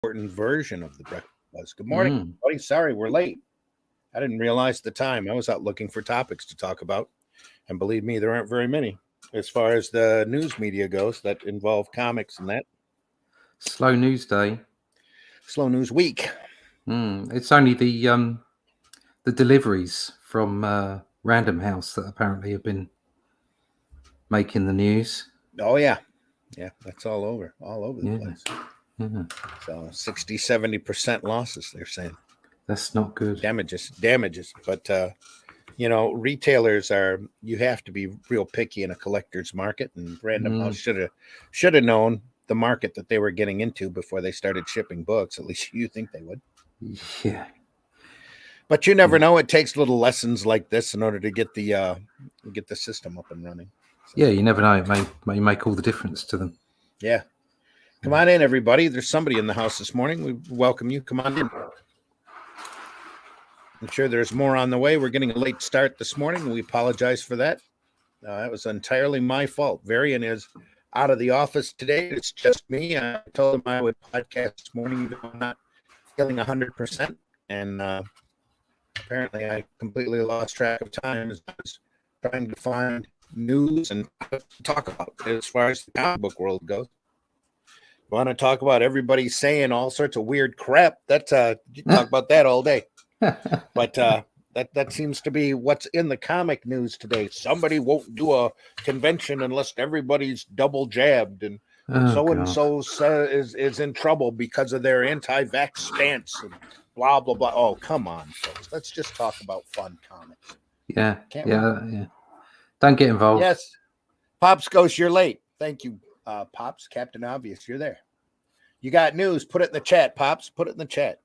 shortened version of the Breakfast Buzz. Good morning, Mm. everybody. Sorry, we're late. I didn't realize the time. I was out looking for topics to talk about. And believe me, there aren't very many as far as the news media goes that involve comics and that. Slow news day. Slow news week. It's only the deliveries from Random House that apparently have been making the news. Oh, yeah. Yeah, that's all over the Yeah. place. Yeah. So 60, 70% losses, they're saying. That's not good. Damages. But, retailers you have to be real picky in a collector's market, and Random House should have known the market that they were getting into before they started shipping books. At least you think they would. Yeah. But you never know. It takes little lessons like this in order to get the system up and running. So, yeah, you never know. It may make all the difference to them. Yeah. Come on in, everybody. There's somebody in the house this morning. We welcome you. Come on in. I'm sure there's more on the way. We're getting a late start this morning. We apologize for that. That was entirely my fault. Varian is out of the office today. It's just me. I told him I would podcast this morning, even though I'm not feeling 100%. And apparently I completely lost track of time as I was trying to find news and talk about as far as the comic book world goes. Want to talk about everybody saying all sorts of weird crap? That's you talk about that all day. But that seems to be what's in the comic news today. Somebody won't do a convention unless everybody's double jabbed, and so is in trouble because of their anti-vax stance and blah blah blah. Oh, come on, folks. Let's just talk about fun comics. Yeah. Don't get involved. Yes. Pops Ghost, you're late. Thank you, Pops. Captain Obvious, you're there. You got news. Put it in the chat, Pops. Put it in the chat.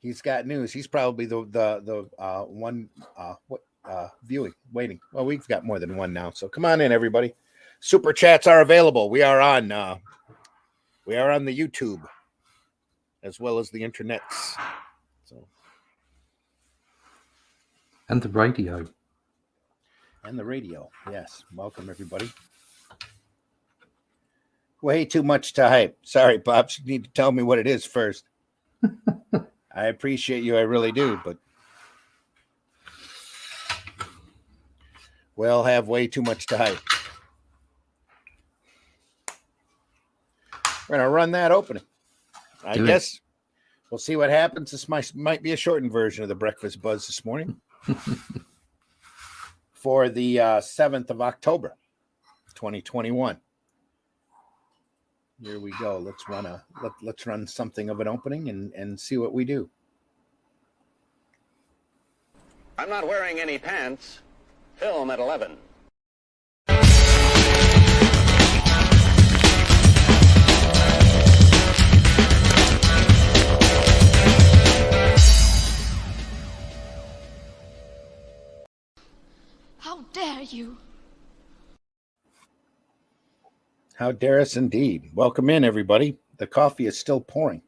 He's got news. He's probably the one viewing, waiting. Well, we've got more than one now. So come on in, everybody. Super chats are available. We are on the YouTube as well as the internets. So and the radio. Yes. Welcome, everybody. Way too much to hype. Sorry, Pops. You need to tell me what it is first. I appreciate you. I really do. But we'll have way too much to hype. We're going to run that opening. I guess we'll see what happens. This might be a shortened version of the Breakfast Buzz this morning. For the 7th of October, 2021. Here we go. Let's run something of an opening and see what we do. I'm not wearing any pants. Film at 11. How dare you? How dare us indeed. Welcome in, everybody. The coffee is still pouring.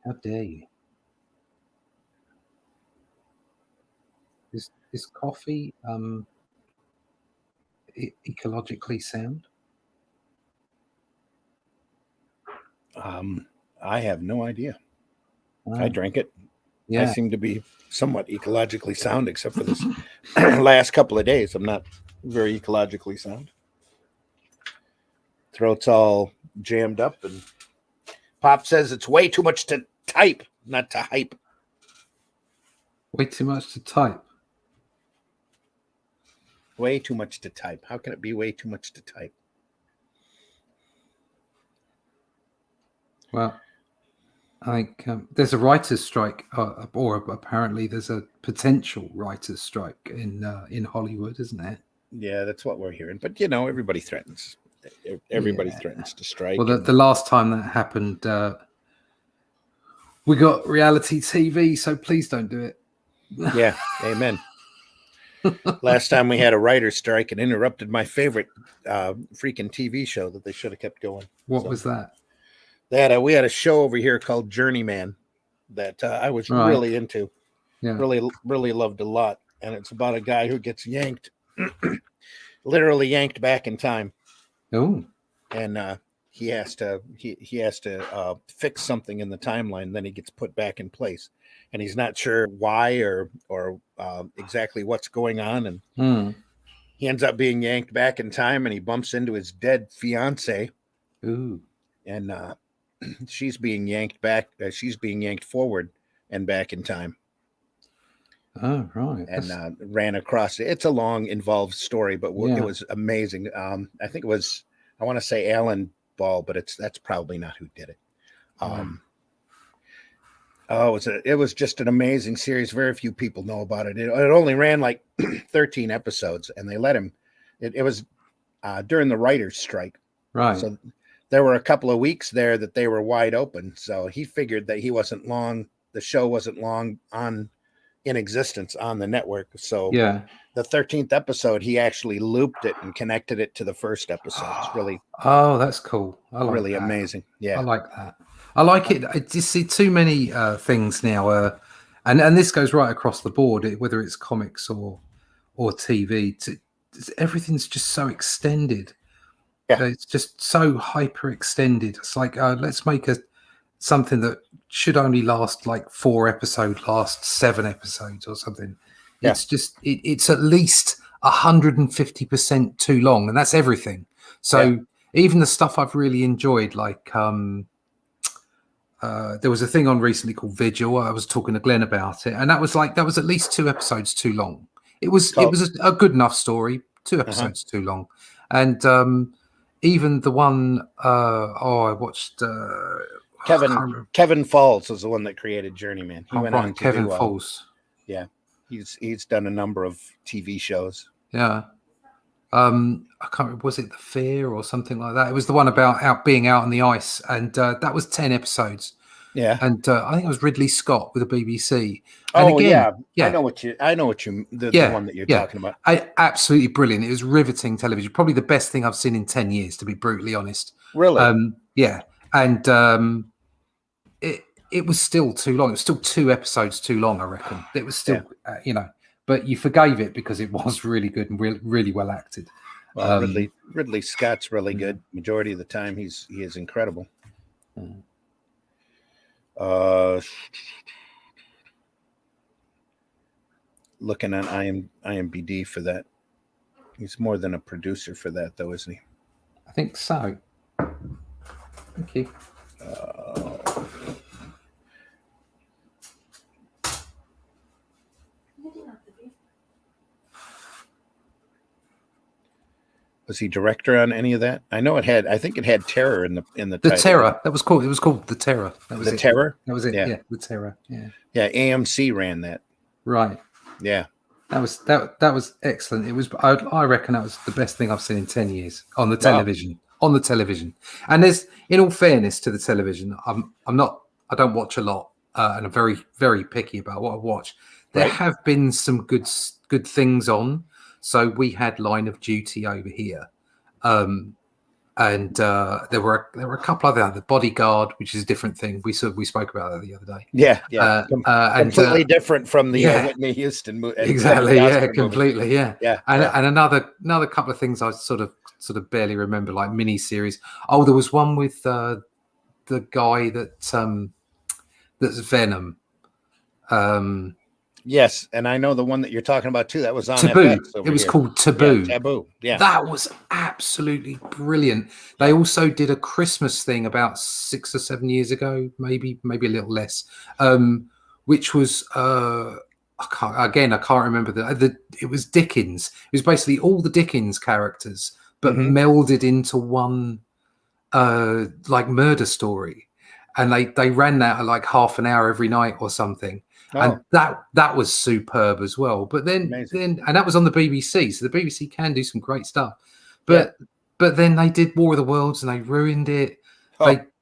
How dare you? Is coffee ecologically sound? I have no idea. Wow. I drank it. Yeah. I seem to be somewhat ecologically sound, except for this last couple of days. I'm not very ecologically sound. Throat's all jammed up, and Pop says it's way too much to type, not to hype. Way too much to type. Way too much to type. How can it be way too much to type? Well, I think there's a writer's strike, or apparently there's a potential writer's strike in Hollywood, isn't there? Yeah, that's what we're hearing. But everybody threatens. Everybody threatens to strike. Well, the last time that happened, we got reality TV, so please don't do it. Yeah, amen. Last time we had a writer's strike and interrupted my favorite freaking TV show that they should have kept going. What was that? We had a show over here called Journeyman that I was really into. Yeah. Really loved a lot. And it's about a guy who gets yanked, literally yanked back in time. Oh, and he has to fix something in the timeline. Then he gets put back in place, and he's not sure why or exactly what's going on. And he ends up being yanked back in time, and he bumps into his dead fiance, ooh, and she's being yanked back. She's being yanked forward and back in time. oh, right. And ran across it. It's a long, involved story, but Yeah. it was amazing. I think it was, I want to say Alan Ball, but that's probably not who did it. It was just an amazing series. Very few people know about it. It only ran like 13 episodes, and they let him. It was during the writer's strike, Right. so there were a couple of weeks there that they were wide open. So he figured that he wasn't long. The show wasn't long in existence on the network. So yeah. the 13th episode, he actually looped it and connected it to the first episode. It's really, Oh, that's cool. I like really that. amazing. I Yeah. like that. I like it. I just see too many things now, and this goes right across the board, whether it's comics or TV. Everything's just so extended. Yeah. It's just so hyper extended. It's like let's make something that should only last like 4 episodes, last 7 episodes or something. Yeah. It's just it's at least 150% too long, and that's everything. So even the stuff I've really enjoyed, like there was a thing on recently called Vigil. I was talking to Glenn about it, and that was at least 2 episodes too long. It was a good enough story, 2 episodes too long. And even the one I watched Kevin Falls was the one that created Journeyman. He went on to Kevin Falls. Yeah, he's done a number of TV shows. Yeah. I can't remember, was it The Fear or something like that? It was the one about being out on the ice, and that was 10 episodes. Yeah, and I think it was Ridley Scott with the BBC. And I know what you the one that you're talking about. Absolutely brilliant. It was riveting television. Probably the best thing I've seen in 10 years, to be brutally honest. Really? Yeah, and it was still too long. It was still 2 episodes too long, I reckon. It was still, but you forgave it because it was really good and really well acted. Well, Ridley Scott's really good. Majority of the time, he is incredible. Looking at IMDb for that. He's more than a producer for that, though, isn't he? I think so. Thank you. Was he director on any of that? I know it had. I think it had Terror in the The title. Terror. That was called. It was called The Terror. That was The Terror. That was it. Yeah. Yeah, The Terror. Yeah. Yeah, AMC ran that. Right. Yeah. That was excellent. It was. I reckon that was the best thing I've seen in 10 years on the television. Wow. On the television. And there's, in all fairness to the television, I don't watch a lot, and I'm very, very picky about what I watch. There have been some good things on. So we had Line of Duty over here, and there were a couple other, The Bodyguard, which is a different thing. We spoke about that the other day. Yeah. Completely different from the Whitney Houston movie. Exactly. Yeah. Completely. Yeah. Yeah. And another couple of things I sort of barely remember, like mini series. Oh, there was one with the guy that's Venom. Yes, and I know the one that you're talking about too. That was on Taboo. FX It was called Taboo. Yeah, Taboo. Yeah, that was absolutely brilliant. They also did a Christmas thing about 6 or 7 years ago, maybe a little less, which was I can't remember it was Dickens. It was basically all the Dickens characters, but melded into one like murder story, and they ran that at like half an hour every night or something. And that was superb as well. But then and that was on the BBC, so the BBC can do some great stuff. But then they did War of the Worlds and they ruined it.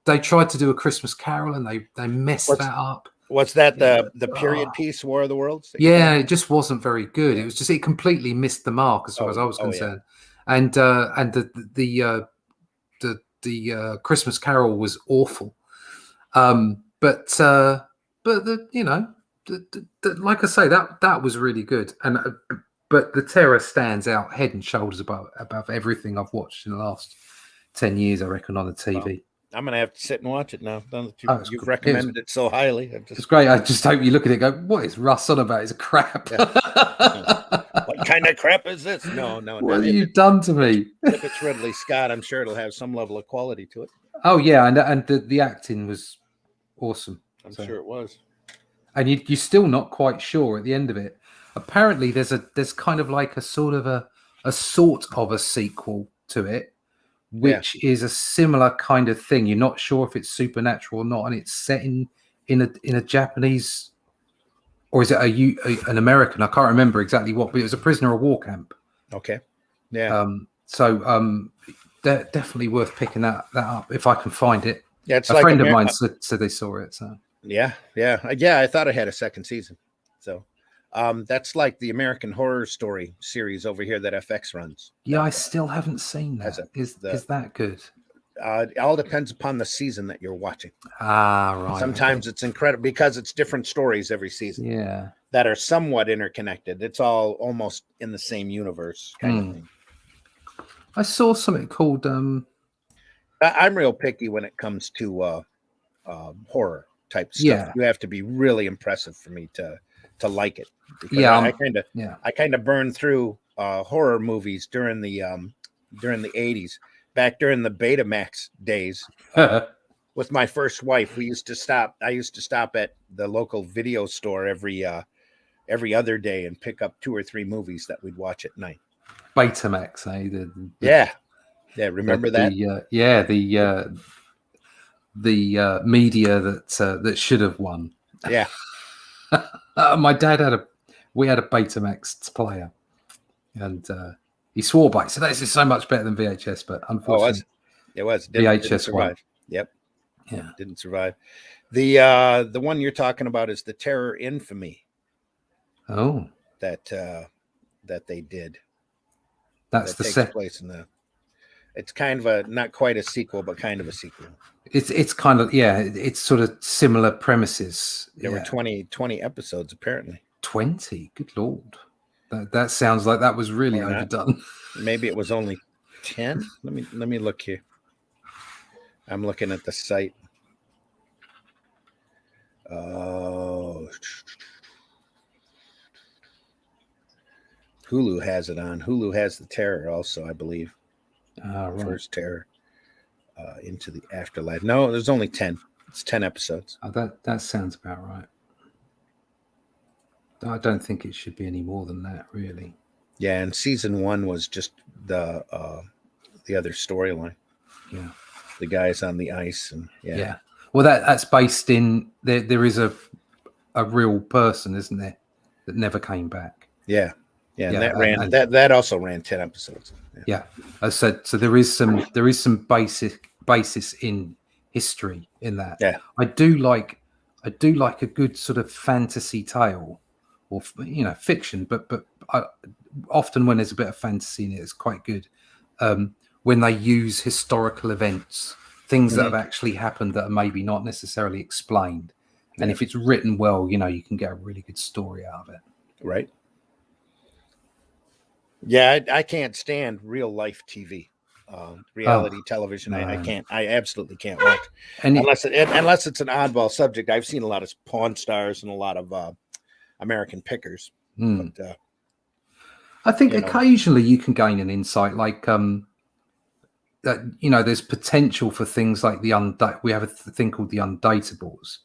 They tried to do a Christmas Carol and they messed that up. Was that the period piece, War of the Worlds? Yeah, it just wasn't very good. It was just, it completely missed the mark as far as I was concerned. Yeah. And the Christmas Carol was awful. But like I say, that was really good, but The Terror stands out head and shoulders above everything I've watched in the last 10 years, I reckon, on the TV. I'm gonna have to sit and watch it now. Now that Oh, it's you've good. recommended it so highly. It's great. I just hope you look at it and go, what is Russ on about? It's crap. What kind of crap is this? No. What have you done to me? If it's Ridley Scott, I'm sure it'll have some level of quality to it. Oh yeah, and the acting was awesome. I'm sure it was. And you're still not quite sure at the end of it. Apparently, there's kind of like a sort of a sequel to it, which is a similar kind of thing. You're not sure if it's supernatural or not, and it's set in a Japanese, or is it an American? I can't remember exactly what, but it was a prisoner of war camp. Okay. Yeah. They're definitely worth picking that up if I can find it. Yeah, it's a friend of mine said they saw it. So yeah. I thought it had a second season. So that's like the American Horror Story series over here that FX runs. Yeah, I still haven't seen that. Is that good? It all depends upon the season that you're watching. Ah, right. Sometimes it's incredible because it's different stories every season. Yeah, that are somewhat interconnected. It's all almost in the same universe kind of thing. I saw something called. I'm real picky when it comes to horror type stuff. Yeah. You have to be really impressive for me to like it. Yeah, I kind of burned through horror movies during the 80s, back during the Betamax days. With my first wife, I used to stop at the local video store every other day and pick up 2 or 3 movies that we'd watch at night. Betamax, eh? Remember that? The media that should have won. Yeah. My dad we had a Betamax player, and he swore by it. So this is so much better than VHS, but unfortunately, it was VHS survive. won. Yep. Yeah, didn't survive. The one you're talking about is the Terror Infamy. Oh, that they did. That's the second place in the. It's kind of not quite a sequel, but kind of a sequel. It's kind of it's sort of similar premises. There were 20 episodes apparently. 20, good lord, that sounds like that was really overdone. Maybe it was only 10. Let me look here. I'm looking at the site. Oh, Hulu has it on. Hulu has the Terror also, I believe. Right. First Terror, Into the Afterlife. No, there's only 10. It's 10 episodes. Oh, that sounds about right. I don't think it should be any more than that, really. Yeah, and season 1 was just the other storyline. Yeah, the guys on the ice, and yeah. Well, that's based in there is a real person, isn't there, that never came back. Yeah. And that also ran 10 episodes. Yeah. I said so. There is some basis in history in that. Yeah. I do like a good sort of fantasy tale, or fiction, but often when there's a bit of fantasy in it, it's quite good. When they use historical events, things that have actually happened that are maybe not necessarily explained, and if it's written well, you can get a really good story out of it. Right. Yeah, I can't stand real life TV, reality television. I can't. I absolutely can't watch unless it's an oddball subject. I've seen a lot of Pawn Stars and a lot of American Pickers. But, I think occasionally you can gain an insight, like that. There's potential for things like we have a thing called the Undateables,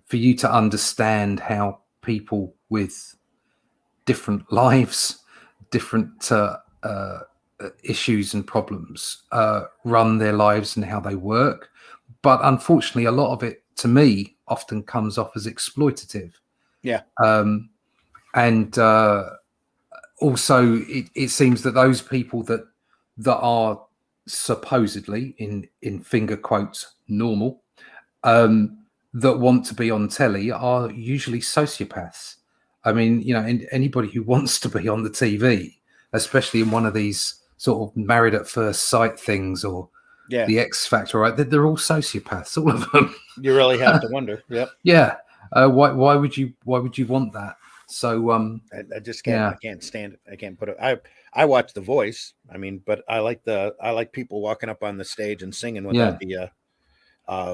for you to understand how people with different lives, different issues and problems run their lives and how they work. But unfortunately, a lot of it, to me, often comes off as exploitative. Yeah. And also, it seems that those people that are supposedly, in finger quotes, normal, that want to be on telly are usually sociopaths. I mean, anybody who wants to be on the TV, especially in one of these sort of Married at First Sight things or the X Factor, right? They're all sociopaths, all of them. You really have to wonder. Yep. Yeah. Why would you want that? So I just can't. I can't stand it. I can't put it. I watch The Voice. I mean, but I like people walking up on the stage and singing without the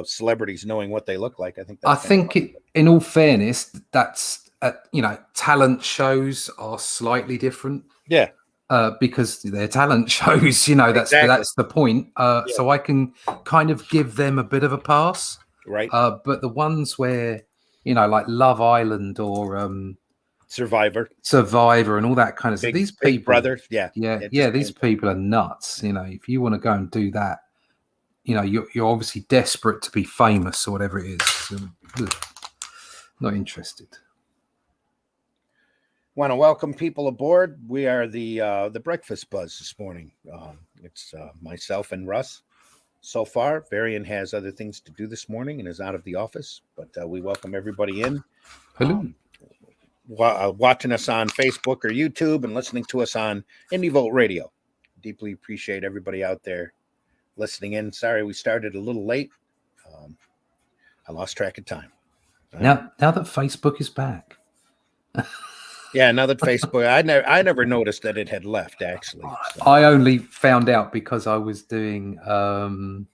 celebrities knowing what they look like. I think that's in all fairness, that's talent shows are slightly different. Yeah. Because they're talent shows, that's the point. So I can kind of give them a bit of a pass, right? But the ones where like Love Island or Survivor and all that kind of stuff, these people, Big Brother, these people are nuts. If you want to go and do that, you're obviously desperate to be famous or whatever it is. So, not interested. Want to welcome people aboard. We are the BrEaKfAsT BuZz this morning. It's myself and Russ. So far, Varian has other things to do this morning and is out of the office, but we welcome everybody in. Hello. Watching us on Facebook or YouTube and listening to us on Indie Volt Radio. Deeply appreciate everybody out there listening in. Sorry we started a little late. I lost track of time. Now that Facebook is back. Yeah, now that Facebook, I never noticed that it had left, actually. So. I only found out because I was doing, it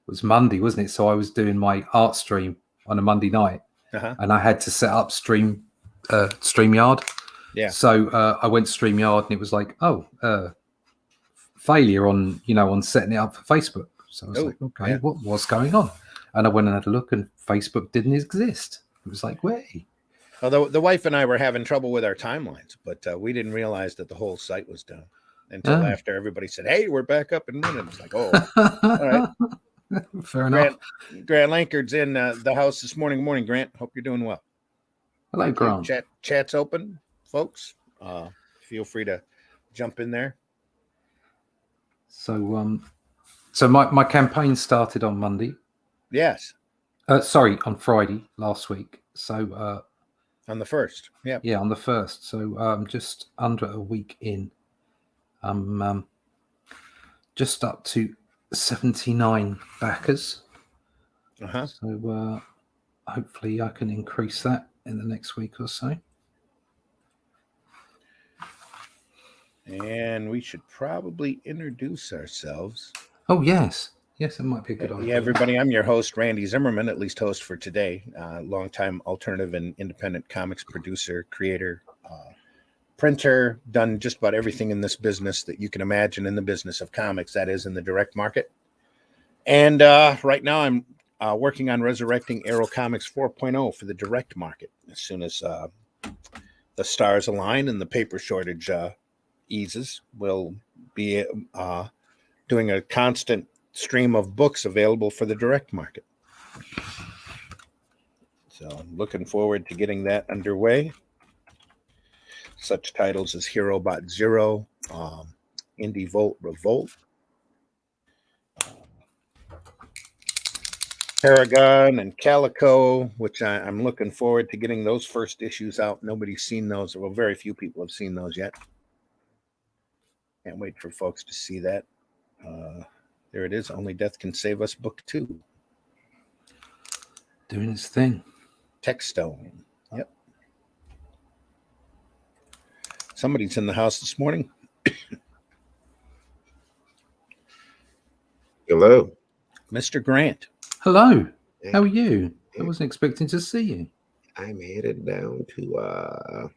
was Monday, wasn't it? So I was doing my art stream on a Monday night, and I had to set up StreamYard. Yeah. So I went to StreamYard, and it was like, failure on setting it up for Facebook. So I was like, okay, what's going on? And I went and had a look, and Facebook didn't exist. It was like, wait. Although the wife and I were having trouble with our timelines, but we didn't realize that the whole site was down until after everybody said, "Hey, we're back up and running." It's like, oh, all right. Fair enough. Grant Lankard's in the house this morning. Good morning, Grant. Hope you're doing well. Hello, Grant. Chat's open, folks. Feel free to jump in there. So my campaign started on Monday. Yes. On Friday last week. So. On the 1st, yeah, on the 1st. So I'm just under a week in. I'm just up to 79 backers. So hopefully I can increase that in the next week or so. And we should probably introduce ourselves. Oh, yes. Yes, it might be a good idea. Yeah, everybody, I'm your host, Randy Zimmerman, at least host for today. Longtime alternative and independent comics producer, creator, printer, done just about everything in this business that you can imagine in the business of comics, that is in the direct market. And right now I'm working on resurrecting Arrow Comics 4.0 for the direct market. As soon as the stars align and the paper shortage eases, we'll be doing a constant stream of books available for the direct market. So I'm looking forward to getting that underway. Such titles as Hero Bot Zero, Indie Volt Revolt, Paragon and Calico, which I'm looking forward to getting those first issues out. Nobody's seen those. Well, very few people have seen those yet. Can't wait for folks to see that. There it is. Only Death Can Save Us, Book 2. Doing its thing. Techstone. Yep. Somebody's in the house this morning. Hello. Mr. Grant. Hello. How are you? I wasn't expecting to see you. I'm headed down to,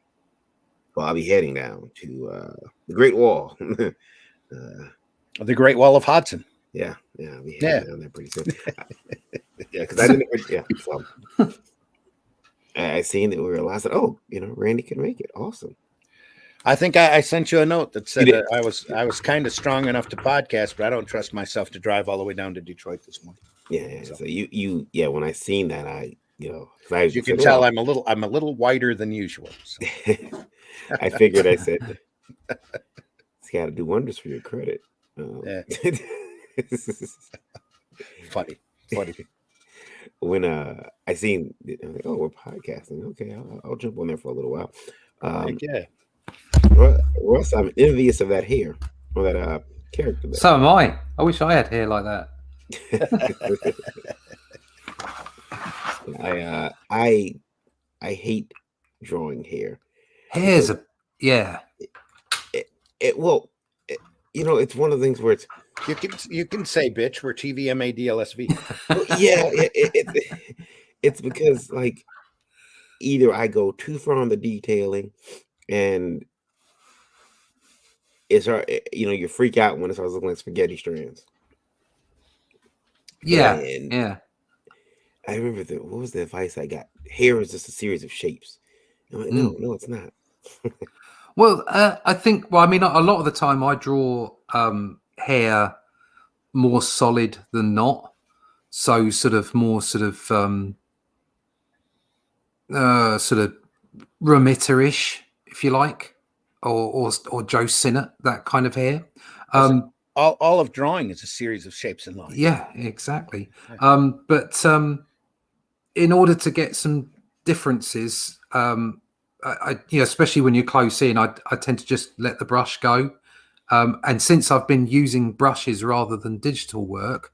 I'll be heading down to the Great Wall. The Great Wall of Hudson. Yeah, I'll be heading down there pretty soon. Because I didn't. So I seen that we were last. Randy can make it. Awesome. I think I sent you a note that said that I was kind of strong enough to podcast, but I don't trust myself to drive all the way down to Detroit this morning. Yeah. So you when I seen that, you can tell I'm a little whiter than usual. So. I figured. I said, it's got to do wonders for your credit. Funny. When I seen, I'm like, we're podcasting. Okay, I'll jump on there for a little while. Russ, I'm envious of that hair or that character. So am I. I wish I had hair like that. I hate drawing hair. Hair's Well, it's one of the things where it's You can say, bitch, we're TVMADLSV. well, yeah, it's because like either I go too far on the detailing and it's you freak out when it starts looking like spaghetti strands. Yeah, And yeah. I remember what was the advice I got? Hair is just a series of shapes. I'm like, no, it's not. Well, I think. Well, I mean, a lot of the time I draw hair more solid than not, so sort of more sort of remitter-ish, if you like, or Joe Sinnott, that kind of hair. All of drawing is a series of shapes and lines. Yeah, exactly. Yeah. But in order to get some differences, especially when you're close in, I tend to just let the brush go. And since I've been using brushes rather than digital work,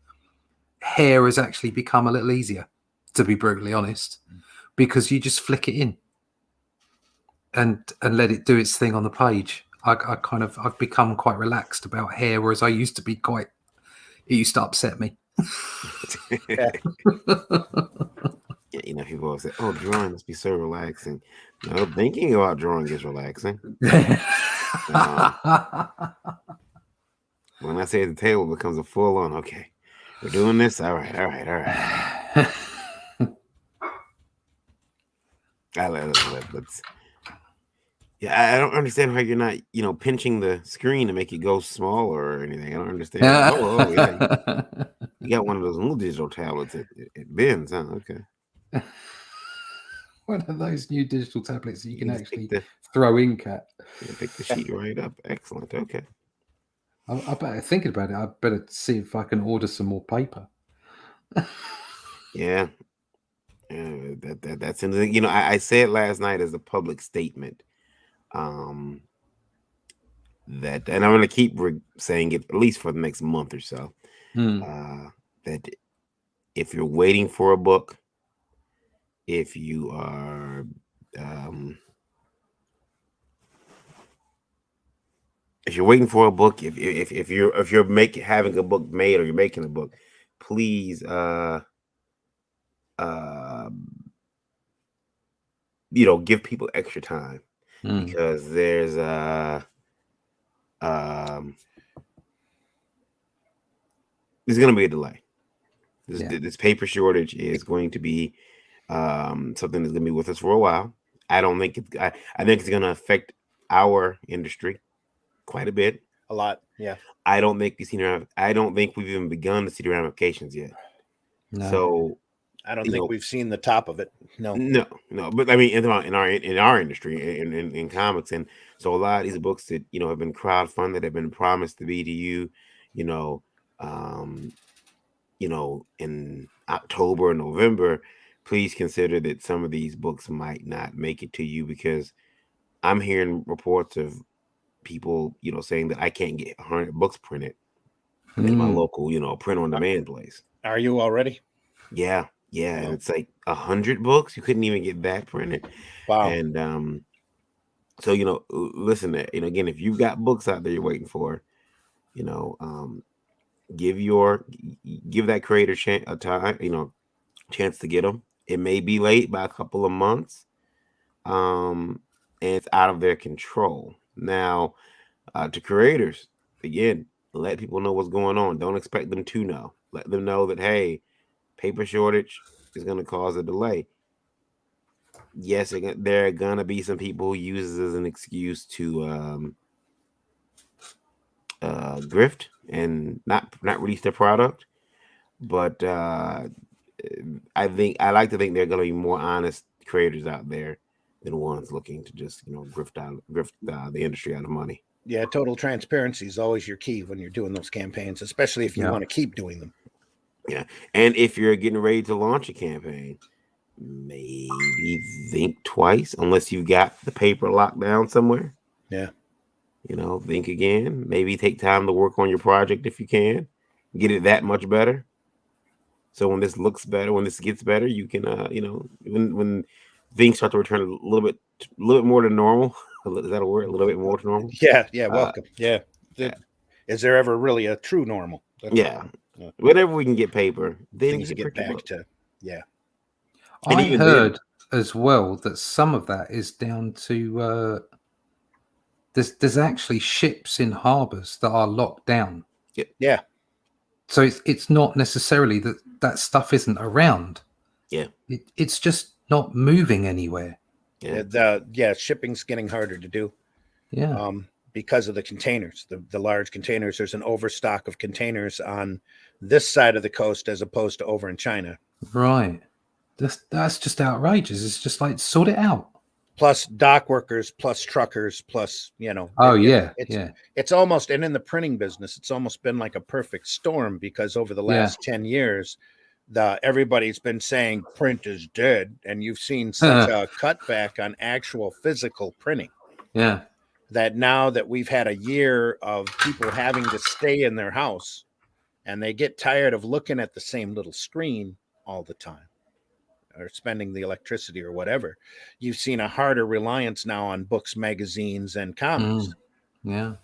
hair has actually become a little easier, to be brutally honest, because you just flick it in and let it do its thing on the page. I've become quite relaxed about hair, whereas I used to be it used to upset me. Yeah. Yeah, people always say, "Oh, drawing must be so relaxing." No, thinking about drawing is relaxing. When I say at the table, it becomes a full-on. Okay, we're doing this. All right. Let's. Yeah, I don't understand how you're not, pinching the screen to make it go smaller or anything. I don't understand. Yeah, you got one of those little digital tablets at BuZz, huh? Okay. One of those new digital tablets that you can actually throw ink at. Pick the sheet right up. Excellent. Okay. I better thinking about it. I better see if I can order some more paper. Yeah. That's interesting. I said last night as a public statement. That, and I'm going to keep saying it at least for the next month or so. That if you're waiting for a book, if you are if you're waiting for a book, if you're having a book made or you're making a book, please give people extra time because there's going to be a delay. This paper shortage is going to be something that's going to be with us for a while. I don't think I think it's going to affect our industry quite a bit. A lot, yeah. I don't think we've even begun to see the ramifications yet. No. So I don't think we've seen the top of it. No. But I mean, in our industry, in comics, and so a lot of these books that have been crowdfunded, have been promised to be to you, in October or November. Please consider that some of these books might not make it to you because I'm hearing reports of people, saying that I can't get 100 books printed in my local, print on demand place. Are you already? Yeah. And it's like 100 books. You couldn't even get that printed. Wow. And so listen, again, if you've got books out there you're waiting for, give that creator a time, chance to get them. It may be late by a couple of months, and it's out of their control. Now, to creators, again, let people know what's going on. Don't expect them to know. Let them know that, hey, paper shortage is going to cause a delay. Yes, there are going to be some people who use it as an excuse to grift and not release their product. But I like to think there are going to be more honest creators out there than ones looking to just grift the industry out of money. Yeah, total transparency is always your key when you're doing those campaigns, especially if you want to keep doing them. Yeah, and if you're getting ready to launch a campaign, maybe think twice unless you've got the paper locked down somewhere. Yeah. Think again. Maybe take time to work on your project if you can. Get it that much better. So when this looks better, when this gets better, you can, when things start to return a little bit more to normal, Is that a word? A little bit more normal? Yeah, Uh, welcome. Yeah. Is there ever really a true normal? Yeah. Yeah. Whenever we can get paper, then Things you can get print your back book. to, yeah. And I even heard as well that some of that is down to there's actually ships in harbors that are locked down. Yeah. So it's not necessarily that stuff isn't around. Yeah. It's just not moving anywhere. Shipping's getting harder to do. Yeah. Because of the containers, the large containers. There's an overstock of containers on this side of the coast as opposed to over in China. Right. That's just outrageous. It's just like sort it out. Plus dock workers, plus truckers, plus Oh it's almost, and in the printing business, it's almost been like a perfect storm because over the last 10 years, everybody's been saying print is dead, and you've seen such a cutback on actual physical printing. Yeah. That now that we've had a year of people having to stay in their house and they get tired of looking at the same little screen all the time or spending the electricity or whatever, you've seen a harder reliance now on books, magazines, and comics. Yeah.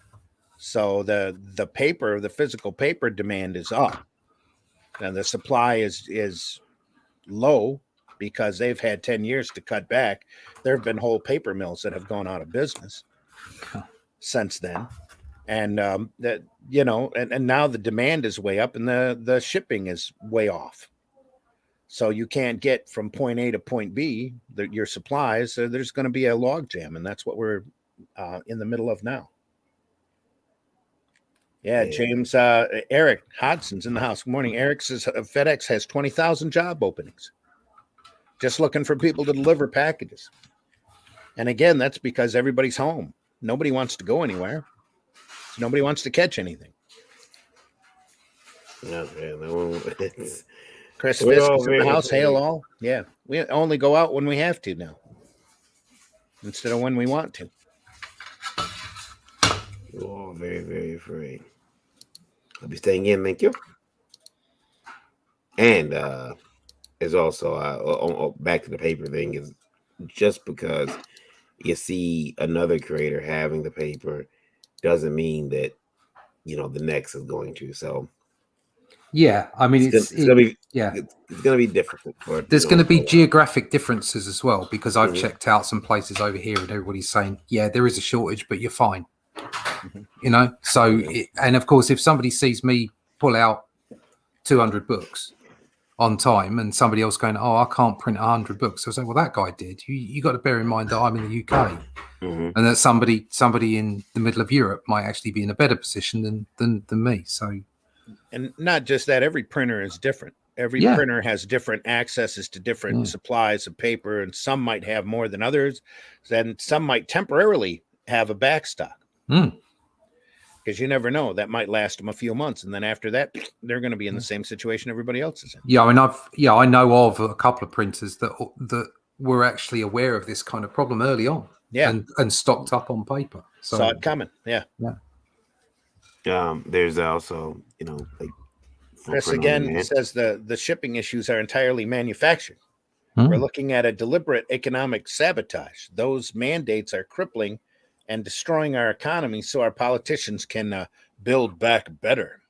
So the physical paper demand is up, and the supply is low because they've had 10 years to cut back. There have been whole paper mills that have gone out of business since then. And and now the demand is way up and the shipping is way off. So you can't get from point A to point B, your supplies. So there's going to be a log jam, and that's what we're in the middle of now. Yeah, James, Eric Hodson's in the house. Good morning. Eric says FedEx has 20,000 job openings, just looking for people to deliver packages. And again, that's because everybody's home. Nobody wants to go anywhere. So nobody wants to catch anything. Yeah, no, Chris Fisk is in the house. Hail all. Yeah, we only go out when we have to now, instead of when we want to. We're all very, very afraid. I'll be staying in, thank you. And is also back to the paper thing, is just because you see another creator having the paper doesn't mean that the next is going to. So yeah, I mean it's gonna be it's gonna be difficult for there's going to be geographic differences as well, because I've Mhm. checked out some places over here and everybody's saying, yeah, there is a shortage, but you're fine. So and of course, if somebody sees me pull out 200 books on time and somebody else going, oh, I can't print 100 books, I say, well, that guy did. You got to bear in mind that I'm in the UK, Mhm. and that somebody in the middle of Europe might actually be in a better position than me. So, and not just that, every printer is different. Every printer has different accesses to different supplies of paper, and some might have more than others. Then some might temporarily have a backstock. Because you never know, that might last them a few months, and then after that, they're going to be in the same situation everybody else is in. Yeah, I mean, I know of a couple of printers that were actually aware of this kind of problem early on, and stocked up on paper. So saw it coming. Yeah. There's also like Chris again says the shipping issues are entirely manufactured. Hmm. We're looking at a deliberate economic sabotage. Those mandates are crippling and destroying our economy so our politicians can build back better.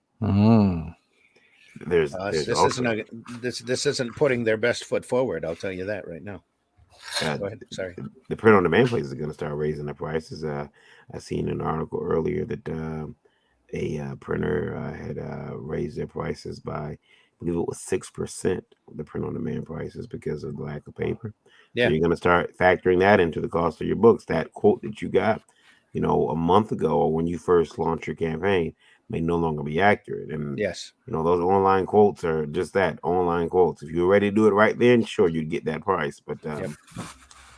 There's this isn't putting their best foot forward. I'll tell you that right now. Go ahead. Sorry. The print on demand places are going to start raising the prices. I seen an article earlier that a printer had raised their prices by, I believe it was 6%, the print on demand prices, because of the lack of paper. Yeah. So you're going to start factoring that into the cost of your books. That quote that you got, a month ago, or when you first launched your campaign, may no longer be accurate. And yes, those online quotes are just that, online quotes. If you were ready to do it right then, sure, you'd get that price. But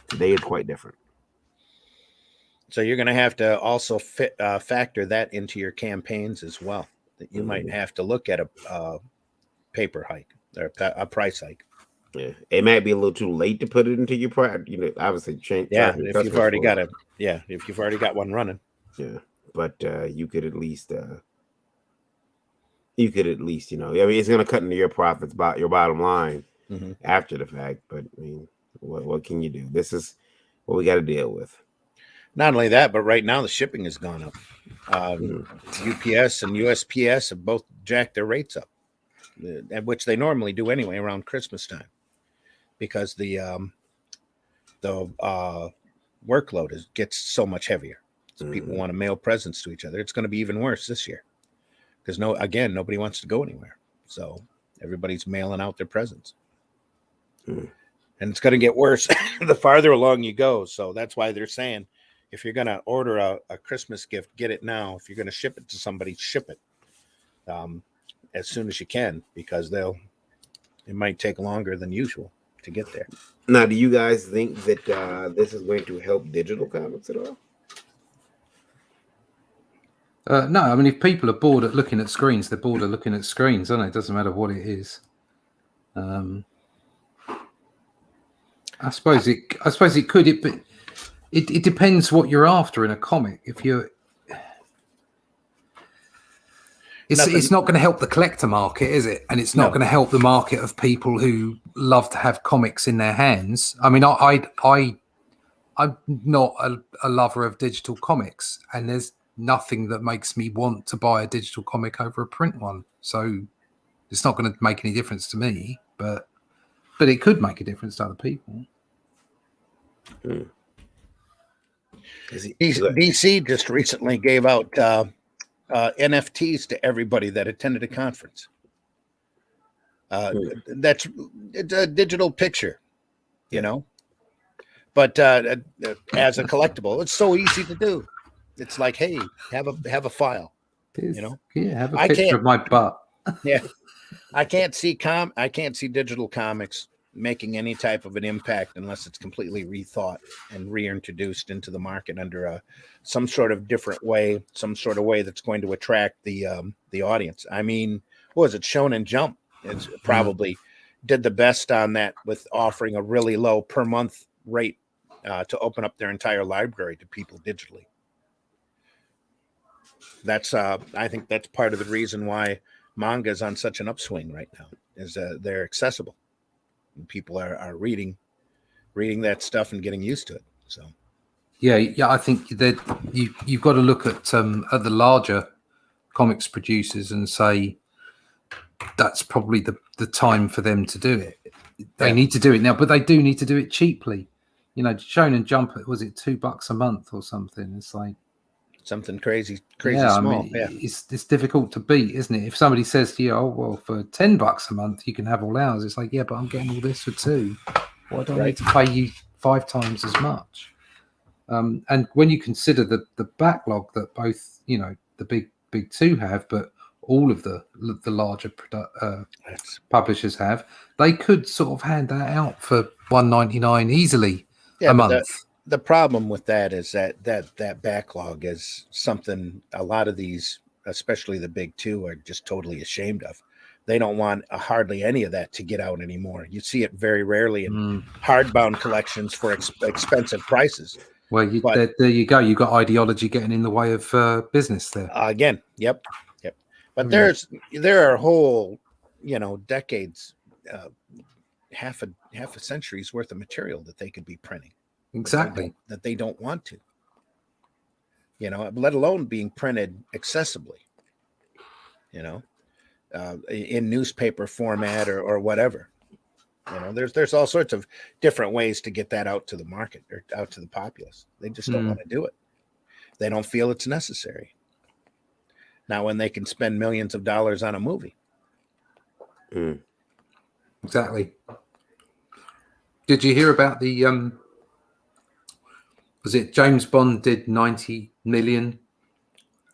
today it's quite different. So you're going to have to also factor that into your campaigns as well. That you might have to look at a paper hike or a price hike. Yeah, it might be a little too late to put it into your price. Obviously change. Yeah, if you've already got if you've already got one running. Yeah, but you could at least. I mean, it's going to cut into your profits, your bottom line after the fact. But I mean, what can you do? This is what we got to deal with. Not only that, but right now the shipping has gone up. UPS and USPS have both jacked their rates up, which they normally do anyway around Christmas time, because the workload gets so much heavier. So people want to mail presents to each other. It's going to be even worse this year because nobody wants to go anywhere. So everybody's mailing out their presents. And it's going to get worse the farther along you go. So that's why they're saying, if you're going to order a Christmas gift, get it now. If you're going to ship it to somebody, ship it as soon as you can, because it might take longer than usual to get there. Now, do you guys think that this is going to help digital comics at all? No, I mean, if people are bored at looking at screens, they're bored at looking at screens, aren't they? It doesn't matter what it is. I suppose it could. But it depends what you're after in a comic. If you're, it's not going to help the collector market, is it? And it's not going to help the market of people who love to have comics in their hands. I mean, I'm not a lover of digital comics, and there's nothing that makes me want to buy a digital comic over a print one. So it's not going to make any difference to me, but it could make a difference to other people. DC just recently gave out NFTs to everybody that attended a conference. It's a digital picture, but as a collectible, it's so easy to do. It's like, hey, have a file, Yeah, have a picture of my butt. Yeah, I can't see digital comics making any type of an impact unless it's completely rethought and reintroduced into the market under some sort of different way, some sort of way that's going to attract the audience. I mean, what was it? Shonen Jump is probably did the best on that, with offering a really low per month rate to open up their entire library to people digitally. That's I think that's part of the reason why manga is on such an upswing right now, is they're accessible. And people are reading that stuff and getting used to it. So yeah, I think that you've got to look at the larger comics producers and say that's probably the time for them to do it. They need to do it now, but they do need to do it cheaply. Shonen Jump, was it $2 a month or something? It's like something crazy small. I mean, it's difficult to beat, isn't it? If somebody says to you, "Oh, well, for $10 a month you can have all ours," it's like, yeah, but I'm getting all this for $2. Why do I need to pay you 5 times as much? And when you consider the backlog that both the big two have, but all of the larger publishers have, they could sort of hand that out for $1.99 easily a month. The problem with that is that backlog is something a lot of these, especially the big two, are just totally ashamed of. They don't want hardly any of that to get out anymore. You see it very rarely in hardbound collections for expensive prices. Well, there you go. You've got ideology getting in the way of business there. Again, yep. But there are whole, decades, half a century's worth of material that they could be printing. Exactly. That they don't want to, let alone being printed accessibly, in newspaper format or whatever. There's all sorts of different ways to get that out to the market or out to the populace. They just don't want to do it. They don't feel it's necessary. Now, when they can spend millions of dollars on a movie. Exactly. Did you hear about the was it James Bond did 90 million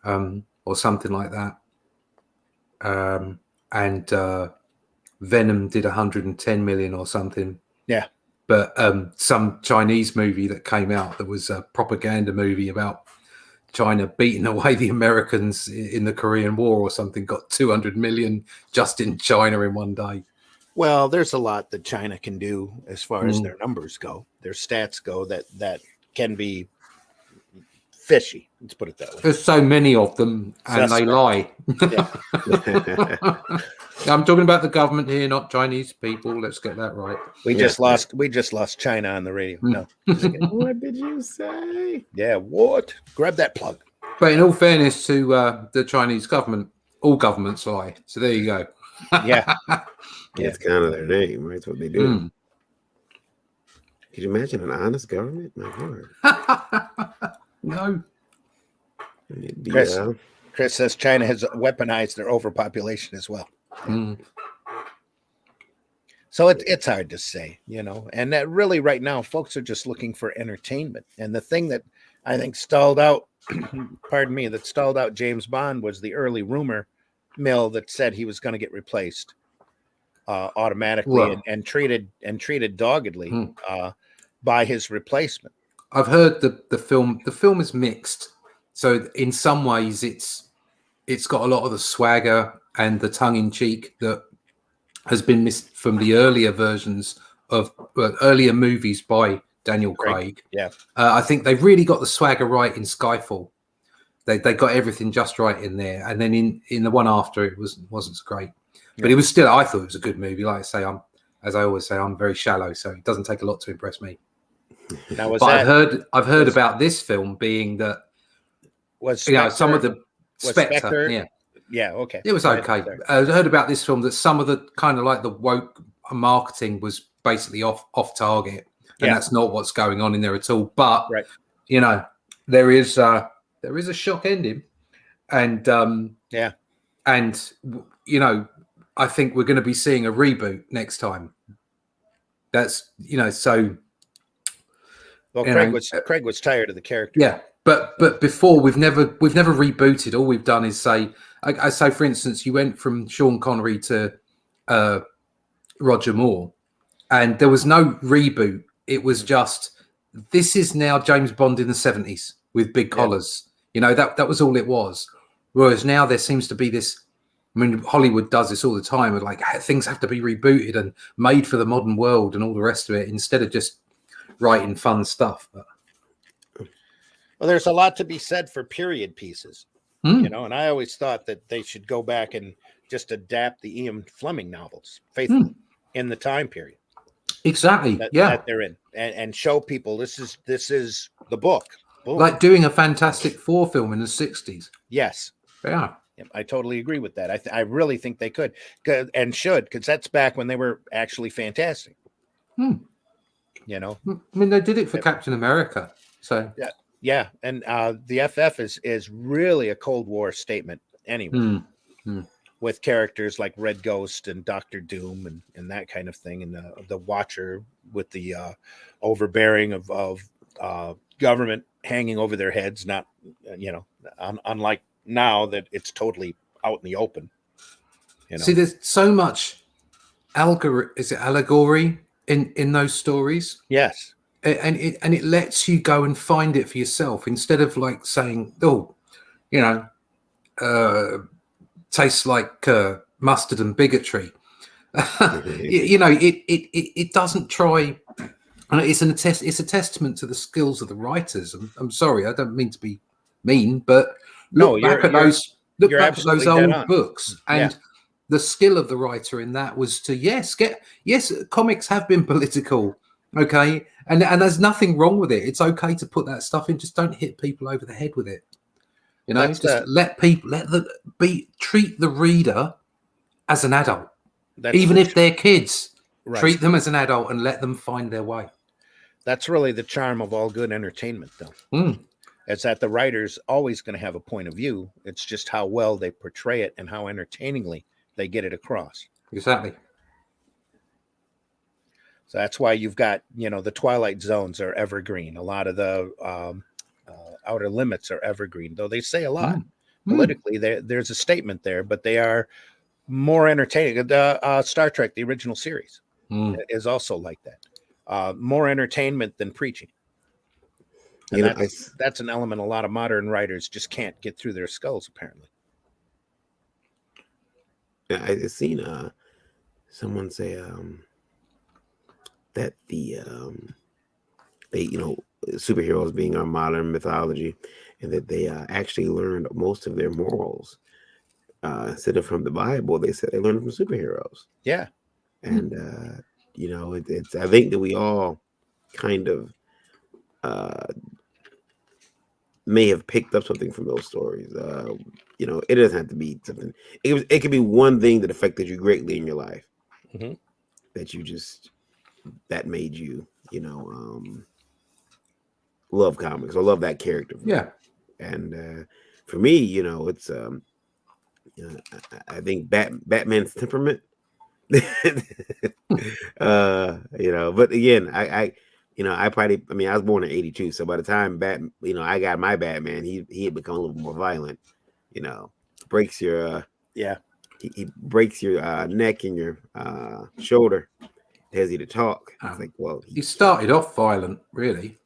or something like that, and Venom did 110 million or something? Yeah. But some Chinese movie that came out that was a propaganda movie about China beating away the Americans in the Korean War or something got 200 million just in China in one day. Well, there's a lot that China can do as far as their numbers go, their stats go, that can be fishy. Let's put it that way. There's so many of them, and they Suspect. lie. Yeah. I'm talking about the government here, not Chinese people. Let's get that right. We Yeah. just lost China on the radio. No. What did you say? Yeah, what? Grab that plug. But in all fairness to the Chinese government, all governments lie. So there you go. Yeah. It's kind of their name, right? It's what they do. Could you imagine an honest government? My word. No. It'd be, Chris says China has weaponized their overpopulation as well. So it's hard to say, you know, and that really right now, folks are just looking for entertainment. And the thing that I think stalled out, that stalled out James Bond was the early rumor mill that said he was going to get replaced automatically and treated doggedly by his replacement. I've heard the film is mixed. So in some ways it's got a lot of the swagger and the tongue in cheek that has been missed from the earlier versions of earlier movies by Daniel Craig. Yeah. I think they really got the swagger right in Skyfall. They got everything just right in there. And then in the one after it wasn't so great. But it was still, I thought it was a good movie. Like I say, as I always say, I'm very shallow, so it doesn't take a lot to impress me. Now, I've heard about this film being that was some of the Spectre. Yeah, okay. It was okay. I heard about this film that some of the kind of like the woke marketing was basically off target, and that's not what's going on in there at all. But you know, there is a shock ending, and and you know, I think we're going to be seeing a reboot next time. That's so. Well, Craig was tired of the character. Yeah, but before we've never rebooted. All we've done is say, I say, for instance, you went from Sean Connery to Roger Moore, and there was no reboot. It was just, this is now James Bond in the 70s with big collars. You know, that was all it was. Whereas now there seems to be this. I mean, Hollywood does this all the time. With like things have to be rebooted and made for the modern world and all the rest of it, instead of just writing fun stuff. Well, there's a lot to be said for period pieces, you know, and I always thought that they should go back and just adapt the Ian Fleming novels faithfully in the time period. Exactly. That they're in, and show people this is the book. Boom. Like doing a Fantastic Four film in the 60s. Yes. Yeah. I totally agree with that. I really think they could and should, because that's back when they were actually fantastic. You know, I mean, they did it for Captain America. So yeah, and the FF is really a Cold War statement anyway, with characters like Red Ghost and Doctor Doom and that kind of thing, and the Watcher with the overbearing of government hanging over their heads, not unlike now that it's totally out in the open. You know? See, there's so much allegory in those stories. Yes. And it lets you go and find it for yourself, instead of like saying, oh, you know, tastes like mustard and bigotry. You know, it doesn't try. And it's a testament to the skills of the writers. I'm sorry, I don't mean to be mean, but look back at those old books, and the skill of the writer in that was to comics have been political, okay, and there's nothing wrong with it. It's okay to put that stuff in. Just don't hit people over the head with it. You know, treat the reader as an adult, even if they're kids. Right. Treat them as an adult and let them find their way. That's really the charm of all good entertainment, though. It's that the writer's always going to have a point of view. It's just how well they portray it and how entertainingly they get it across. Exactly. So that's why you've got, the Twilight Zones are evergreen. A lot of the Outer Limits are evergreen, though they say a lot. Politically, there's a statement there, but they are more entertaining. The Star Trek, the original series, is also like that. More entertainment than preaching. And that's an element a lot of modern writers just can't get through their skulls, apparently. Yeah, I've seen someone say that they superheroes being our modern mythology, and that they actually learned most of their morals instead of from the Bible. They said they learned from superheroes. Yeah. And it's I think that we all kind of may have picked up something from those stories. It doesn't have to be something. It could be one thing that affected you greatly in your life, Mhm. that made you, love comics or love that character. Yeah. And for me, it's I think Batman's temperament. But again, I I was born in '82, so by the time I got my Batman, he had become a little more violent. Breaks your he breaks your neck and your shoulder, tells you to talk. It's like, well, he started off violent, really.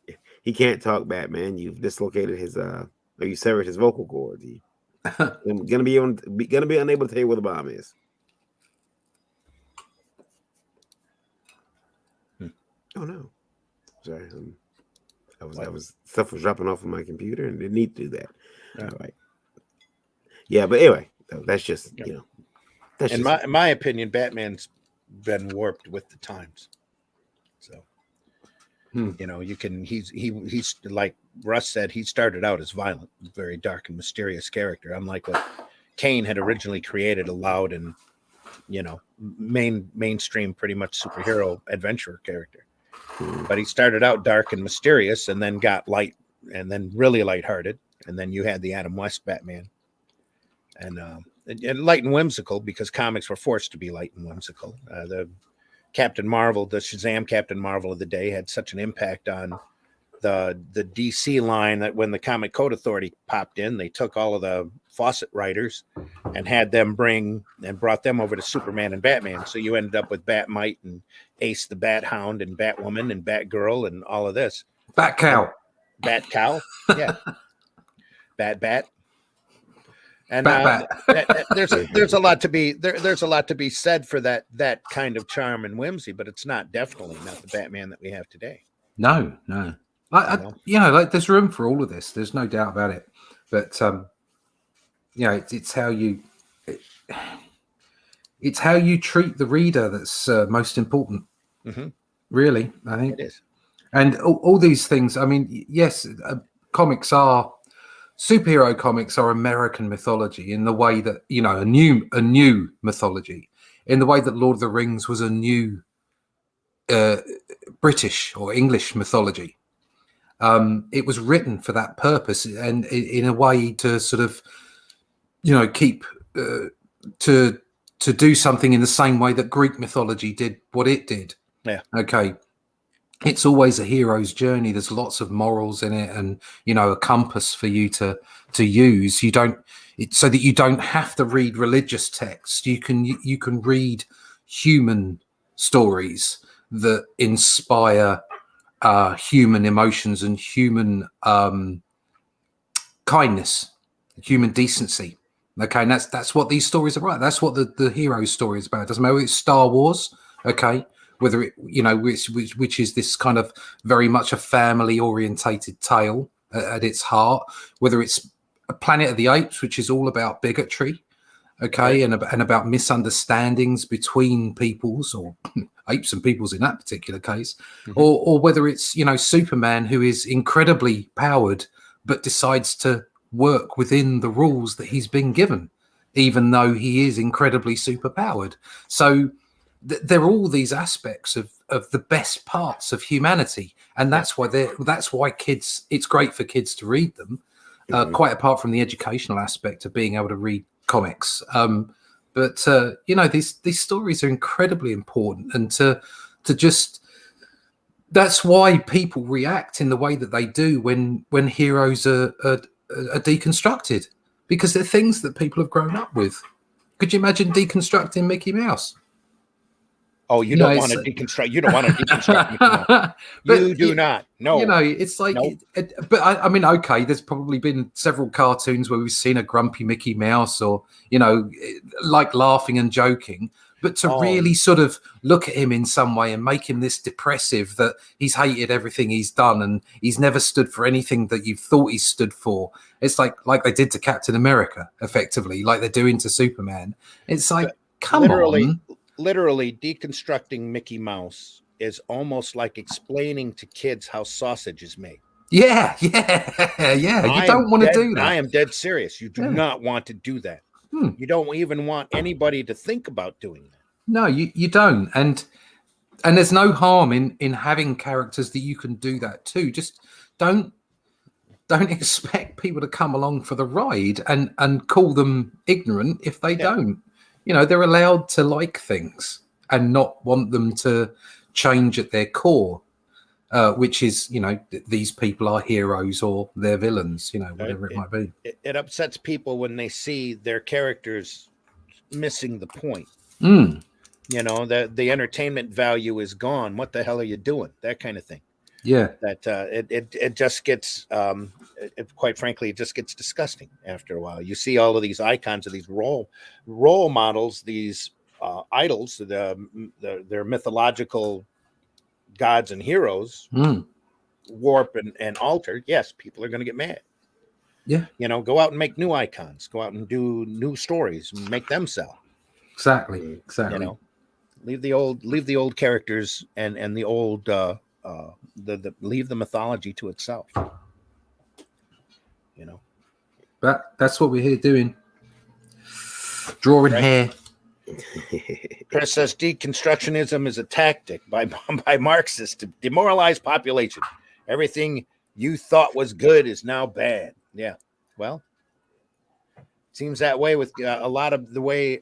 he can't talk, Batman. You've dislocated his or you severed his vocal cords. He's gonna be unable to tell you where the bomb is. Oh no, sorry. I was stuff was dropping off of my computer and didn't need to do that. Yeah. All right. Yeah, but anyway, that's just that's in my opinion, Batman's been warped with the times. So you can he's like Russ said, he started out as violent, very dark and mysterious character, unlike what Kane had originally created, a loud and mainstream pretty much superhero adventurer character. But he started out dark and mysterious and then got light and then really lighthearted. And then you had the Adam West Batman. And light and whimsical, because comics were forced to be light and whimsical. The Captain Marvel, the Shazam Captain Marvel of the day, had such an impact on the DC line that when the Comic Code Authority popped in, they took all of the Fawcett writers and had them brought them over to Superman and Batman. So you ended up with Batmite and Ace the Bat Hound and Batwoman and Batgirl and all of this. Bat Cow. Bat Cow. Yeah. Bat. And there's a lot to be there's a lot to be said for that kind of charm and whimsy, but it's definitely not the Batman that we have today. No. Like there's room for all of this. There's no doubt about it. But it's how you treat the reader that's most important. Mm-hmm. Really, I think it is. And all these things. I mean, yes, superhero comics are American mythology in the way that a new mythology, in the way that Lord of the Rings was a new British or English mythology. It was written for that purpose, and in a way to sort of keep to do something in the same way that Greek mythology did what it did. Yeah. Okay. It's always a hero's journey. There's lots of morals in it, and a compass for you to use. So that you don't have to read religious texts. You can read human stories that inspire human emotions and human kindness, human decency. Okay, and that's what these stories are about. That's what the hero story is about. It doesn't matter if it's Star Wars, okay, whether it which is this kind of very much a family orientated tale at its heart, whether it's a Planet of the Apes, which is all about bigotry, okay, and about misunderstandings between peoples, or apes and peoples in that particular case, or whether it's Superman, who is incredibly powered but decides to work within the rules that he's been given, even though he is incredibly superpowered. So there are all these aspects of the best parts of humanity, and that's why it's great for kids to read them, quite apart from the educational aspect of being able to read comics. But these stories are incredibly important, and to just that's why people react in the way that they do when heroes are deconstructed, because they're things that people have grown up with. Could you imagine deconstructing Mickey Mouse? Oh, you don't want to deconstruct. You don't want to deconstruct Mickey Mouse. You do not. No. It's like, nope. But I mean, okay, there's probably been several cartoons where we've seen a grumpy Mickey Mouse, or like laughing and joking. But to really sort of look at him in some way and make him this depressive that he's hated everything he's done and he's never stood for anything that you thought he stood for. It's like they did to Captain America, effectively, like they're doing to Superman. It's like, come on. Literally deconstructing Mickey Mouse is almost like explaining to kids how sausage is made. Yeah. You don't want to do that. I am dead serious. You do not want to do that. You don't even want anybody to think about doing that. No, you don't. And there's no harm in having characters that you can do that too. Just don't expect people to come along for the ride and call them ignorant if they don't. You know, they're allowed to like things and not want them to change at their core, which is, you know, these people are heroes or they're villains, you know, whatever it might be. It upsets people when they see their characters missing the point. You know, the entertainment value is gone. What the hell are you doing? That kind of thing. Yeah. That it just gets, quite frankly, it just gets disgusting after a while. You see all of these icons of these role models, these idols, their mythological gods and heroes warp and alter. Yes, people are going to get mad. Yeah. You know, go out and make new icons. Go out and do new stories. Make them sell. Exactly. You know, leave the old characters and the old leave the mythology to itself. You know, but that's what we're here doing. Drawing hair. Chris says deconstructionism is a tactic by Marxists to demoralize population. Everything you thought was good is now bad. Yeah, well, seems that way with a lot of the way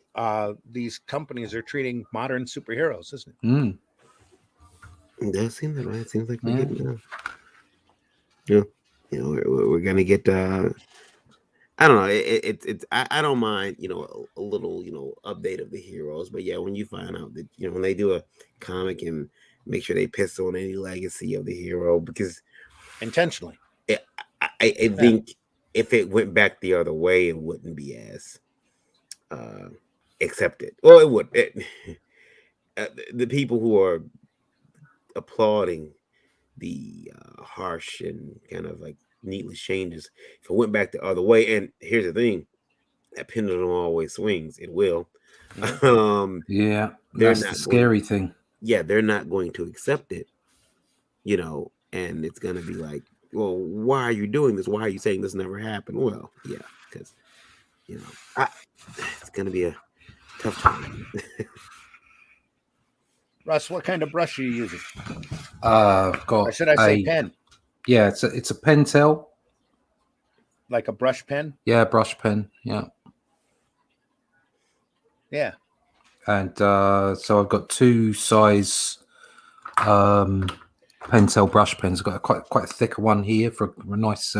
these companies are treating modern superheroes, isn't it? It does seem that way. It seems like we're getting, we're gonna get. I don't know. It's I don't mind, you know, a little, you know, update of the heroes, but yeah, when you find out that, you know, when they do a comic and make sure they piss on any legacy of the hero, because intentionally, I think if it went back the other way, it wouldn't be as accepted. Well, it would. The people who are applauding the harsh and kind of like needless changes, if it went back the other way, and here's the thing, that pendulum always swings. It will. Yeah, that's the scary thing. Yeah, they're not going to accept it, you know, and it's going to be like, well, why are you doing this? Why are you saying this never happened? Well, yeah, because, you know, it's going to be a tough time. Russ, what kind of brush are you using? I've got, or should I say pen? Yeah, it's a Pentel. Like a brush pen? Yeah, brush pen. Yeah. Yeah. And so I've got two size Pentel brush pens. I've got quite a thicker one here for a nice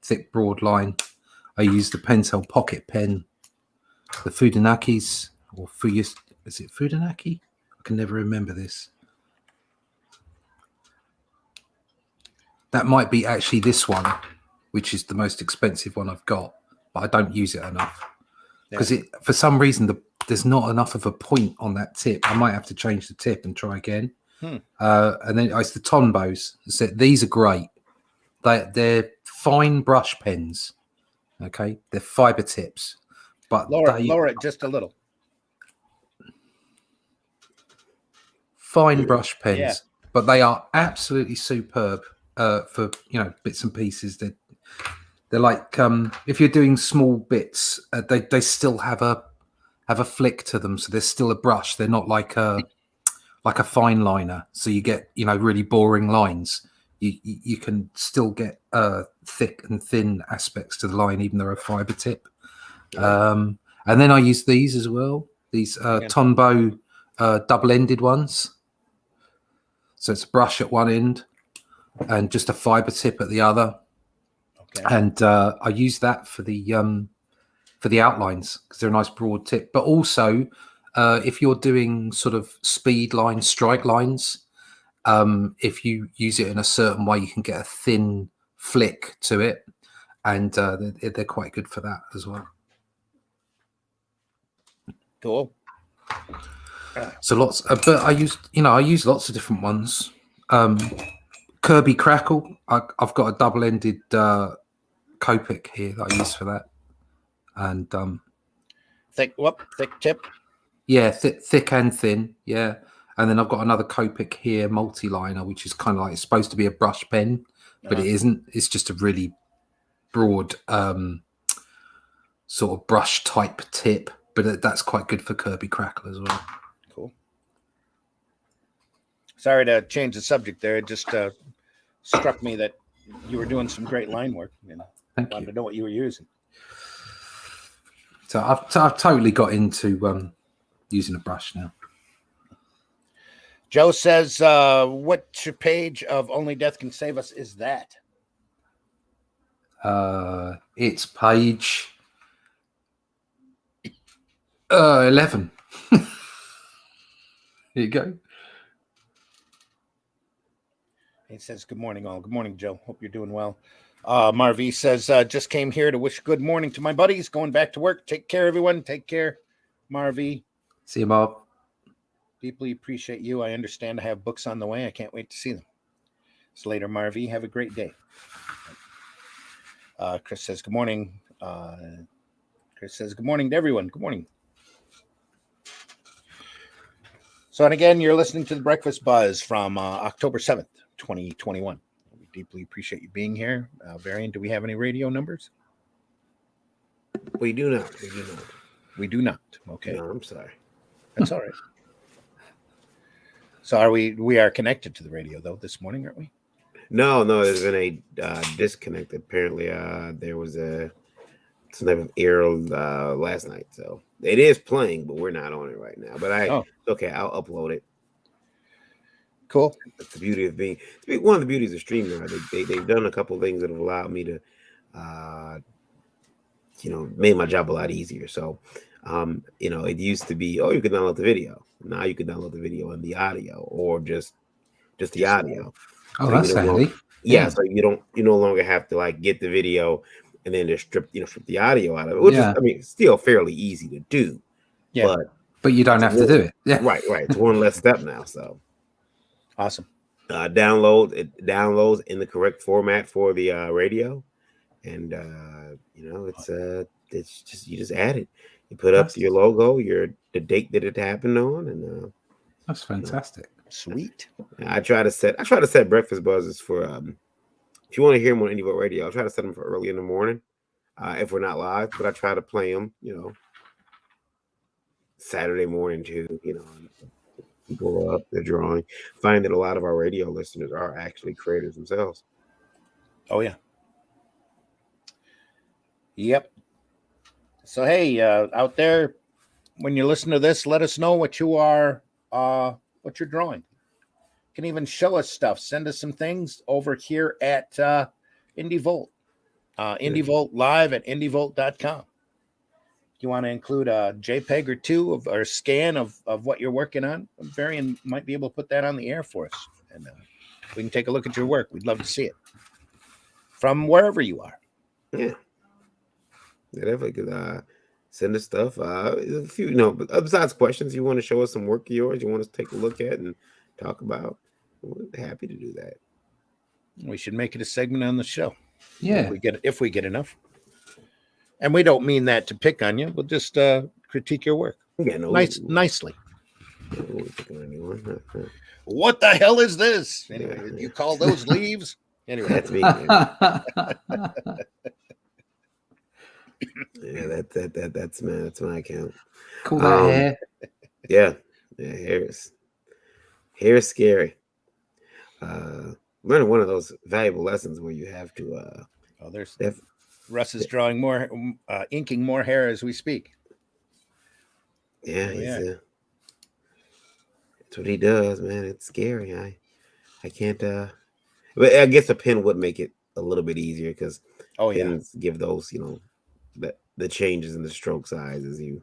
thick broad line. I use the Pentel pocket pen, the Fudinaki's or is it Fudinaki? I can never remember this. That might be actually this one, which is the most expensive one I've got, but I don't use it enough because for some reason there's not enough of a point on that tip. I might have to change the tip and try again. And then it's the Tonbos. So these are great. They're fine brush pens. Okay, they're fiber tips, but lower it just a little. Fine brush pens, but they are absolutely superb for, you know, bits and pieces. They're like if you're doing small bits, they still have a flick to them, so there's still a brush. They're not like a fine liner, so you get, you know, really boring lines. You can still get thick and thin aspects to the line, even though they're a fiber tip. And then I use these as well. These Tonbo double-ended ones. So it's a brush at one end and just a fiber tip at the other. Okay. And I use that for the outlines because they're a nice broad tip. But also, if you're doing sort of speed lines, strike lines, if you use it in a certain way, you can get a thin flick to it, and they're quite good for that as well. Cool. So lots, but I use lots of different ones. Kirby Crackle. I've got a double-ended Copic here that I use for that, and thick tip. yeah, thick and thin. Yeah, and then I've got another Copic here, multi-liner, which is kind of like it's supposed to be a brush pen, but it isn't. It's just a really broad sort of brush type tip, but that's quite good for Kirby Crackle as well. Cool. Sorry to change the subject there. It just struck me that you were doing some great line work. Thank Wanted you. to know what you were using. So I've totally got into using a brush now. Joe says, what page of Only Death Can Save Us is that? It's page 11. Here you go. He says, good morning, all. Good morning, Joe. Hope you're doing well. Marv says, just came here to wish good morning to my buddies. Going back to work. Take care, everyone. Take care, Marv. See you, Marv. Deeply appreciate you. I understand I have books on the way. I can't wait to see them. See you later, Marv. Have a great day. Chris says, good morning. Chris says, good morning to everyone. Good morning. So, and again, you're listening to the Breakfast Buzz from October 7th, 2021. We deeply appreciate you being here. Varian, do we have any radio numbers? We do not. We do not. We do not. Okay. No, I'm sorry. That's all right. So we are connected to the radio, though, this morning, aren't we? No, there's been a disconnect. Apparently, there was some type of error last night. So it is playing, but we're not on it right now. But okay, I'll upload it. Cool. That's the beauty of being one of the beauties of StreamYard. They've done a couple of things that have allowed me to, made my job a lot easier. So, it used to be, you could download the video. Now you can download the video and the audio, or just the audio. Oh, So that's handy. Yeah, so you no longer have to like get the video and then just strip the audio out of it, which is still fairly easy to do. Yeah, but you don't have to do it. Yeah, right. It's one less step now. So awesome. It downloads in the correct format for the radio, and it's just you just add it. You put up your logo, the date that it happened on, and that's fantastic. Sweet. I try to set breakfast buzzes for if you want to hear them on Indie Vote Radio, I'll try to set them for early in the morning if we're not live, but I try to play them, Saturday morning too, people are up, they're drawing. Find that a lot of our radio listeners are actually creators themselves. Oh yeah. Yep. So hey, out there, when you listen to this, let us know what you are what you're drawing. You can even show us stuff. Send us some things over here at Indie Volt. Indie Volt live at indievolt.com. If you want to include a JPEG or two or scan of what you're working on, Varian might be able to put that on the air for us. And we can take a look at your work. We'd love to see it. From wherever you are. Yeah. Definitely could send us stuff. A few, besides questions, you want to show us some work of yours, you want us to take a look at and talk about, we're happy to do that. We should make it a segment on the show. Yeah. If we get enough. And we don't mean that to pick on you. We'll just critique your work. Yeah, no, nicely. No, picking anyone. What the hell is this? Anyway, you call those leaves? Anyway, that's me. Yeah, that's my account. Cool that hair. Yeah, hair is scary. Learning one of those valuable lessons where you have to. Russ is drawing more, inking more hair as we speak. Yeah, that's what he does, man. It's scary. I can't. But I guess a pen would make it a little bit easier because pens give those, the changes in the stroke size as you,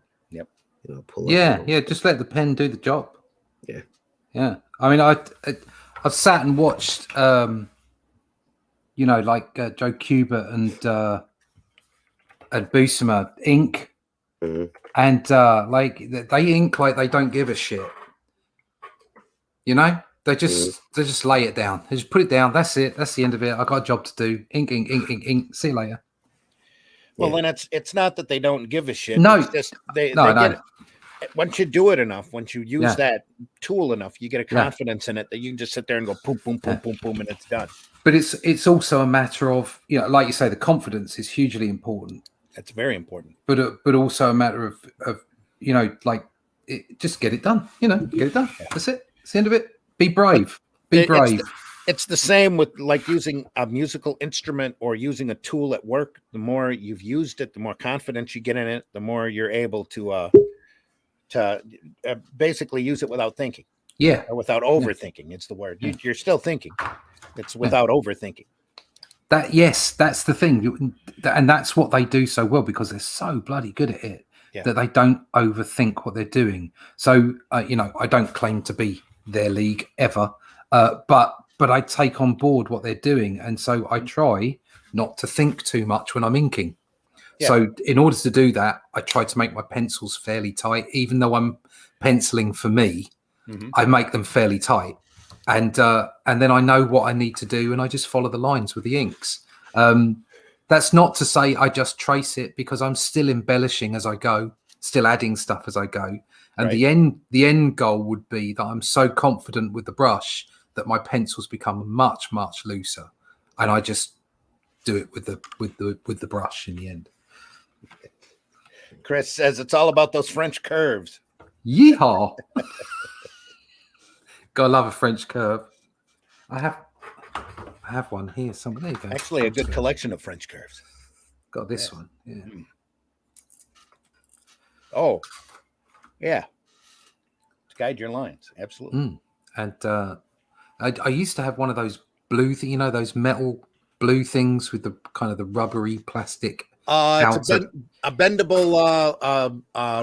pull up. Yeah. Just let the pen do the job. Yeah. I mean, I've sat and watched, like Joe Kubert and Buscema ink and like they ink like they don't give a shit. You know, they just lay it down. They just put it down. That's it. That's the end of it. I got a job to do. Ink, ink, ink, ink, ink. See you later. Well, then it's not that they don't give a shit. No, it's just they no. get it. Once you do it enough, once you use that tool enough, you get a confidence in it that you can just sit there and go boom, boom, boom, boom, boom, and it's done. But it's also a matter of, you know, like you say, the confidence is hugely important. That's very important. But also a matter of you know, like just get it done. You know, get it done. Yeah. That's it. It's the end of it. Be brave. Be brave. It's the same with like using a musical instrument or using a tool at work. The more you've used it, the more confidence you get in it, the more you're able to basically use it without thinking. Yeah. Or without overthinking. It's the word. You're still thinking. It's without overthinking. That's the thing. And that's what they do so well because they're so bloody good at it that they don't overthink what they're doing. So, you know, I don't claim to be their league ever, but I take on board what they're doing. And so I try not to think too much when I'm inking. Yeah. So in order to do that, I try to make my pencils fairly tight, even though I'm penciling for me, I make them fairly tight. And then I know what I need to do and I just follow the lines with the inks. That's not to say I just trace it because I'm still embellishing as I go, still adding stuff as I go. And the end goal would be that I'm so confident with the brush that my pencils become much, much looser. And I just do it with the brush in the end. Chris says it's all about those French curves. Yeehaw. Gotta love a French curve. I have one here somewhere. There you go. Actually, a good collection of French curves. Got this one. Yeah. Oh, yeah. To guide your lines. Absolutely. And I used to have one of those blue, you know, those metal blue things with the kind of the rubbery plastic. It's a bendable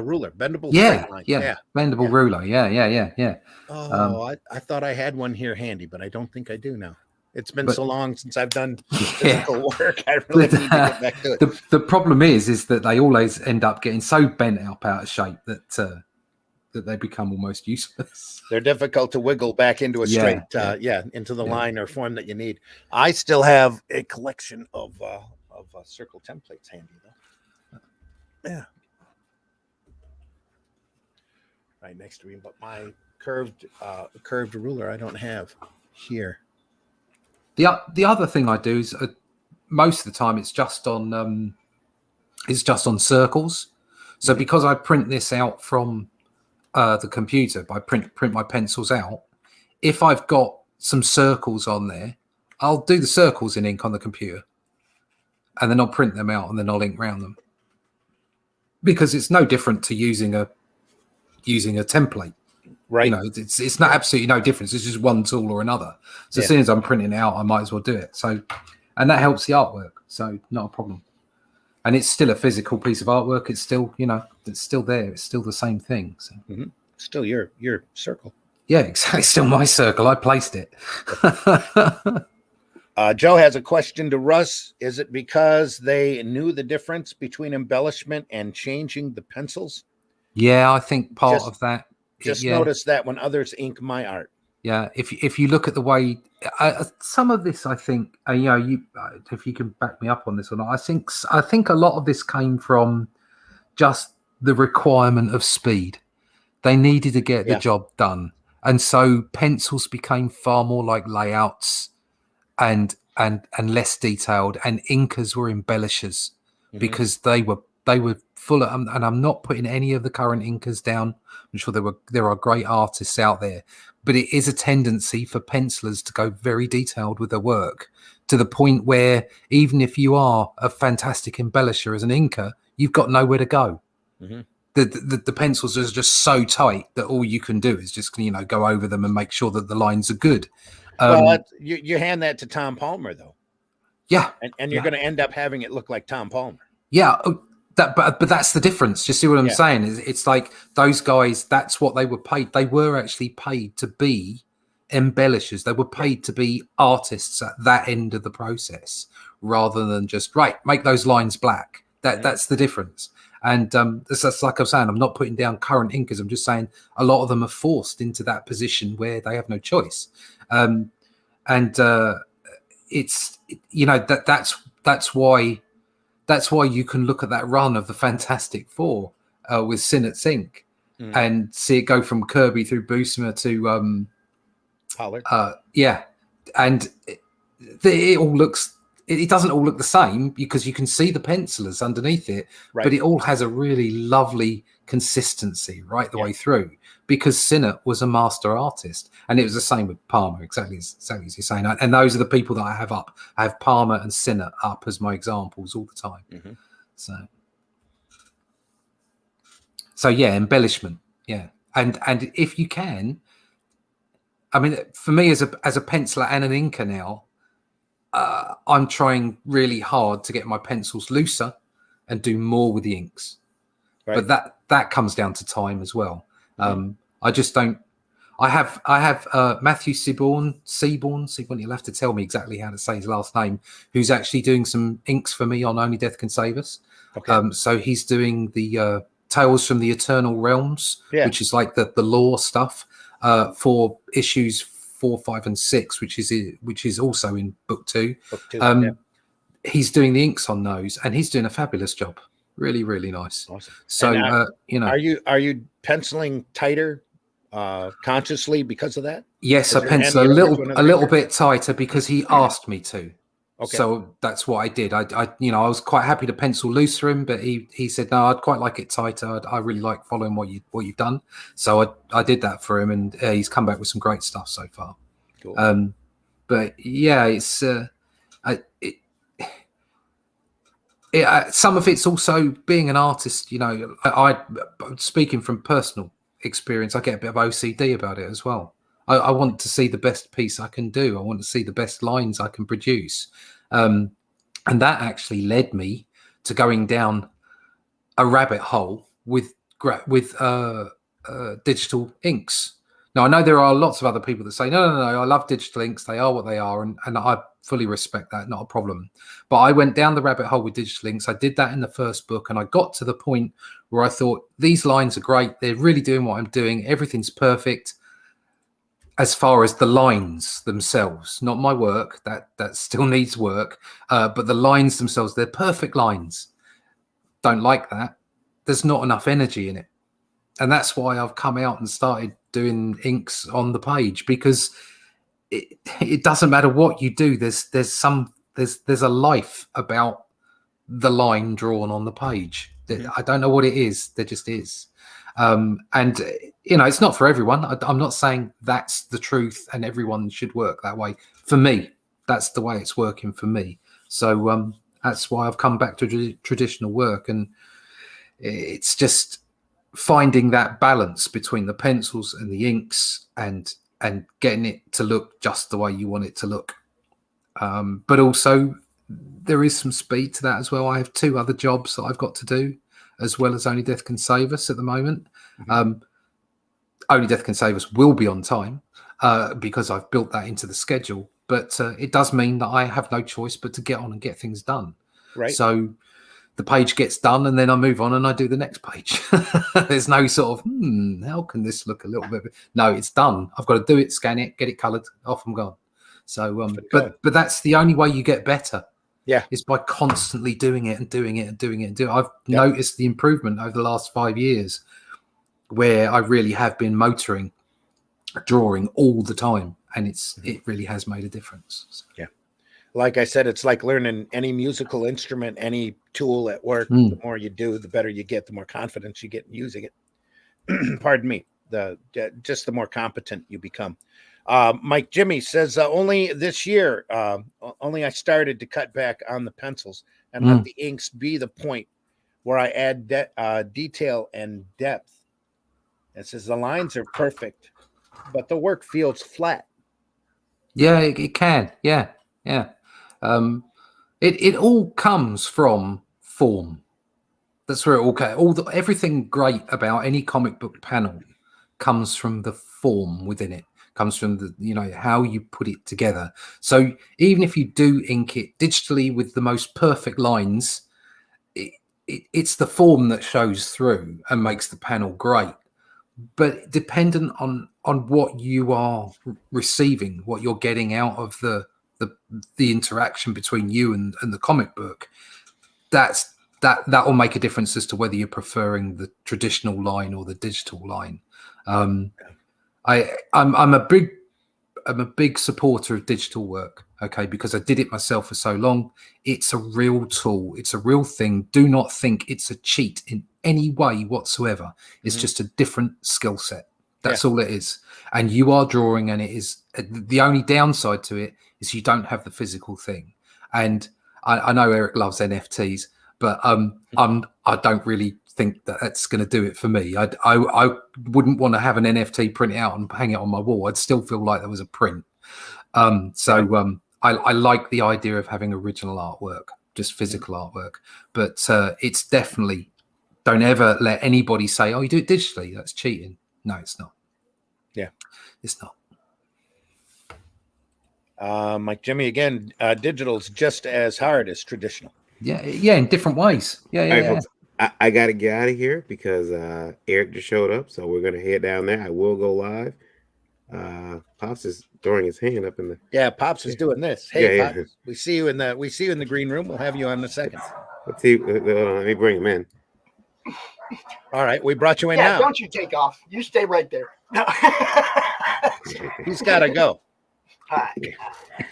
ruler. Bendable. Yeah. Bendable ruler. Yeah. Oh, I thought I had one here handy, but I don't think I do now. It's been so long since I've done physical work. I really need to get back to it. The problem is that they always end up getting so bent up out of shape that they become almost useless. They're difficult to wiggle back into a straight, into the line or form that you need. I still have a collection of circle templates handy though. Yeah, right next to me. But my curved ruler I don't have here. The other thing I do is most of the time it's just on circles. So because I print this out from the computer, I print my pencils out. If I've got some circles on there, I'll do the circles in ink on the computer, and then I'll print them out and then I'll ink around them. Because it's no different to using a template. Right. You know, it's not absolutely no difference. It's just one tool or another. So as soon as I'm printing it out, I might as well do it. So, and that helps the artwork. So not a problem. And it's still a physical piece of artwork. It's still, you know, it's still there. It's still the same thing. So. Still your circle. Yeah, exactly. Still my circle. I placed it. Joe has a question to Russ. Is it because they knew the difference between embellishment and changing the pencils? Yeah, I think part of that. Notice that when others ink my art. Yeah, if you look at the way some of this, I think you know, if you can back me up on this or not, I think a lot of this came from just the requirement of speed. They needed to get the job done, and so pencils became far more like layouts and less detailed, and inkers were embellishers because they were full of, and I'm not putting any of the current inkers down. I'm sure there are great artists out there, but it is a tendency for pencilers to go very detailed with their work to the point where even if you are a fantastic embellisher as an inker, you've got nowhere to go. The pencils are just so tight that all you can do is just, you know, go over them and make sure that the lines are good. Well, you hand that to Tom Palmer though. Yeah. And you're going to end up having it look like Tom Palmer. Yeah. But that's the difference. Do you see what I'm saying? It's like those guys, that's what they were paid. They were actually paid to be embellishers. They were paid to be artists at that end of the process rather than just, make those lines black. That's the difference. And that's like I'm saying, I'm not putting down current inkers. I'm just saying a lot of them are forced into that position where they have no choice. It's, you know, that's why you can look at that run of the Fantastic Four with Sinnott's ink and see it go from Kirby through Buscema to Pollard. And it all looks. It doesn't all look the same because you can see the pencilers underneath it, Right. but it all has a really lovely consistency right the way through because Sinnott was a master artist, and it was the same with Palmer, exactly as you're saying. And those are the people that I have up. I have Palmer and Sinnott up as my examples all the time. So yeah, embellishment, yeah, and if you can, I mean, for me as a penciler and an inker now. I'm trying really hard to get my pencils looser and do more with the inks, but that comes down to time as well. I just don't. I have Matthew Seaborn. You'll have to tell me exactly how to say his last name. Who's actually doing some inks for me on Only Death Can Save Us? Okay. So he's doing the Tales from the Eternal Realms, which is like the lore stuff for issues 4, 5, and 6, which is also in book 2. He's doing the inks on those, and he's doing a fabulous job. Really, really nice. Awesome. So, you know, are you penciling tighter consciously because of that? Yes, I pencil a little bit tighter because he asked me to. Okay. So that's what I did. I was quite happy to pencil loose for him, but he said, no, I'd quite like it tighter. I really like following what you've done. So I did that for him, and he's come back with some great stuff so far. Cool. But yeah, it's some of it's also being an artist. You know, speaking from personal experience, I get a bit of OCD about it as well. I want to see the best piece I can do. I want to see the best lines I can produce. And that actually led me to going down a rabbit hole with digital inks. Now, I know there are lots of other people that say, no, I love digital inks. They are what they are. And I fully respect that. Not a problem. But I went down the rabbit hole with digital inks. I did that in the first book. And I got to the point where I thought, these lines are great. They're really doing what I'm doing. Everything's perfect. As far as the lines themselves, not my work, that still needs work, but the lines themselves, they're perfect lines. Don't like that. There's not enough energy in it. And that's why I've come out and started doing inks on the page, because it doesn't matter what you do. There's a life about the line drawn on the page. I don't know what it is. There just is. And you know, it's not for everyone. I'm not saying that's the truth and everyone should work that way. For me, that's the way it's working for me. So that's why I've come back to traditional work, and it's just finding that balance between the pencils and the inks and getting it to look just the way you want it to look. But also there is some speed to that as well. I have 2 other jobs that I've got to do, as well as Only Death Can Save Us at the moment. Only Death Can Save Us will be on time because I've built that into the schedule. But it does mean that I have no choice but to get on and get things done. Right. So the page gets done, and then I move on and I do the next page. There's no sort of, how can this look a little bit? No, it's done. I've got to do it, scan it, get it coloured, off I'm gone. So, but that's the only way you get better. Yeah, it's by constantly doing it and doing it and doing it and doing it. I've noticed the improvement over the last 5 years, where I really have been motoring, drawing all the time, and it really has made a difference. So. Yeah, like I said, it's like learning any musical instrument, any tool at work. The more you do, the better you get. The more confidence you get in using it. Pardon me. Just the more competent you become. Mike Jimmy says only this year, only I started to cut back on the pencils and let the inks be the point where I add detail and depth. It says the lines are perfect, but the work feels flat. Yeah, it can. Yeah. It all comes from form. That's where it all comes. Everything great about any comic book panel comes from the form within it. Comes from the how you put it together. So even if you do ink it digitally with the most perfect lines, it's the form that shows through and makes the panel great. But dependent on what you are receiving, what you're getting out of the interaction between you and the comic book, that will make a difference as to whether you're preferring the traditional line or the digital line. I'm a big supporter of digital work, okay, because I did it myself for so long. It's a real tool. It's a real thing. Do not think it's a cheat in any way whatsoever. It's just a different skill set. That's all it is. And you are drawing, and it is the only downside to it is you don't have the physical thing. And I know Eric loves NFTs, but I don't really think that that's going to do it for me. I wouldn't want to have an NFT print out and hang it on my wall. I'd still feel like there was a print. I like the idea of having original artwork, just physical artwork. But it's definitely, don't ever let anybody say, "Oh, you do it digitally, that's cheating." No, it's not. Yeah, it's not. Mike Jimmy again. Digital's just as hard as traditional. Yeah, in different ways. Yeah. Folks, I got to get out of here because Eric just showed up, so we're gonna head down there. I will go live. Pops is throwing his hand up in the. Yeah, Pops is doing this. Hey, Yeah, Pops, we see you in the green room. We'll have you on in a second. Let's see. Let me bring him in. All right, we brought you in Yeah, now. don't you take off. You stay right there. No. He's got to go. All right.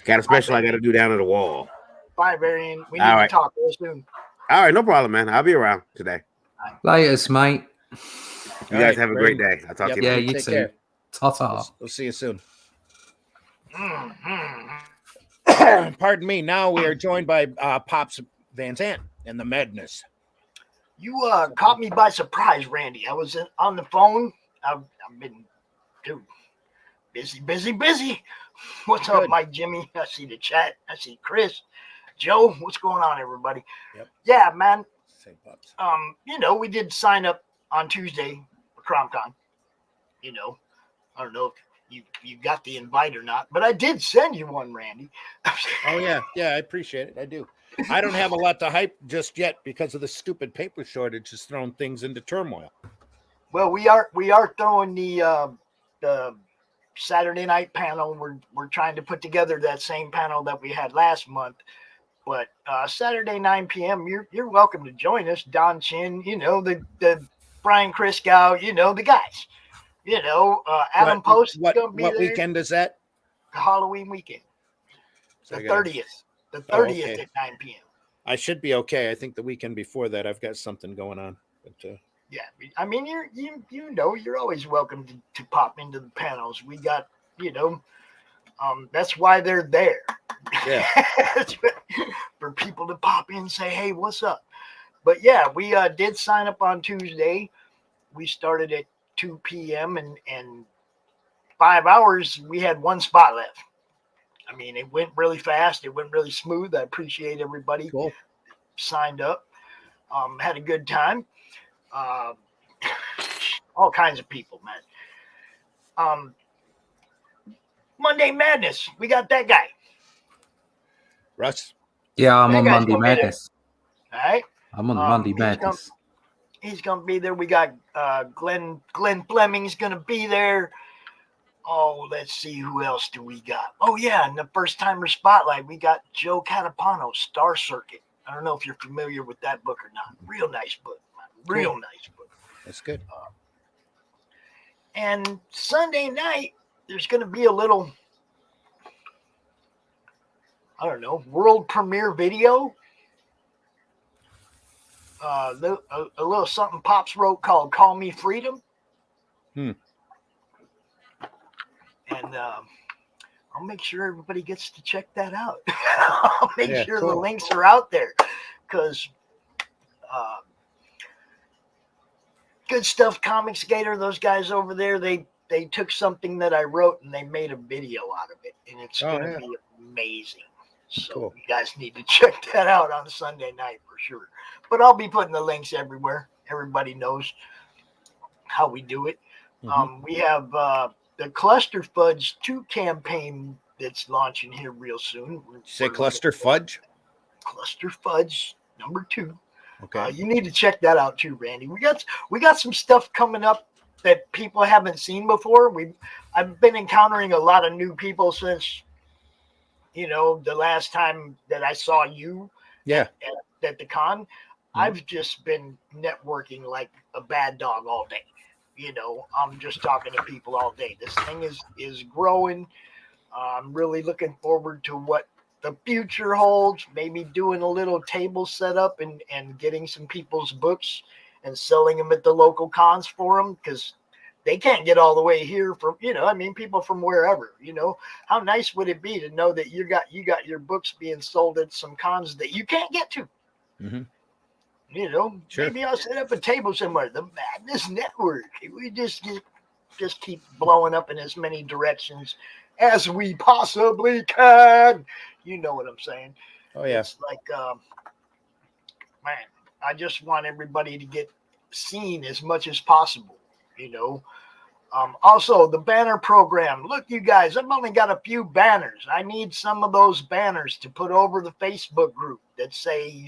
Got a special I got to do down at the wall. Bye, Varian. We need All to right. talk real soon. All right, no problem, man. I'll be around today. Laters, mate. You guys have a great day. I'll talk to you Yeah, later. you Take too. care. Ta-ta. We'll see you soon. Mm-hmm. Pardon me. Now we are joined by Pops Van Zandt and the madness. You caught me by surprise, Randy. I was on the phone. I've been busy. What's up, Good. Mike Jimmy? I see the chat. I see Chris. Joe, what's going on, everybody? Yep. Yeah, man. Say, Pops. We did sign up on Tuesday for CromCon. I don't know if you got the invite or not, but I did send you one, Randy. Oh yeah, I appreciate it. I do. I don't have a lot to hype just yet because of the stupid paper shortage has thrown things into turmoil. Well, we are throwing the Saturday night panel. We're trying to put together that same panel that we had last month. But Saturday 9 p.m. You're welcome to join us. Don Chin, the Brian Christgau, the guys. Adam Post is going to be what there. weekend is that? Halloween weekend. So The I gotta- 30th. The 30th Oh, okay. at 9 p.m. I should be okay. I think the weekend before that I've got something going on. But Yeah, I mean, you're always welcome to pop into the panels. We got, that's why they're there. Yeah. For people to pop in and say, hey, what's up? But yeah, we did sign up on Tuesday. We started at 2 p.m. and 5 hours, we had one spot left. I mean, it went really fast. It went really smooth. I appreciate everybody cool. signed up. Had a good time. All kinds of people, man. Monday Madness. We got that guy. Russ. Yeah, I'm That on guy's Monday gonna be there. Madness. All right. I'm on Monday he's Madness. He's gonna be there. We got Glenn Fleming's gonna be there. Oh, let's see, who else do we got? Oh yeah, in the first timer spotlight, we got Joe Catapano, Star Circuit. I don't know if you're familiar with that book or not. Real nice book, man. Real nice book. That's good. And Sunday night, there's gonna be a little, I don't know, world premiere video. A little something Pops wrote called "Call Me Freedom." And I'll make sure everybody gets to check that out. I'll make sure the links are out there because Good Stuff Comics Gator, those guys over there, they took something that I wrote and they made a video out of it, and it's going to be amazing. So you guys need to check that out on Sunday night for sure. But I'll be putting the links everywhere. Everybody knows how we do it. We have the Cluster Fudge 2 campaign that's launching here real soon. Say Cluster Fudge? Cluster Fudge number 2. Okay. You need to check that out too, Randy. We got some stuff coming up that people haven't seen before. I've been encountering a lot of new people since, the last time that I saw you at the con. Mm-hmm. I've just been networking like a bad dog all day. I'm just talking to people all day. This thing is growing. I'm really looking forward to what the future holds. Maybe doing a little table setup and getting some people's books and selling them at the local cons for them, because they can't get all the way here from, people from wherever. How nice would it be to know that you got your books being sold at some cons that you can't get to? Mm-hmm. Sure. Maybe I'll set up a table somewhere. The Madness Network. We just keep blowing up in as many directions as we possibly can. You know what I'm saying? Oh yeah. It's like, man, I just want everybody to get seen as much as possible. Also the banner program. Look, you guys, I've only got a few banners. I need some of those banners to put over the Facebook group that say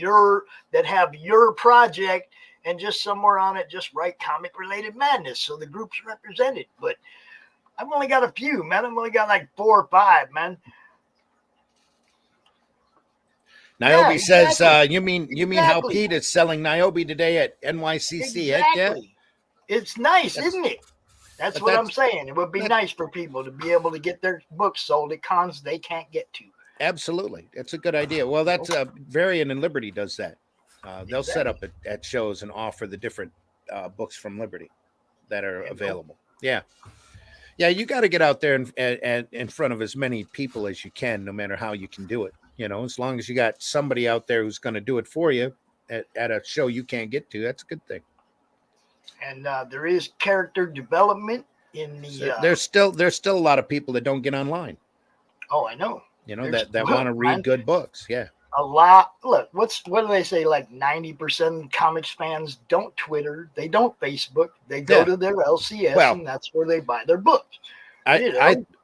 that have your project, and just somewhere on it, just write Comic Related Madness, so the group's represented. But I've only got a few, man. I've only got like 4 or 5, man. Niobe says, you mean how Pete is selling Niobe today at NYCC? Exactly. It's nice, isn't it? That's what I'm saying. It would be nice for people to be able to get their books sold at cons they can't get to. Absolutely. It's a good idea. Well, that's Varian and Liberty does that. They'll set up at shows and offer the different books from Liberty that are available. Yeah. Yeah, you got to get out there and in front of as many people as you can, no matter how you can do it. As long as you got somebody out there who's going to do it for you at a show you can't get to, that's a good thing. And there is character development in the. There's still a lot of people that don't get online. Oh, I know. That want to read good books. Yeah. A lot. Look, what do they say? Like 90% of comics fans don't Twitter. They don't Facebook. They go to their LCS, and that's where they buy their books.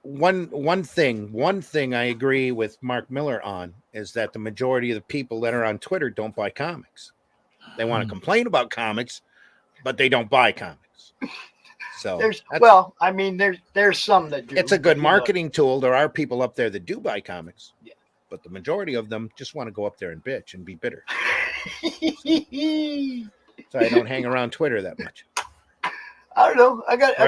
One thing I agree with Mark Miller on is that the majority of the people that are on Twitter don't buy comics. They want to complain about comics, but they don't buy comics. So there's some that do. It's a good marketing tool. There are people up there that do buy comics, but the majority of them just want to go up there and bitch and be bitter. So I don't hang around Twitter that much. I don't know. I got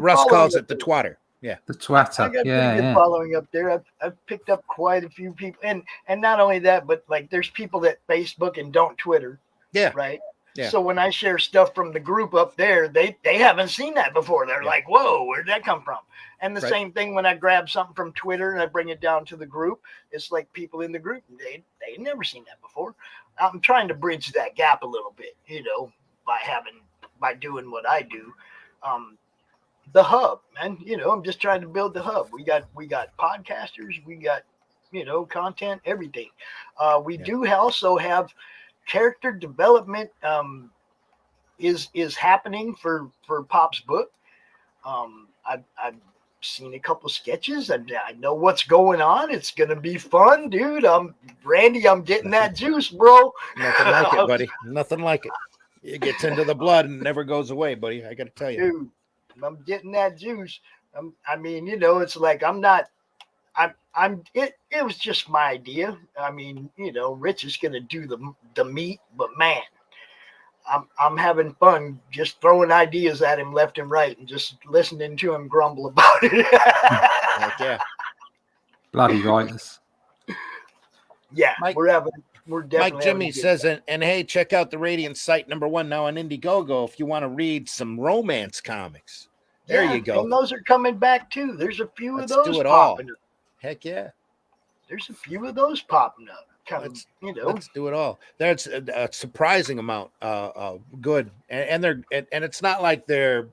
Russ calls it the twatter. Yeah, the twatter. I got pretty good following up there. I've picked up quite a few people, and not only that, but like there's people that Facebook and don't Twitter. Yeah. Right. Yeah. So when I share stuff from the group up there, they haven't seen that before. They're like, "Whoa, where'd that come from?" And the same thing when I grab something from Twitter and I bring it down to the group, it's like people in the group they never seen that before. I'm trying to bridge that gap a little bit, by doing what I do. The hub, man. I'm just trying to build the hub. We got podcasters, we got content, everything. We do also have character development is happening for Pop's book. I've seen a couple sketches. I know what's going on. It's gonna be fun, dude. Randy, I'm getting that juice, bro. Nothing like it, buddy. Nothing like it. It gets into the blood and never goes away, buddy. I got to tell you, dude. I'm getting that juice. It's like it was just my idea. Rich is gonna do the meat, but man, I'm having fun just throwing ideas at him left and right and just listening to him grumble about it. Yeah. Bloody writers. Yeah, we're definitely. Mike Jimmy says, and hey, check out the Radiant site #1 now on Indiegogo if you want to read some romance comics. There you go. And those are coming back too. There's a few of those do it popping all. up. Heck yeah. There's a few of those popping up. Let's do it all. There's a surprising amount good. And it's not like they're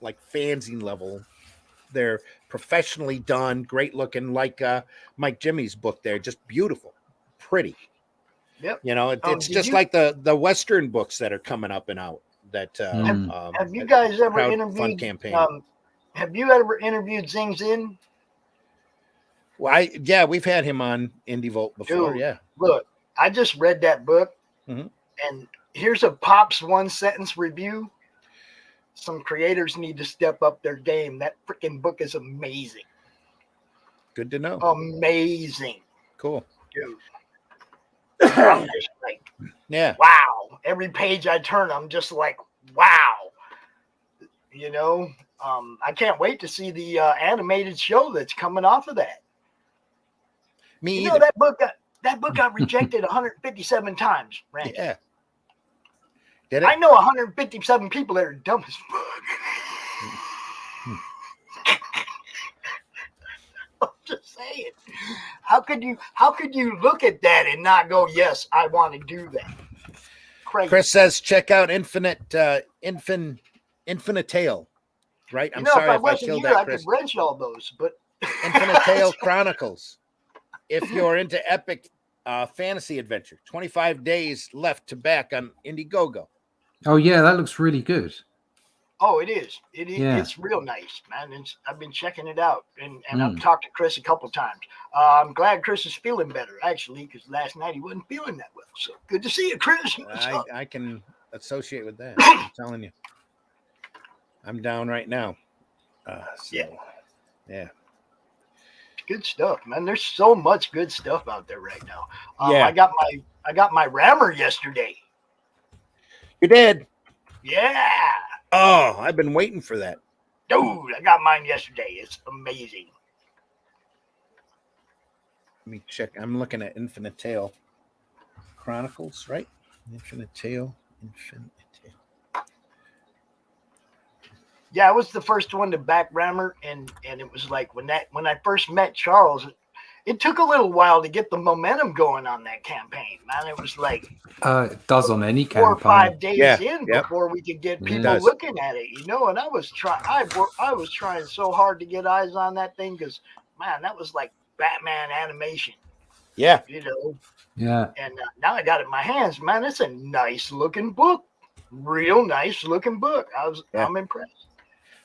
like fanzine level. They're professionally done, great looking, like Mike Jimmy's book there, just beautiful, pretty. Yep. It's just like the Western books that are coming up and out. That have you guys ever interviewed? Fun campaign. Have you ever interviewed Zing Zin? Well, we've had him on Indie Vault before. Dude, yeah. Look, I just read that book. Mm-hmm. And here's a Pops one sentence review. Some creators need to step up their game. That freaking book is amazing. Good to know. Amazing. Cool. Dude. I'm just like, Yeah. wow. Every page I turn, I'm just like, wow. You know, I can't wait to see the animated show that's coming off of that. Me You either. know, that book got rejected 157 times, Randy. Yeah. Did it? I know 157 people that are dumb as fuck. I'm just saying. How could you look at that and not go, yes, I want to do that? Crazy. Chris says, check out Infinite Tale. Right? I'm sorry if I killed here, that, I Chris. could wrench all those, but Infinite Tale Chronicles. If you're into epic fantasy adventure, 25 days left to back on Indiegogo. Oh yeah, that looks really good. oh, it is. Yeah. It's real nice, man. I've been checking it out, and I've Mm. talked to Chris a couple times. I'm glad Chris is feeling better, actually, because last night he wasn't feeling that well. So good to see you, Chris. What's up? I can associate with that. I'm telling you. I'm down right now. Yeah. Good stuff, man. There's so much good stuff out there right now. Yeah. I got my rammer yesterday. You did? Yeah. Oh, I've been waiting for that. Dude, I got mine yesterday. It's amazing. Let me check. I'm looking at Infinite Tale Chronicles, right? Infinite Tale. Yeah, I was the first one to back rammer, and it was like when I first met Charles, it took a little while to get the momentum going on that campaign, man. It was like It does on any 4 or campaign. 5 days Yeah, in yep. before we could get It people does. looking at it, you know. And I was trying so hard to get eyes on that thing because, man, that was like Batman animation, Yeah. you know. Yeah. And now I got it in my hands, man. It's a nice looking book, real nice looking book. I'm impressed.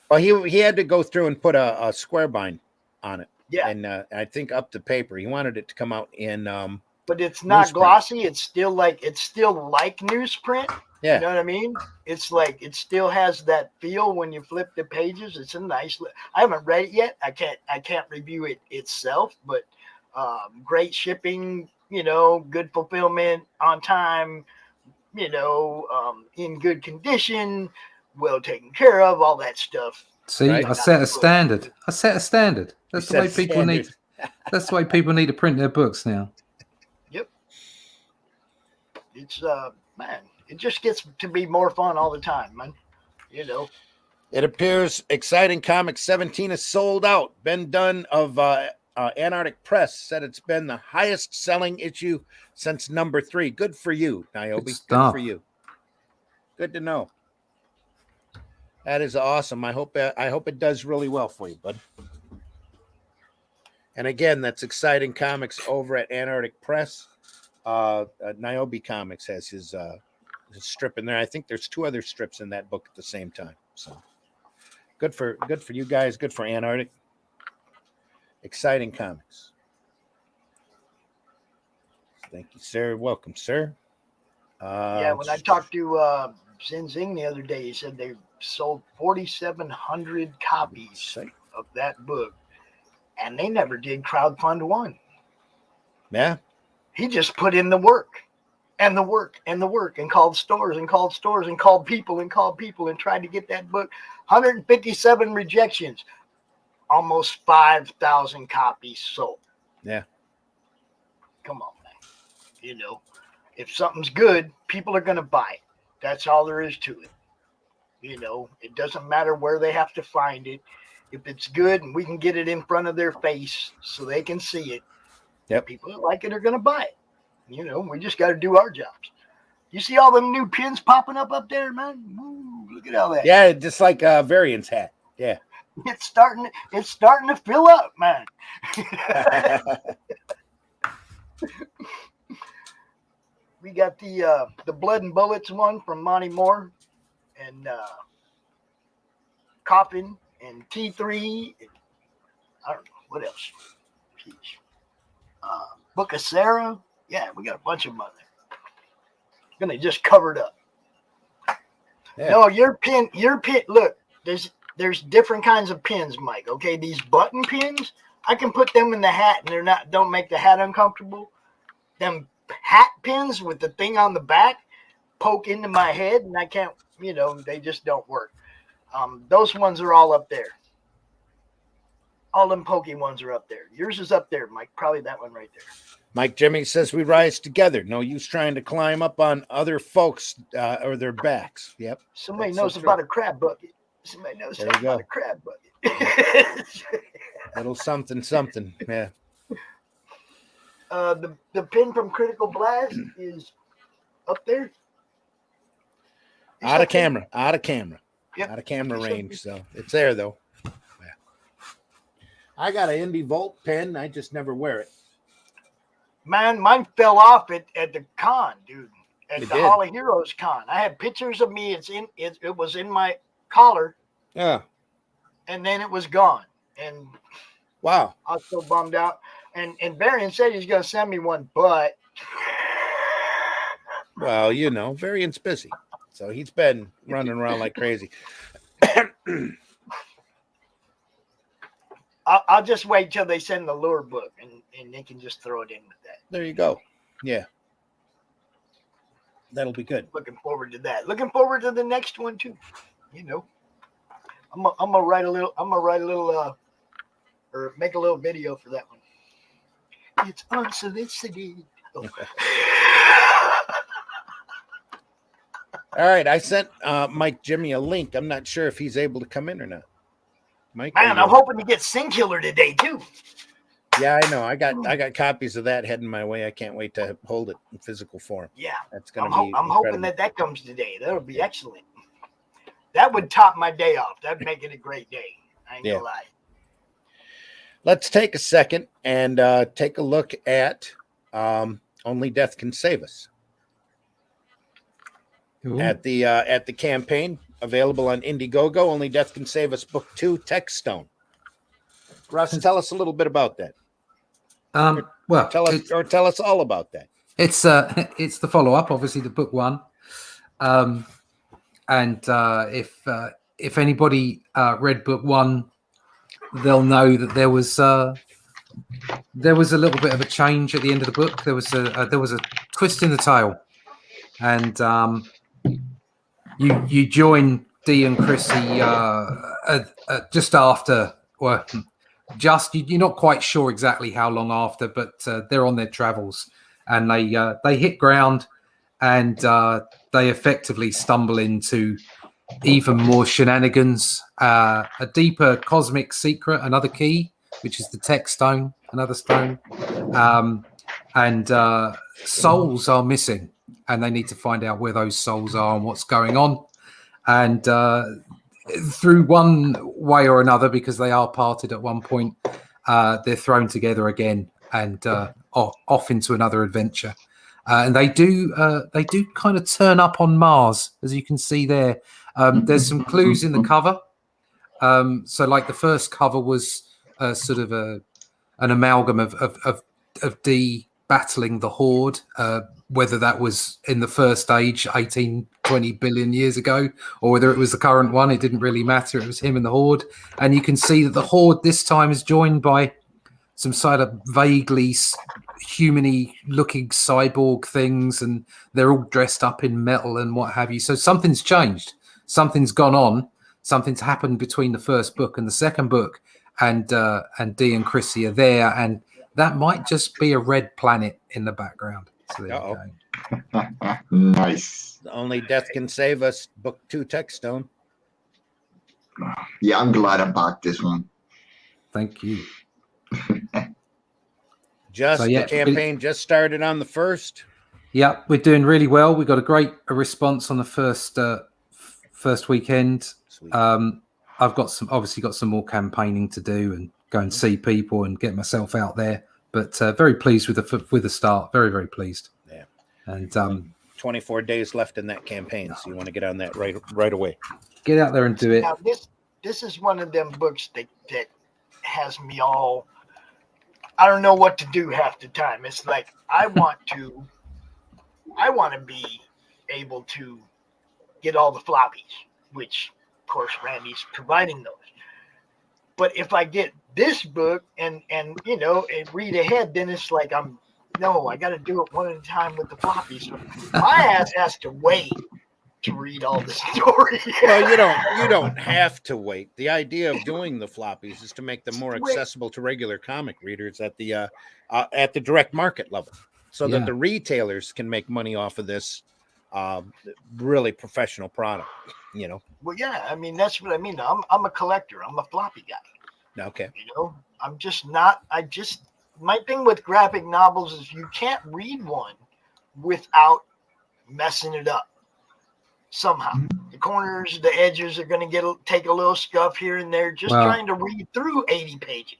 Well, he had to go through and put a square bind on it. Yeah. And I think up the paper. He wanted it to come out in But it's not newsprint. glossy. It's still like newsprint. Yeah. You know what I mean? It's like it still has that feel when you flip the pages. It's a nice. I haven't read it yet. I can't review it itself, but great shipping. You know, good fulfillment on time. You know, in good condition, well taken care of, all that stuff. See, Right. I set a standard. That's You the way set people need. That's the way people need to print their books now. Yep. It's man, it just gets to be more fun all the time, man. You know. It appears Exciting Comics 17 is sold out. Ben Dunn of Antarctic Press said it's been the highest selling issue since number 3. Good for you, Niobe. Good stuff. for you. Good to know. That is awesome. I hope it does really well for you, bud. And again, that's Exciting Comics over at Antarctic Press. Niobe Comics has his strip in there. I think there's 2 other strips in that book at the same time. So good for you guys. Good for Antarctic. Exciting Comics. Thank you, sir. Welcome, sir. Yeah, when I talked to Zin Zing the other day, he said they sold 4,700 copies of that book, and they never did crowdfund one. Yeah. He just put in the work and the work and the work and called stores and called stores and called people and tried to get that book. 157 rejections, almost 5,000 copies sold. Yeah. Come on, man. You know, if something's good, people are going to buy it. That's all there is to it. You know, it doesn't matter where they have to find it. If it's good and we can get it in front of their face so they can see it, yep, people that like it are going to buy it. You know, we just got to do our jobs. You see all them new pins popping up there, man? Woo, look at all that. Yeah, just like Variant's hat. Yeah. It's starting to fill up, man. We got the Blood and Bullets one from Monty Moore, and Coffin and T3. And I don't know what else. Book of Sarah. Yeah, we got a bunch of them on there. Gonna just cover it up. Yeah. No, your pin. Look, there's different kinds of pins, Mike. Okay, these button pins, I can put them in the hat, and don't make the hat uncomfortable. Them hat pins with the thing on the back poke into my head, and I can't. They just don't work. Those ones are all up there. All them pokey ones are up there. Yours is up there, Mike. Probably that one right there. Mike Jimmy says we rise together. No use trying to climb up on other folks or their backs. Yep. Somebody That's knows so about a crab bucket. Somebody knows There you about go. a crab bucket. Little something. Yeah. The pin from Critical Blast is up there. It's Out of up there. camera. Yep. Out of camera It's up range. So it's there though. Yeah. I got an Indie Volt pen. I just never wear it. Man, mine fell off at the con, dude. At It the did. Hall of Heroes con. I had pictures of me. It was in my collar, Yeah. and then it was gone. And Wow. I was so bummed out. And Varian said he's gonna send me one, but Well, Varian's busy. So he's been running around like crazy. I'll just wait till they send the lure book, and they can just throw it in with that. There you go. Yeah. That'll be good. Looking forward to that. Looking forward to the next one too. I'm gonna write a little. Or make a little video for that one. It's unsolicited. Oh. All right. I sent Mike Jimmy a link. I'm not sure if he's able to come in or not. Mike. Man, I'm hoping to get Singular today too. Yeah, I know. I got copies of that heading my way. I can't wait to hold it in physical form. Yeah, That's gonna be. I'm hoping that comes today. That'll be excellent. That would top my day off. That'd make it a great day. I ain't gonna lie. Let's take a second and take a look at Only Death Can Save Us. Ooh. At the campaign available on Indiegogo. Only Death Can Save Us Book 2 Text Stone. Russ, tell us a little bit about that. Well, Tell us all about that. it's the follow up, obviously, to book 1. And if anybody read book 1, they'll know that there was a little bit of a change at the end of the book. There was a twist in the tale, and you join Dee and Chrissy just after. Well, you're not quite sure exactly how long after, but they're on their travels, and they hit ground, and they effectively stumble into even more shenanigans, a deeper cosmic secret, another key, which is the tech stone, another stone, and souls are missing, and they need to find out where those souls are and what's going on. And through one way or another, because they are parted at one point, they're thrown together again and off into another adventure. And they do kind of turn up on Mars, as you can see there. There's some clues in the cover. So like the first cover was sort of an amalgam of Dee battling the Horde, whether that was in the first age 18, 20 billion years ago, or whether it was the current one. It didn't really matter. It was him and the Horde. And you can see that the Horde this time is joined by some sort of vaguely human-y looking cyborg things, and they're all dressed up in metal and what have you. So something's changed. Something's gone on. Something's happened between the first book and the second book, and Dee and Chrissy are there, and that might just be a red planet in the background. So there you go. Nice. Only Death Can Save Us Book 2 Text Stone. Yeah, I'm glad I bought this one. Thank you. The campaign just started on the 1st. Yeah, we're doing really well. We got a great response on the first weekend. Sweet. I've obviously got some more campaigning to do and go and see people and get myself out there. But very pleased with the start. Very, very pleased. Yeah. And 24 days left in that campaign, so you want to get on that right away. Get out there and do it. Now this is one of them books that has me all. I don't know what to do half the time. It's like I want to be able to get all the floppies, which of course Randy's providing those. But if I get this book and and read ahead, then it's like I got to do it one at a time with the floppies. So my ass has to wait to read all the story. Well, you don't have to wait. The idea of doing the floppies is to make them more accessible to regular comic readers at the direct market level, so that the retailers can make money off of this really professional product. Well, yeah, I mean that's what I mean. I'm a collector. I'm a floppy guy. Okay. I'm just not. My thing with graphic novels is you can't read one without messing it up. Somehow the corners, the edges are going to take a little scuff here and there. Just trying to read through 80 pages.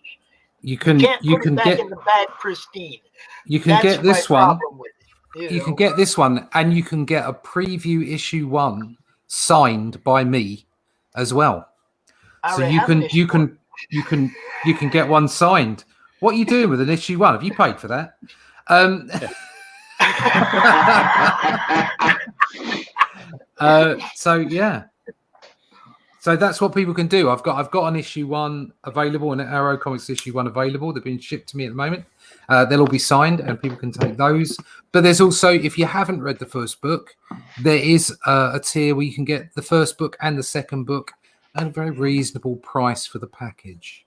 You can't put it back in the bag pristine. You can get this one. You can get this one, and you can get a preview issue 1 signed by me as well. So you can get one signed. What are you doing with an issue 1? Have you paid for that? So that's what people can do. I've got an issue 1 available, an Arrow Comics issue 1 available. They've been shipped to me at the moment. They'll all be signed and people can take those. But there's also, if you haven't read the first book, there is a tier where you can get the first book and the second book at a very reasonable price for the package.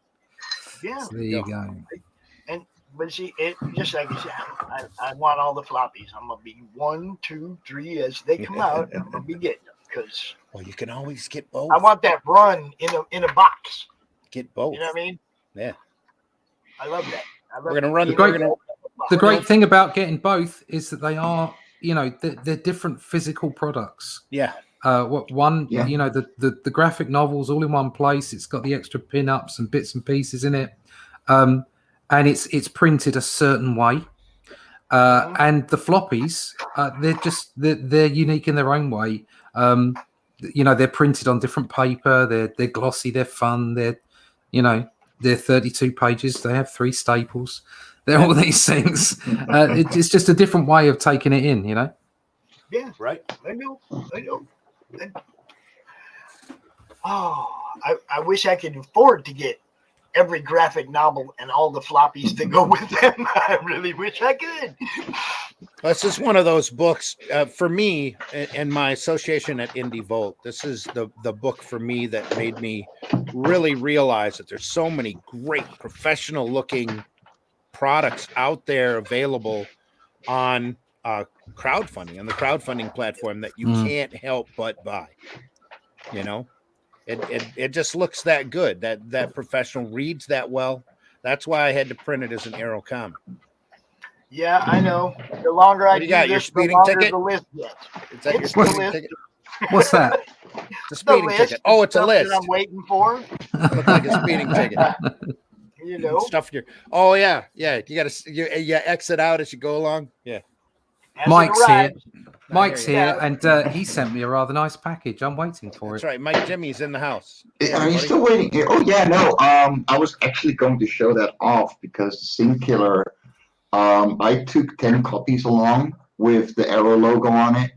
Yeah, so there you go. But see, it just like you said, I want all the floppies. I'm gonna be 1, 2, 3 as they come out. I'm gonna be getting them because you can always get both. I want that run in a box. Get both. You know what I mean? Yeah. I love that. We're gonna run. The great thing about getting both is that they are, they're different physical products. Yeah. The graphic novels all in one place. It's got the extra pin-ups and bits and pieces in it. And it's printed a certain way, and the floppies they're unique in their own way. They're printed on different paper. They're glossy. They're fun. They're 32 pages. They have 3 staples. They're all these things. It's just a different way of taking it in. Yeah, right. I know. I wish I could afford to get every graphic novel and all the floppies that go with them. I really wish I could. This is one of those books for me and my association at Indie Volt. This is the book for me that made me really realize that there's so many great professional looking products out there available on crowdfunding, on the crowdfunding platform that you can't help but buy. It just looks that good. That professional reads that well. That's why I had to print it as an Arrow comic. Yeah, I know. The longer I do got, your this, speeding the longer ticket? the list gets. Is that your speeding ticket? What's that? It's a speeding ticket. Oh, it's a list. I'm waiting for. Look like a speeding ticket. Stuff your. Oh yeah. You gotta you exit out as you go along. Yeah. Mike's here, and he sent me a rather nice package. I'm waiting for That's it. right. Mike Jimmy's in the house. Are you still waiting? Oh yeah, no. I was actually going to show that off because the Sin Killer. I took 10 copies along with the Arrow logo on it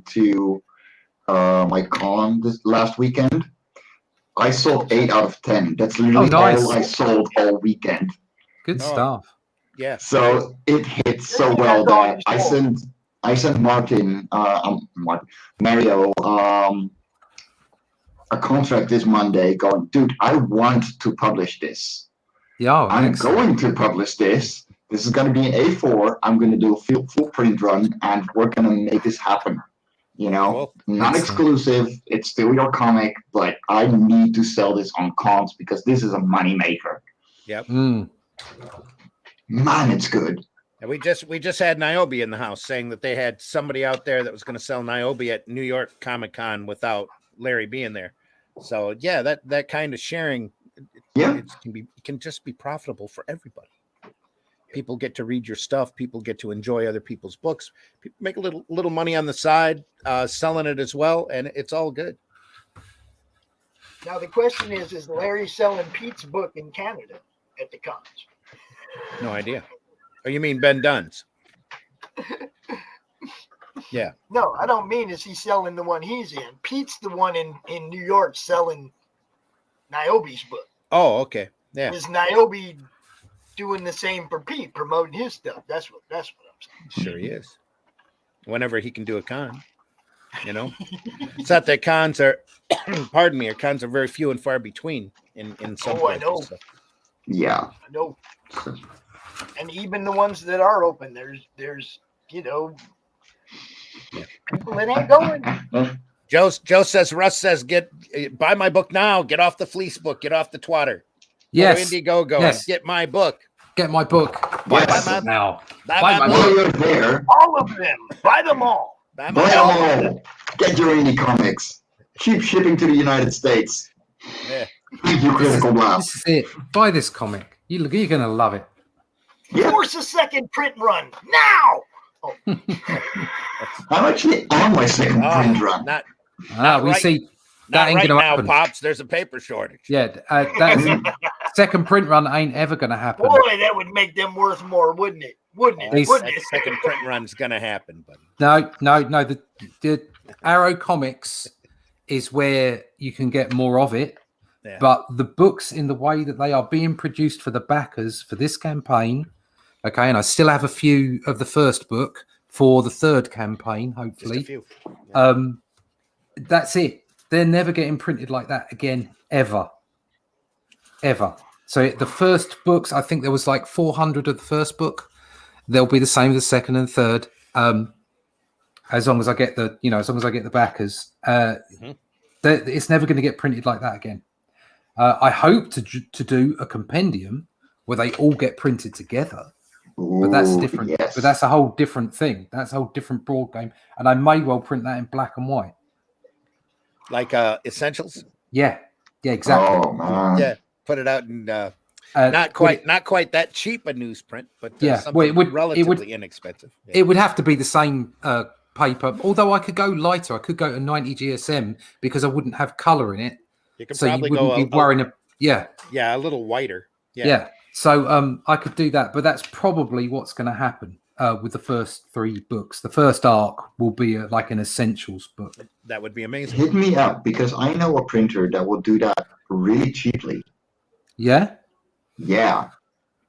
to my con this last weekend. I sold 8 out of 10. That's literally all I sold all weekend. Good stuff. Yeah. So it hits so well that I sent Mario a contract this Monday going, dude, I want to publish this. Yeah, I'm going to publish this. This is going to be an A4. I'm going to do a full print run, and we're going to make this happen. Not exclusive. It's still your comic, but I need to sell this on cons because this is a money maker. Yep. Man, it's good. And we just had Niobe in the house saying that they had somebody out there that was going to sell Niobe at New York Comic Con without Larry being there. So yeah, that kind of sharing, it can just be profitable for everybody. People get to read your stuff. People get to enjoy other people's books. People make a little money on the side, selling it as well, and it's all good. Now the question is Larry selling Pete's book in Canada at the cons? No idea. Oh, you mean Ben Dunn's? Yeah. No, I don't mean is he selling the one he's in. Pete's the one in New York selling Niobe's book. Oh, okay. Yeah. Is Niobe doing the same for Pete, promoting his stuff? That's what I'm saying. Sure he is. Whenever he can do a con, it's not that cons are, pardon me, cons are very few and far between in some places. I know. So. Yeah. I know. And even the ones that are open, there's people that ain't going. Joe says, Russ says, buy my book now. Get off the fleece book. Get off the twatter. Yes. Indiegogo. Yes. Get my book. Get my book. Buy Yes. my book now. Buy Buy my my While book. you're there, All of them. Buy them all. Buy buy my them book. all. Get your indie comics. Cheap shipping to the United States. Yeah. Thank you, Critical Blast. This is it. Buy this comic. You're going to love it. Yeah. Force a second print run now. I'm actually on my second print run. Not We right- see that ain't right going to now, happen. Pops. There's a paper shortage. Yeah, that second print run ain't ever going to happen. Boy, that would make them worth more, wouldn't it? Wouldn't it? These- Wouldn't That it? second print run's gonna happen, buddy. No. The Arrow Comics is where you can get more of it. Yeah. But the books, in the way that they are being produced for the backers for this campaign, okay, and I still have a few of the first book for the third campaign, Just a hopefully. few. That's it. They're never getting printed like that again, ever. So the first books, I think there was like 400 of the first book. They'll be the same as the second and third, as long as I get the backers. It's never going to get printed like that again. I hope to do a compendium where they all get printed together, but that's Ooh, different. yes. But that's a whole different thing. That's a whole different broad game, and I may well print that in black and white. Like essentials. Yeah, exactly. Oh man. Yeah. Put it out in not quite that cheap a newsprint, but something it would relatively inexpensive. Yeah. It would have to be the same paper, although I could go lighter. I could go to 90 GSM because I wouldn't have color in it. You could So you probably wouldn't go be worrying. a little whiter. Yeah. So I could do that, but that's probably what's going to happen with the first 3 books. The first arc will be like an essentials book. That would be amazing. Hit me up because I know a printer that will do that really cheaply. Yeah. Yeah.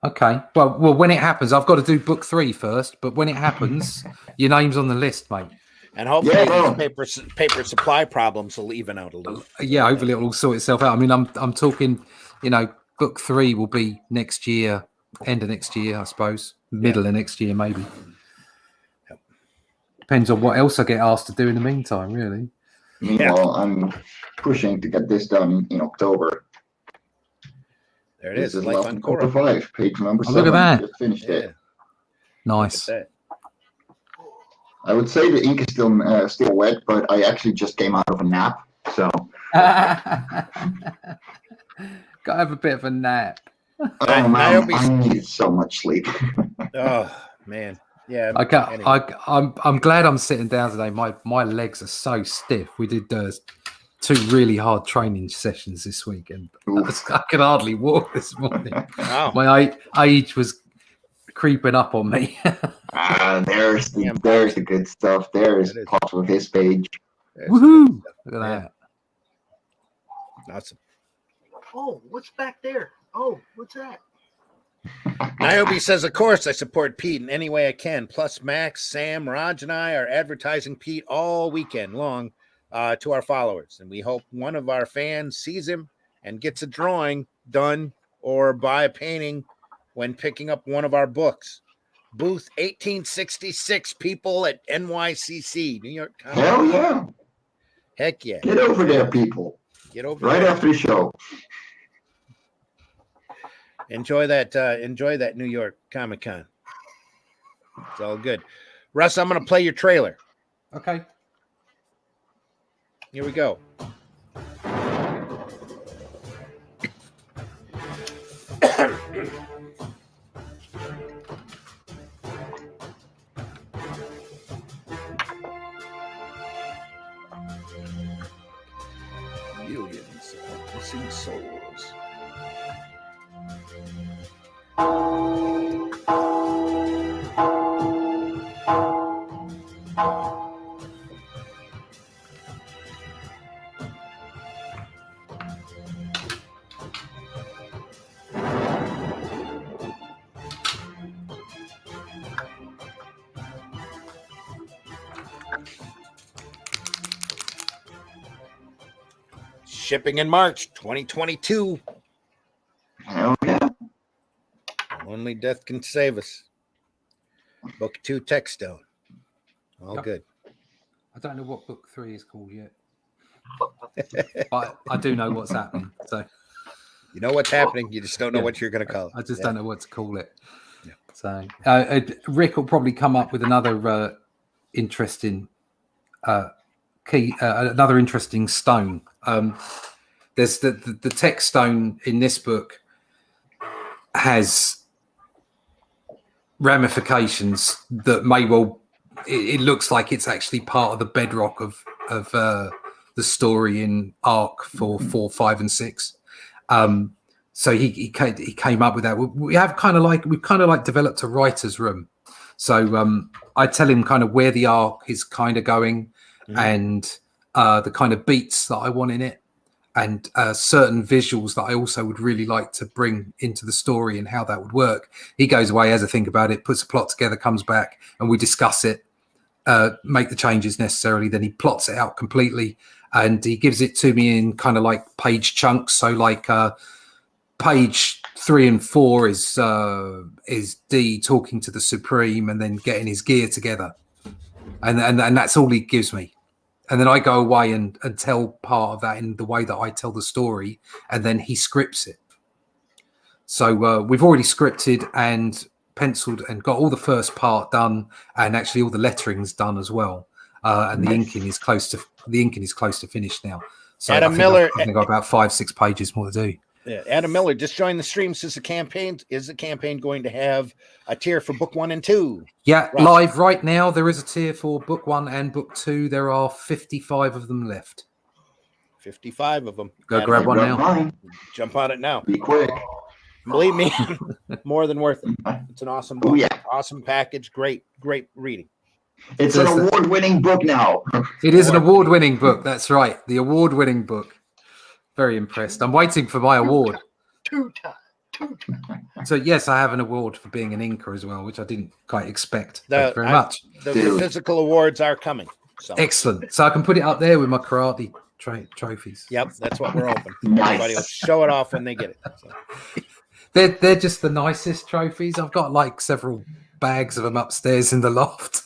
Okay. Well, when it happens, I've got to do book 3 first. But when it happens, your name's on the list, mate. And hopefully Yeah, these paper supply problems will even out a little. Yeah. Hopefully, it'll all sort itself out. I mean, I'm talking. Book 3 will be next year, end of next year, I suppose, middle of next year, maybe. Yep. Depends on what else I get asked to do in the meantime, really. Meanwhile, I'm pushing to get this done in October. There it This is. is Life Love on and Quarter Cora. 5, page number Oh, 7. look at that. Just finished Yeah. it. Nice. Look at I would say the ink is still wet, but I actually just came out of a nap. So Gotta have a bit of a nap. oh man, Niobe's- I need so much sleep. that. Oh man. Yeah. Anyway. I'm glad I'm sitting down today. My legs are so stiff. We did 2 really hard training sessions this week, and I could hardly walk this morning. Wow. My age was creeping up on me. There's the good stuff. There's It is. Pops with his page. There's Woohoo! Look at Yeah. that. awesome. Oh, what's back there? Oh, what's that? Niobe says, of course, I support Pete in any way I can. Plus, Max, Sam, Raj, and I are advertising Pete all weekend long to our followers. And we hope one of our fans sees him and gets a drawing done or buy a painting when picking up one of our books. Booth 1866, people at NYCC, New York Comic. Hell yeah. Heck yeah. Get over there, people. Get over Right there. after the show. Enjoy that New York Comic Con. It's all good. Russ, I'm going to play your trailer. Okay. Here we go. Millions of missing souls. Shipping in March 2022. Hell yeah. Only death can save us. Book 2 Tech Stone. All Yep. good. I don't know what book 3 is called yet. But I do know what's happening. So You know what's happening. You just don't know what you're going to call it. I just Yeah. don't know what to call it. Yeah. So Rick will probably come up with another interesting another interesting stone. There's the tech stone in this book has ramifications that may well. It looks like it's actually part of the bedrock of the story in arc for 4, 5, and 6. So he came up with that. We've kind of like developed a writer's room. So I tell him kind of where the arc is kind of going, and the kind of beats that I want in it, and certain visuals that I also would really like to bring into the story and how that would work. He goes away, has a think about it, puts a plot together, comes back, and we discuss it, make the changes necessarily. Then he plots it out completely, and he gives it to me in kind of like page chunks. So like page 3 and 4 is D talking to the Supreme and then getting his gear together, and that's all he gives me. And then I go away and tell part of that in the way that I tell the story, and then he scripts it. So we've already scripted and penciled and got all the first part done, and actually all the lettering's done as well. And the inking is close to finished now. So Adam Miller, I think I've got about 5-6 pages more to do. Yeah, Adam Miller just joined the stream. Says the campaign going to have a tier for book 1 and 2? Yeah, Russ. live right now. There is a tier for book 1 and book 2. There are 55 of them left. 55 of them. Go grab one now. Mine. Jump on it now. Be quick. Believe me, more than worth it. It's an awesome book. Oh, yeah. Awesome package. Great reading. It's an award-winning book now. It is an award-winning book. That's right. The award-winning book. Very impressed. I'm waiting for my award. Two times. So yes, I have an award for being an inker as well, which I didn't quite expect. Thank you very much. The physical awards are coming. So. Excellent. So I can put it up there with my karate trophies. Yep, that's what we're hoping. Nice. Everybody will show it off when they get it. So. They're just the nicest trophies. I've got like several bags of them upstairs in the loft.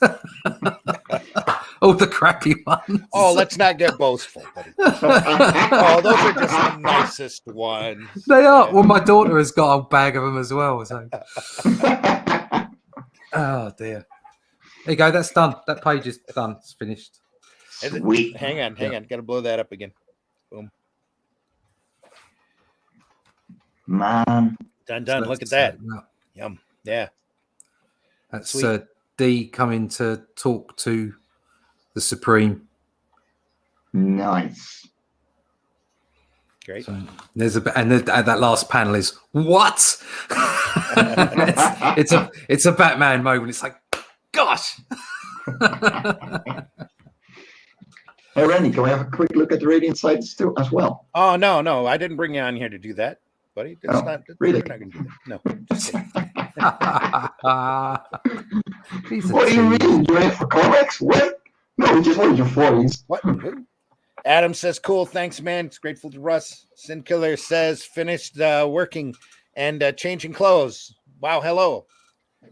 All the crappy ones. Oh, let's not get boastful, buddy. Oh, those are just the nicest ones. They are. Well, my daughter has got a bag of them as well. So. Oh dear. There you go. That's done. That page is done. It's finished. Sweet. Hang on. Got to blow that up again. Boom. Man. Done. So Look at that. Yeah. Yum. Yeah. That's Sweet. D coming to talk to the Supreme. Nice. Great. So there's that last panel is what? it's a Batman moment. It's like, gosh. Hey, Randy, can we have a quick look at the Radiant sites too, as well? Oh no, I didn't bring you on here to do that, buddy. That's not really? We're not going to do that. No. Just kidding. What do you mean? You're in for comics? What? No, we just wanted your 40s. What? Who? Adam says, cool. Thanks, man. It's grateful to Russ. Sin Killer says, finished working and changing clothes. Wow. Hello.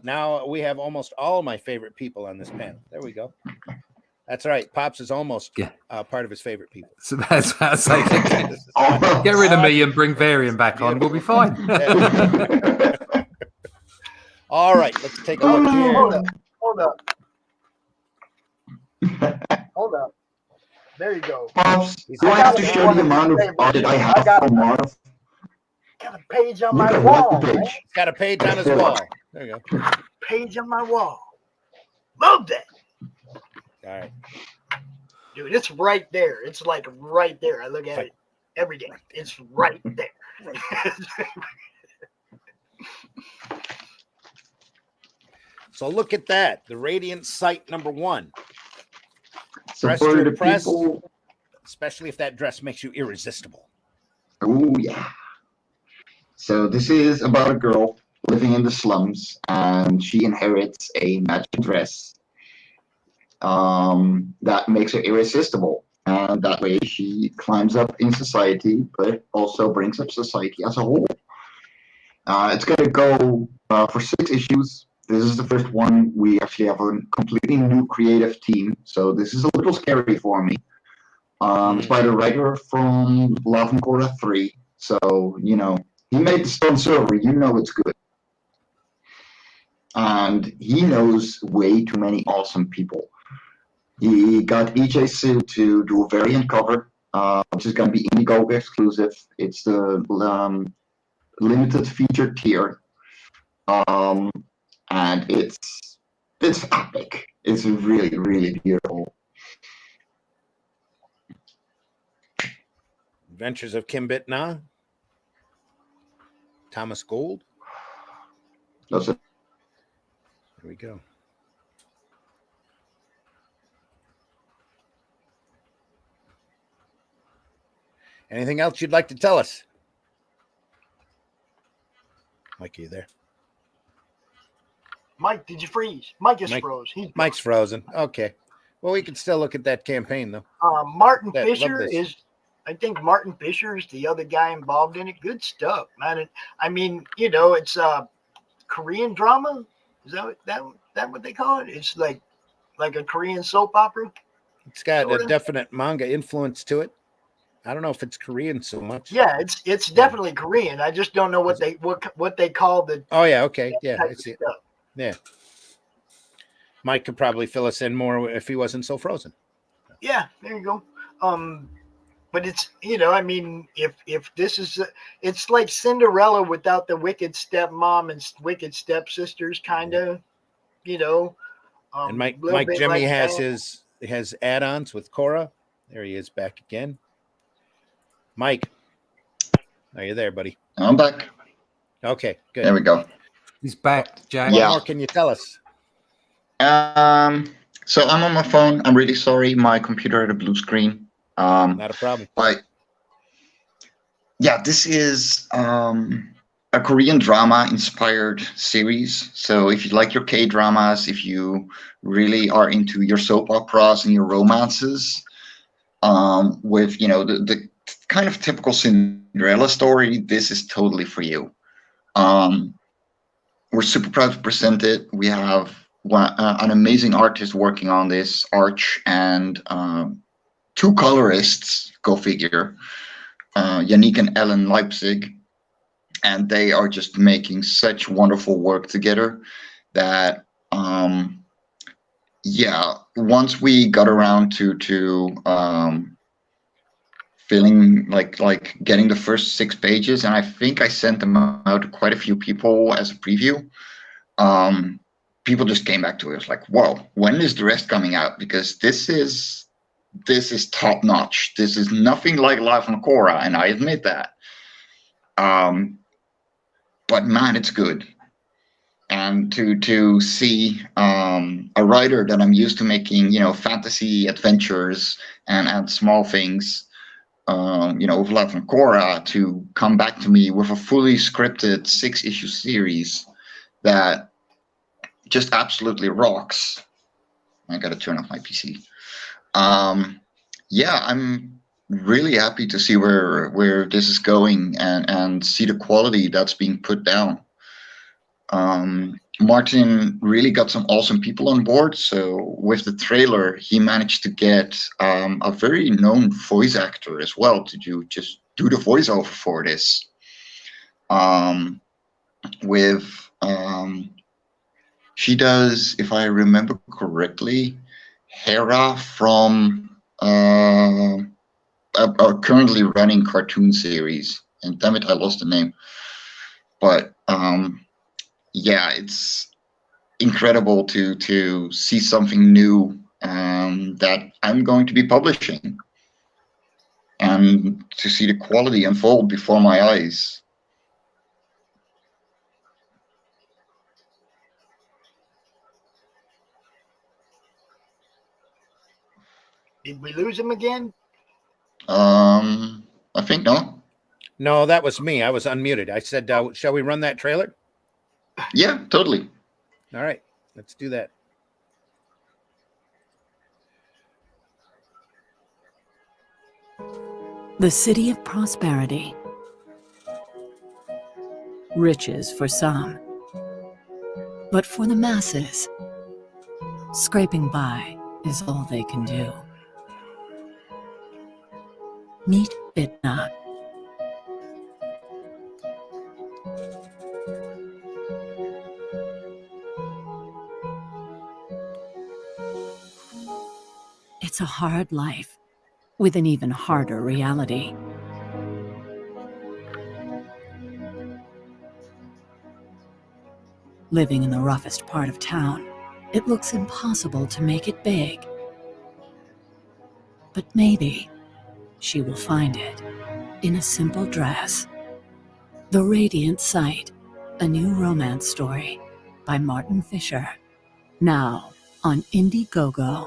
Now we have almost all my favorite people on this panel. There we go. That's right. Pops is almost part of his favorite people. So that's how I say, get rid of me and bring Varian back on. We'll be fine. All right. Let's take a look here. Hold up. There you go. Pops, do I have to show the amount of art that I have for Marv? Got a page on Look my at wall. the Man. page. Got a page on his wall. There you go. Page on my wall. Love that. All right. Dude, it's right there. It's like right there. I look at it every day. It's right there. So look at that. The Radiant site number 1. So Dress for to the impress, people, especially if that dress makes you irresistible. oh yeah. So this is about a girl living in the slums, and she inherits a magic dress that makes her irresistible. and that way she climbs up in society, but also brings up society as a whole. It's going to go for 6 issues. This is the first one. We actually have a completely new creative team, so this is a little scary for me. It's by the writer from Love and Korra 3, so, you know, he made the Stone Silver, you know it's good. And he knows way too many awesome people. He got EJ Sue to do a variant cover, which is going to be Indiegogo exclusive. It's the limited feature tier, and it's epic. It's really, really beautiful. Adventures of Kimbit Na. Thomas Gold. That's it. There we go. Anything else you'd like to tell us? Mike, are you there? Mike, did you freeze? Mike is froze. Mike's frozen. Okay. Well, we can still look at that campaign, though. Martin Fisher is, I think Martin Fisher is the other guy involved in it. Good stuff, man. I mean, you know, it's Korean drama. Is that what they call it? It's like a Korean soap opera. It's got a definite manga influence to it. I don't know if it's Korean so much. Yeah, it's definitely Korean. I just don't know what they call the. Oh yeah, okay, yeah, I see it. Yeah, Mike could probably fill us in more if he wasn't so frozen. Yeah, there you go. But it's, you know, I mean, if this is, it's like Cinderella without the wicked stepmom and wicked stepsisters, kind of, you know. And Mike Jimmy has has add-ons with Korra. There he is back again. Mike, are you there, buddy? I'm back. Okay, good. There we go. He's back, Jack. What more can you tell us? So I'm on my phone. I'm really sorry. My computer had a blue screen. Not a problem. But yeah, this is a Korean drama inspired series. So if you like your K-dramas, if you really are into your soap operas and your romances, with, you know, the kind of typical Cinderella story, this is totally for you. We're super proud to present it. We have an amazing artist working on this, Arch, and 2 colorists, go figure, Yannick and Ellen Leipzig. And they are just making such wonderful work together that, yeah, once we got around to feeling like getting the first 6 pages, and I think I sent them out to quite a few people as a preview. People just came back to us like, "Whoa, when is the rest coming out?" Because this is top notch. This is nothing like Life on Korra, and I admit that. But man, it's good. And to see a writer that I'm used to making, you know, fantasy adventures and small things, you know, with Love and Korra, to come back to me with a fully scripted 6-issue series that just absolutely rocks. I gotta turn off my PC. Yeah, I'm really happy to see where this is going and see the quality that's being put down. Martin really got some awesome people on board. So with the trailer, he managed to get a very known voice actor as well to do the voiceover for this. She does, if I remember correctly, Hera from a currently running cartoon series. And damn it, I lost the name. But yeah, it's incredible to see something new that I'm going to be publishing, and to see the quality unfold before my eyes. Did we lose him again? I think no. No, that was me. I was unmuted. I said, shall we run that trailer? Yeah, totally. All right, let's do that. The city of prosperity. Riches for some. But for the masses, scraping by is all they can do. Meet Bitna. It's a hard life with an even harder reality. Living in the roughest part of town, it looks impossible to make it big. But maybe she will find it in a simple dress. The Radiant Sight, a new romance story by Martin Fisher. Now on Indiegogo.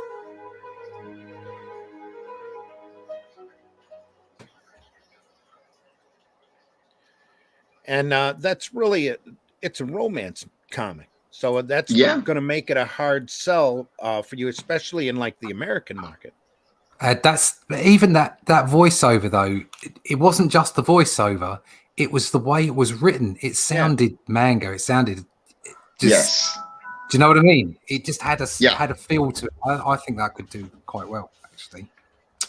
And that's really it's a romance comic. So that's Yeah. going to make it a hard sell for you, especially in like the American market. That's even that voiceover though. It wasn't just the voiceover; it was the way it was written. It sounded mango. It sounded just. Yes. Do you know what I mean? It just had Yeah. had a feel to it. I think that could do quite well, actually.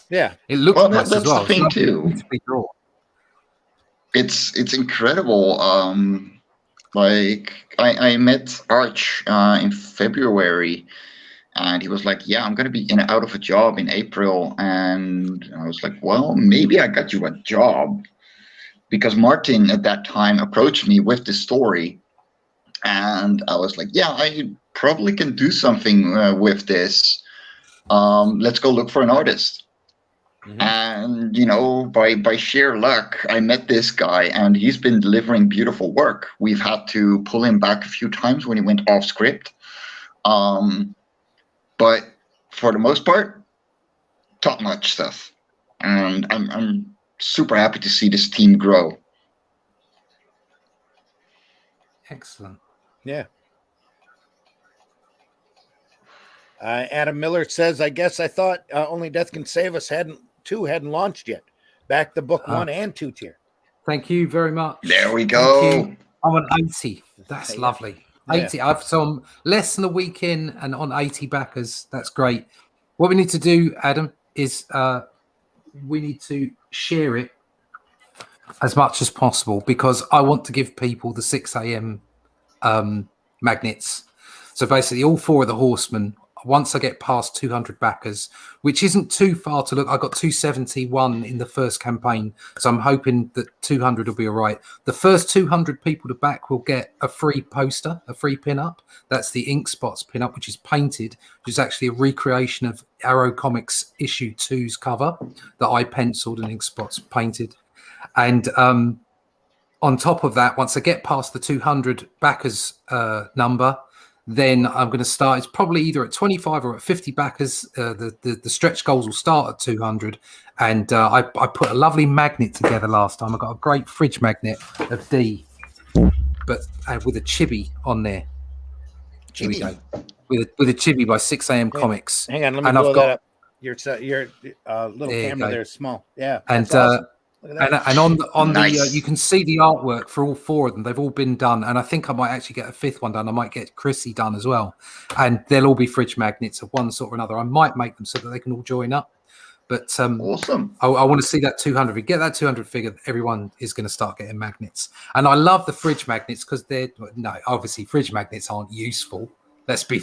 Yeah, it looked Well, nice that's as well. the thing It's too. beautifully drawn. It's incredible. Like I met Arch in February, and he was like, "Yeah, I'm gonna be out of a job in April," and I was like, "Well, maybe I got you a job," because Martin at that time approached me with the story, and I was like, "Yeah, I probably can do something with this. Let's go look for an artist." And by sheer luck, I met this guy, and he's been delivering beautiful work. We've had to pull him back a few times when he went off script, but for the most part, top-notch stuff. And I'm super happy to see this team grow. Excellent. Yeah. Adam Miller says, "I guess I thought Only Death Can Save Us hadn't launched yet. Back the book 1 and 2 tier." Thank you very much. There we Thank go. you. I'm on 80. That's lovely. 80. So I'm less than a week in and on 80 backers. That's great. What we need to do, Adam, is we need to share it as much as possible because I want to give people the 6 a.m. Magnets. So basically all 4 of the horsemen, once I get past 200 backers, which isn't too far to look. I got 271 in the first campaign, so I'm hoping that 200 will be all right. The first 200 people to back will get a free poster, a free pin-up. That's the Ink Spots pin-up, which is painted, which is actually a recreation of Arrow Comics issue 2's cover that I penciled and Ink Spots painted. And on top of that, once I get past the 200 backers number, then I'm going to start. It's probably either at 25 or at 50 backers. The stretch goals will start at 200. And I put a lovely magnet together last time. I got a great fridge magnet of D, but with a chibi on there. Here we go. With a chibi by 6 a.m. Comics. Hang on, let me blow that up. Your little camera there is small. Yeah, and awesome. And on Nice. the you can see the artwork for all 4 of them. They've all been done, and I think I might actually get a 5th one done. I might get Chrissy done as well, and they'll all be fridge magnets of one sort or another. I might make them so that they can all join up. But Awesome. I want to see that 200. If we get that 200 figure, everyone is going to start getting magnets. And I love the fridge magnets because obviously fridge magnets aren't useful. Let's be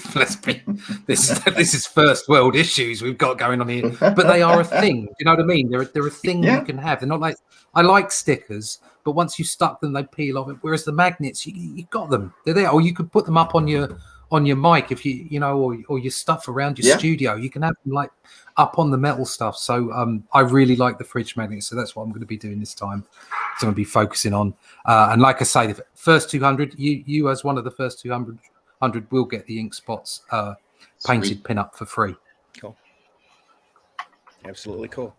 this is first world issues we've got going on here, but they are a thing. You know what I mean? They're a thing you can have. They're not like, I like stickers, but once you stuck them, they peel off. Whereas the magnets, you got them. They're there, or you could put them up on your mic if or your stuff around your studio. You can have them like up on the metal stuff. So I really like the fridge magnets. So that's what I'm going to be doing this time. So I'm going to be focusing on. And like I say, the first 200, you as one of the first 200 will get the Ink Spots painted pin-up for free. Cool. Absolutely cool.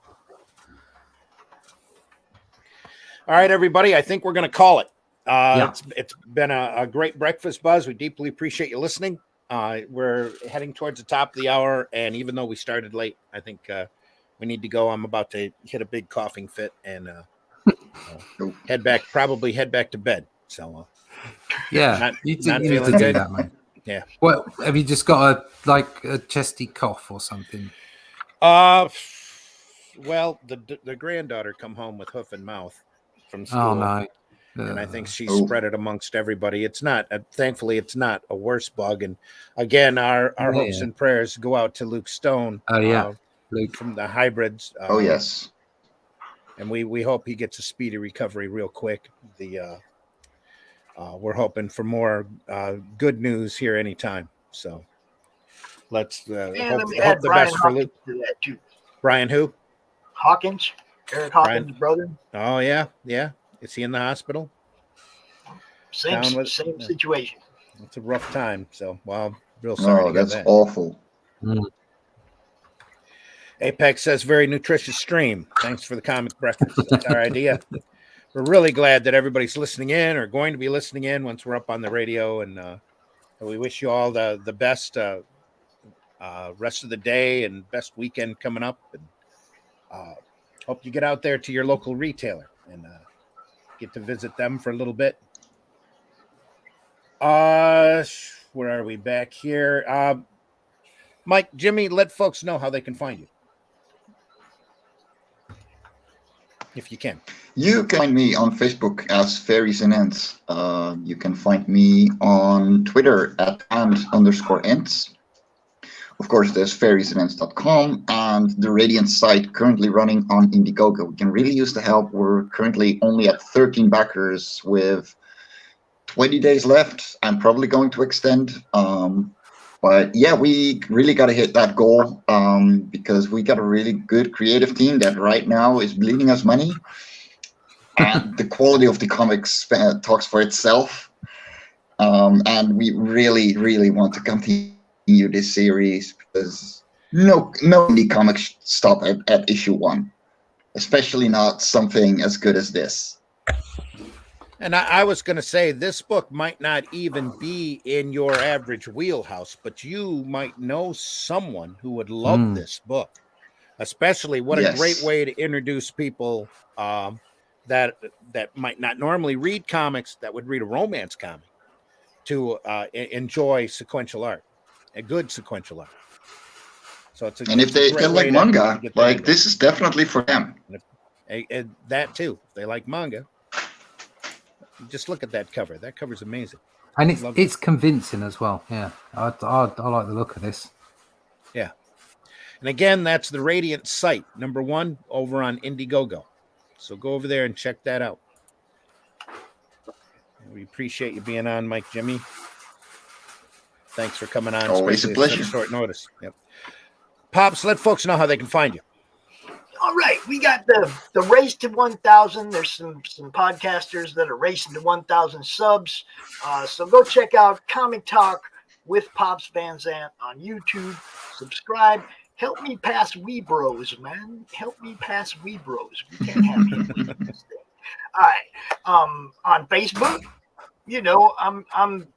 All right, everybody. I think we're going to call it. It's been a great breakfast, Buzz. We deeply appreciate you listening. We're heading towards the top of the hour, and even though we started late, I think we need to go. I'm about to hit a big coughing fit and probably head back to bed. So yeah, not you not need feeling to do good. that, man. Yeah. Well, have you just got a chesty cough or something? Well, the granddaughter come home with hoof and mouth from school. Oh no. And I think she spread it amongst everybody. It's not, thankfully, it's not a worse bug. And again, our hopes and prayers go out to Luke Stone. Oh yeah, Luke from the hybrids. Oh yes, and we hope he gets a speedy recovery real quick. We're hoping for more good news here anytime. So let's hope the best for Luke. That too. Brian who? Hawkins, Eric Hawkins' brother. Oh yeah. Is he in the hospital? Same situation. It's a rough time. So, well, real sorry. Oh, that's awful. Apex says very nutritious stream. Thanks for the comic breakfast. That's our idea. We're really glad that everybody's listening in or going to be listening in once we're up on the radio. And we wish you all the best rest of the day and best weekend coming up. And hope you get out there to your local retailer and get to visit them for a little bit. Where are we back here? Mike, Jimmy, let folks know how they can find you. If you can. You can find me on Facebook as Fairies and Ents. You can find me on Twitter at @and_ents. Of course, there's fairiesandents.com and the Radiant site currently running on Indiegogo. We can really use the help. We're currently only at 13 backers with 20 days left. I'm probably going to extend. But yeah, we really got to hit that goal because we got a really good creative team that right now is bleeding us money. And the quality of the comics talks for itself. And we really, really want to continue this series because no indie comics stop at issue 1, especially not something as good as this. And I was going to say this book might not even be in your average wheelhouse, but you might know someone who would love this book, especially what a great way to introduce people that might not normally read comics, that would read a romance comic, to enjoy sequential art, a good sequential art. So it's if they like manga, like this is definitely for them. And that too, if they like manga. Just look at that cover. That cover's amazing. And it's convincing as well. Yeah, I like the look of this. Yeah. And again, that's the Radiant site, #1 over on Indiegogo. So go over there and check that out. We appreciate you being on, Mike, Jimmy. Thanks for coming on. Always a pleasure. Short notice. Yep. Pops, let folks know how they can find you. All right, we got the race to 1,000. There's some podcasters that are racing to 1,000 subs. So go check out Comic Talk with Pops Van Zant on YouTube. Subscribe. Help me pass Wee Bros, man. Help me pass Wee Bros. We can't have him. All right. On Facebook, I'm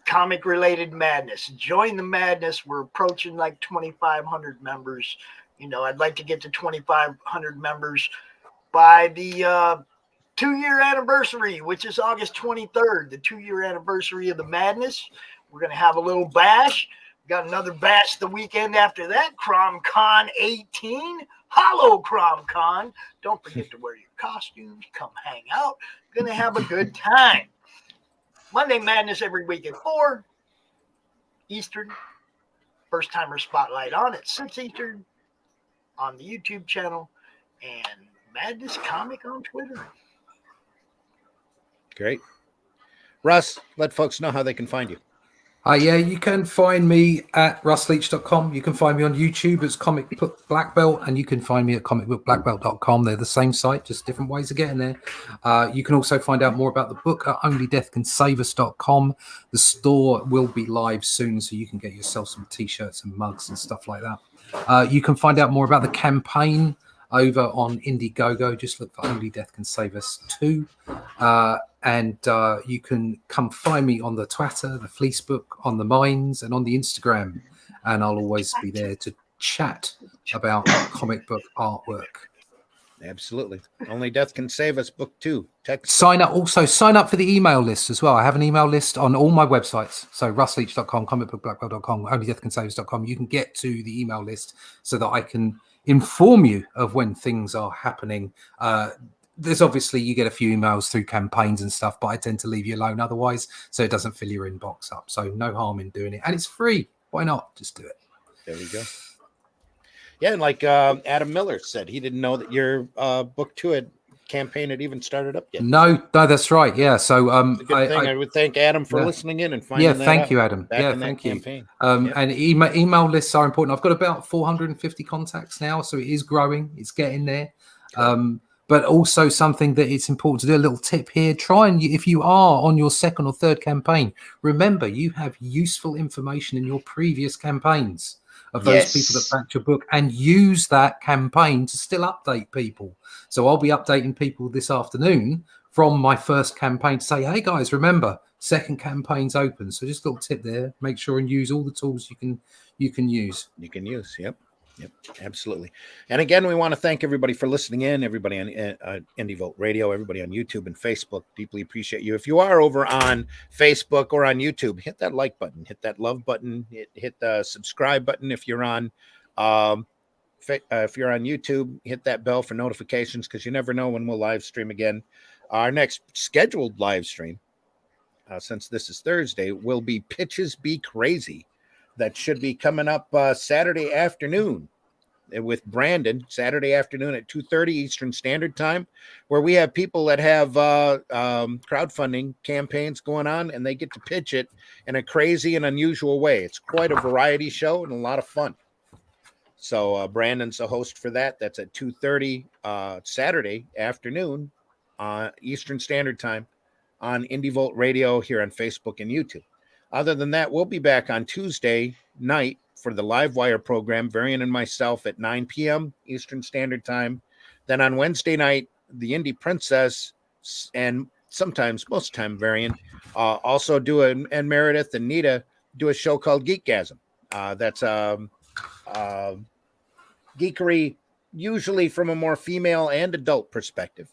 comic related madness. Join the madness. We're approaching like 2,500 members. I'd like to get to 2,500 members by the 2-year anniversary, which is August 23rd, the 2-year anniversary of the madness. We're going to have a little bash. We got another bash the weekend after that, CromCon 18. Hollow CromCon. Don't forget to wear your costumes. Come hang out. Going to have a good time. Monday Madness every week at 4 Eastern. First Timer Spotlight on at 6 Eastern. On the YouTube channel, and Madness Comic on Twitter. Great. Russ, let folks know how they can find you. Yeah, you can find me at russleach.com. You can find me on YouTube as Comic Book Black Belt, and you can find me at comicbookblackbelt.com. They're the same site, just different ways of getting there. You can also find out more about the book at onlydeathcansaveus.com. The store will be live soon, so you can get yourself some t-shirts and mugs and stuff like that. You can find out more about the campaign over on Indiegogo. Just look for Only Death Can Save Us 2. And you can come find me on the Twitter, the Fleecebook, on the Minds, and on the Instagram. And I'll always be there to chat about comic book artwork. Absolutely. Only Death Can Save Us, book 2. Text. Sign up for the email list as well. I have an email list on all my websites. So russleach.com, comicbookblackwell.com, onlydeathcansaveus.com. You can get to the email list so that I can inform you of when things are happening. There's obviously, you get a few emails through campaigns and stuff, but I tend to leave you alone otherwise, so it doesn't fill your inbox up. So no harm in doing it. And it's free. Why not? Just do it. There we go. Yeah, and like Adam Miller said, he didn't know that your book 2 campaign had even started up yet. No, that's right. Yeah. So I would thank Adam for listening in and finding that thank out you, Adam. back in Thank that you. campaign. And email lists are important. I've got about 450 contacts now, so it is growing. It's getting there. But also something that it's important to do, a little tip here, try and, if you are on your second or third campaign, remember you have useful information in your previous campaigns of those people that backed your book, and use that campaign to still update people. So I'll be updating people this afternoon from my first campaign to say, hey guys, remember, second campaign's open. So just a little tip there, make sure and use all the tools you can use. You can use, yep, absolutely. And again, we want to thank everybody for listening in, everybody on Indie Vote Radio, everybody on YouTube and Facebook. Deeply appreciate you. If you are over on Facebook or on YouTube, hit that like button, hit that love button, hit the subscribe button. If you're on YouTube, hit that bell for notifications, because you never know when we'll live stream again. Our next scheduled live stream, since this is Thursday, will be Pitches Be Crazy. That should be coming up Saturday afternoon with Brandon, Saturday afternoon at 2:30 Eastern Standard Time, where we have people that have crowdfunding campaigns going on, and they get to pitch it in a crazy and unusual way. It's quite a variety show and a lot of fun. So Brandon's the host for that. That's at 2:30 Saturday afternoon Eastern Standard Time on Indie Vote Radio here on Facebook and YouTube. Other than that, we'll be back on Tuesday night for the Live Wire program, Varian and myself at 9 p.m. Eastern Standard Time. Then on Wednesday night, the Indie Princess and sometimes, most of the time, Varian also do and Meredith and Nita do a show called Geekgasm. That's geekery, usually from a more female and adult perspective.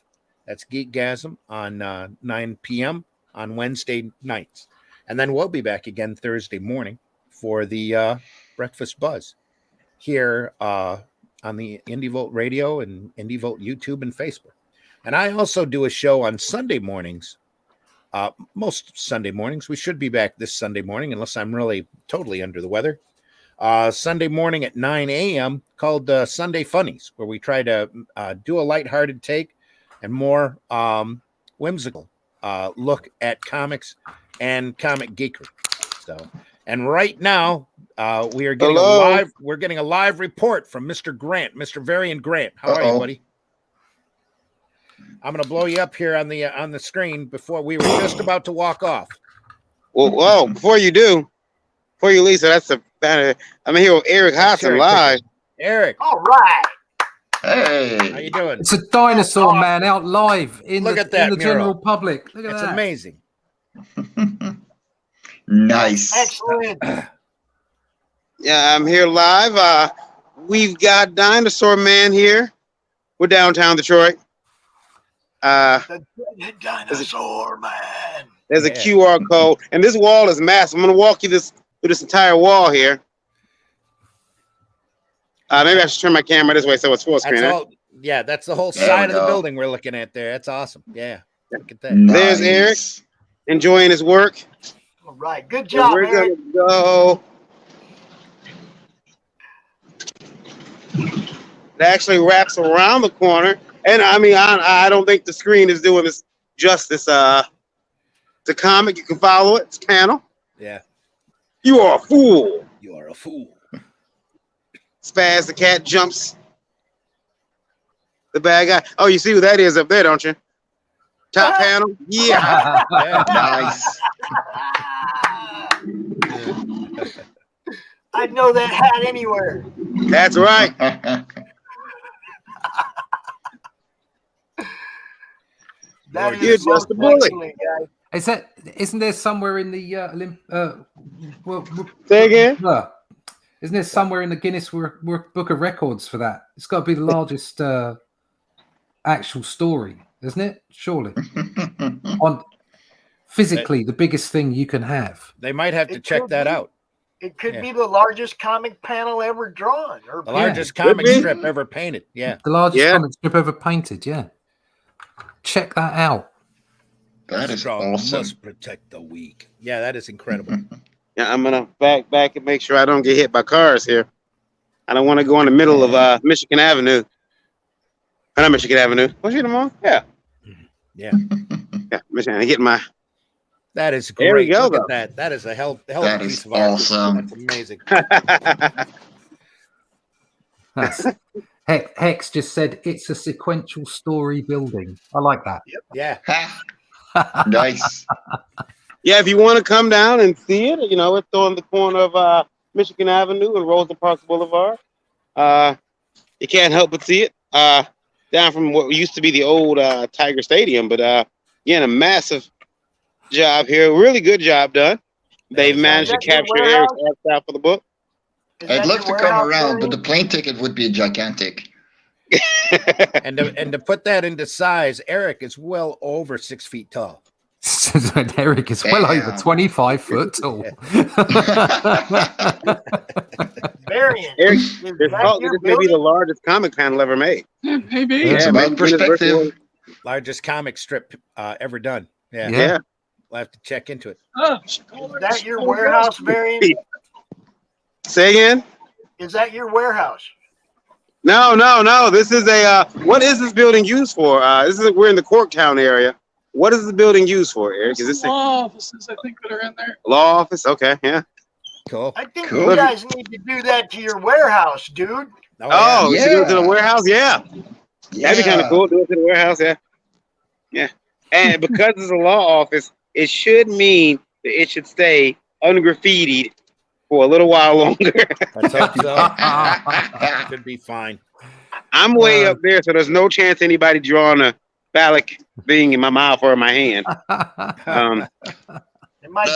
That's Geekgasm on 9 p.m. on Wednesday nights. And then we'll be back again Thursday morning for the BrEaKfAsT BuZz here on the Indie Vote Radio and Indie Vote YouTube and Facebook. And I also do a show on Sunday mornings, most Sunday mornings. We should be back this Sunday morning, unless I'm really totally under the weather. Sunday morning at 9 a.m. called Sunday Funnies, where we try to do a lighthearted take and more whimsical look at comics and comic geekery. So, and right now we are getting we're getting a live report from Mr. Grant, Mr. Varian Grant. How are you, buddy? I'm going to blow you up here on the screen before we were just about to walk off. Well, before you leave, so that's I'm here with Eric Hodson live. Eric. All right. Hey. How you doing? It's a dinosaur man out live in the general public. Look at that. That's amazing. Nice. Excellent. Yeah, I'm here live. We've got Dinosaur Man here. We're downtown Detroit. The dinosaur man. There's a QR code, and this wall is massive. I'm going to walk you through this entire wall here. Maybe I should turn my camera this way so it's full screen. That's the whole side of the building we're looking at there. That's awesome. Yeah, look at that. Nice. There's Eric enjoying his work. All right, good job, We're Eric. going to go. It actually wraps around the corner. And I mean, I don't think the screen is doing this justice. It's a comic. You can follow it. It's a panel. Yeah. You are a fool. You are a fool. Spaz the cat jumps. The bad guy. Oh, you see who that is up there, don't you? Top panel. Yeah. Nice. I'd know that hat anywhere. That's right. That You're is just a bully. Isn't there somewhere in the Say again? Isn't there somewhere in the Guinness Book of Records for that? It's got to be the largest actual story, isn't it? Surely. On physically, the biggest thing you can have. They might have to check that out. It could be the largest comic panel ever drawn, or the largest comic strip ever painted. Yeah, the largest comic strip ever painted. Yeah, check that out. That is awesome. Must protect the weak. Yeah, that is incredible. Yeah, I'm gonna back and make sure I don't get hit by cars here. I don't want to go in the middle of Michigan Avenue. Not Michigan Avenue. What's your name? Yeah. Yeah. Yeah, Michigan. I get my. That is great. There we go. Look at that. That is a hell of a piece of art. Awesome. That's amazing. Hex just said it's a sequential story building. I like that. Yeah. Nice. Yeah, if you want to come down and see it, you know, it's on the corner of Michigan Avenue and Rosa Parks Boulevard. You can't help but see it. Down from what used to be the old Tiger Stadium, but again, a massive job here. Really good job done. They've managed to capture Eric's art style for the book. I'd love to come around, but the plane ticket would be gigantic. and to put that into size, Eric is well over 6 feet tall. Eric is well over 25 foot tall. Variant. Eric, there's thought that this may be the largest comic panel ever made. Maybe. It's about perspective. Largest comic strip ever done. Yeah. Yeah. We'll have to check into it. Is that your warehouse, Variant? Say again? Is that your warehouse? No. This is a what is this building used for? We're in the Corktown area. What is the building used for, Eric? Is this law offices, I think, that are in there? Law office? Okay, yeah. Cool. I think you guys need to do that to your warehouse, dude. Oh, yeah. Do it to the warehouse? Yeah. That'd be kind of cool. Do it to the warehouse, yeah. Yeah. And because it's a law office, it should mean that it should stay ungraffitied for a little while longer. Let's hope so. Should be fine. I'm way up there, so there's no chance anybody drawing a phallic thing in my mouth or in my hand. But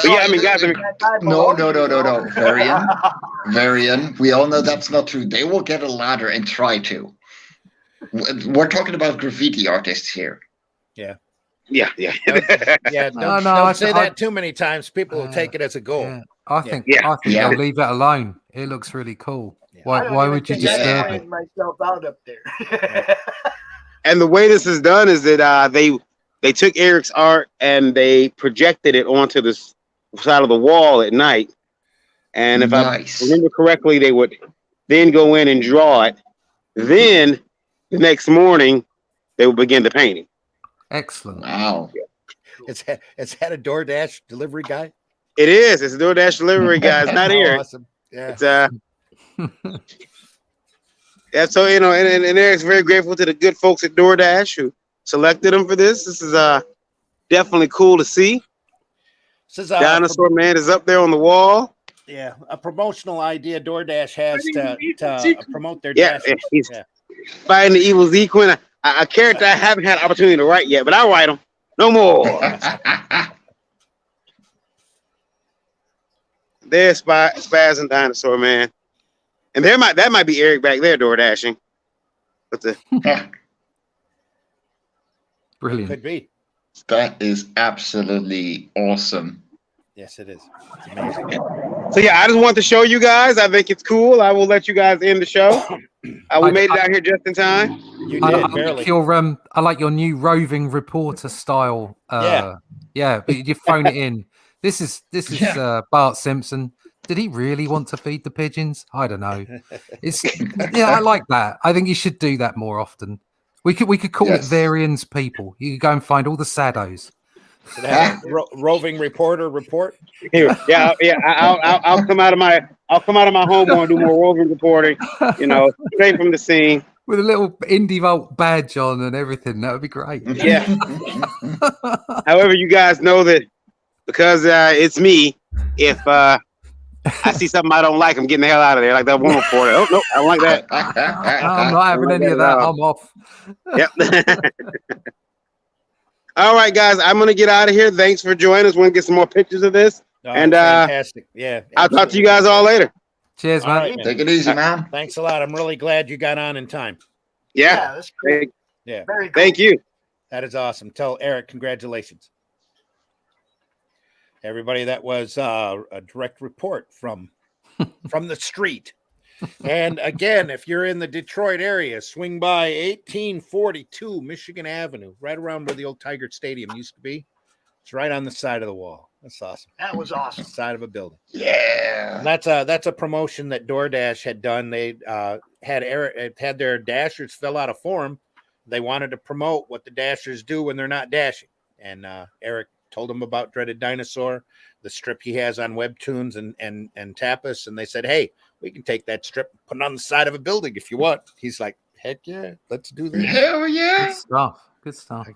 yeah, I mean, guys, No. Varian. We all know that's not true. They will get a ladder and try to. We're talking about graffiti artists here. Yeah. Yeah. Don't say that too many times. People will take it as a goal. Yeah. I think they'll leave it alone. It looks really cool. Yeah. Why would you disturb it? Myself out up there. And the way this is done is that they took Eric's art and they projected it onto the side of the wall at night. And if I remember correctly, they would then go in and draw it. Then the next morning, they would begin the painting. Excellent. Wow. Is that a DoorDash delivery guy? It is. It's a DoorDash delivery guy. It's not Eric. Awesome. Yeah. It's yeah. So you know, and Eric's very grateful to the good folks at DoorDash who selected him for this. This is definitely cool to see. This is Dinosaur Man is up there on the wall. Yeah, a promotional idea DoorDash has to promote their dashes. He's fighting the evil Z Queen. A character I haven't had opportunity to write yet, but I'll write him. No more. There's Spaz and Dinosaur Man. And that might be Eric back there door dashing. But brilliant. Could be. That is absolutely awesome. Yes, it is. It's amazing. So yeah, I just want to show you guys. I think it's cool. I will let you guys end the show. We made it out here just in time. You did, barely. I like your new roving reporter style. Yeah, but you phone it in. This is Bart Simpson. Did he really want to feed the pigeons? I don't know. I like that. I think you should do that more often. We could call it Varian's People. You could go and find all the saddos. Roving reporter report. Yeah. I'll come out of my home and do more roving reporting. You know, straight from the scene with a little Indie Vault badge on and everything. That would be great. Yeah. However, you guys know that because it's me. If I see something I don't like, I'm getting the hell out of there. Like that one reporter. Oh no, I don't like that. I'm not having any of that. I'm off. Yep. All right, guys, I'm gonna get out of here. Thanks for joining us. We're gonna get some more pictures of this. Fantastic. Yeah. I'll talk to you guys all later. Cheers, All man. right, man. Take it easy, man. Thanks a lot. I'm really glad you got on in time. Yeah. That's great. Yeah, Very cool. Thank you. that is awesome. Tell Eric congratulations. Everybody, that was a direct report from the street. And again, if you're in the Detroit area, swing by 1842 Michigan Avenue, right around where the old Tiger Stadium used to be. It's right on the side of the wall. That's awesome. That was awesome. Side of a building. Yeah. And that's a promotion that DoorDash had done. They had their Dashers fill out a form. They wanted to promote what the Dashers do when they're not dashing. And Eric told them about Dreaded Dinosaur, the strip he has on Webtoons and Tapas. And they said, hey, we can take that strip and put it on the side of a building if you want. He's like, heck yeah, let's do that. Hell yeah. Good stuff. Good stuff.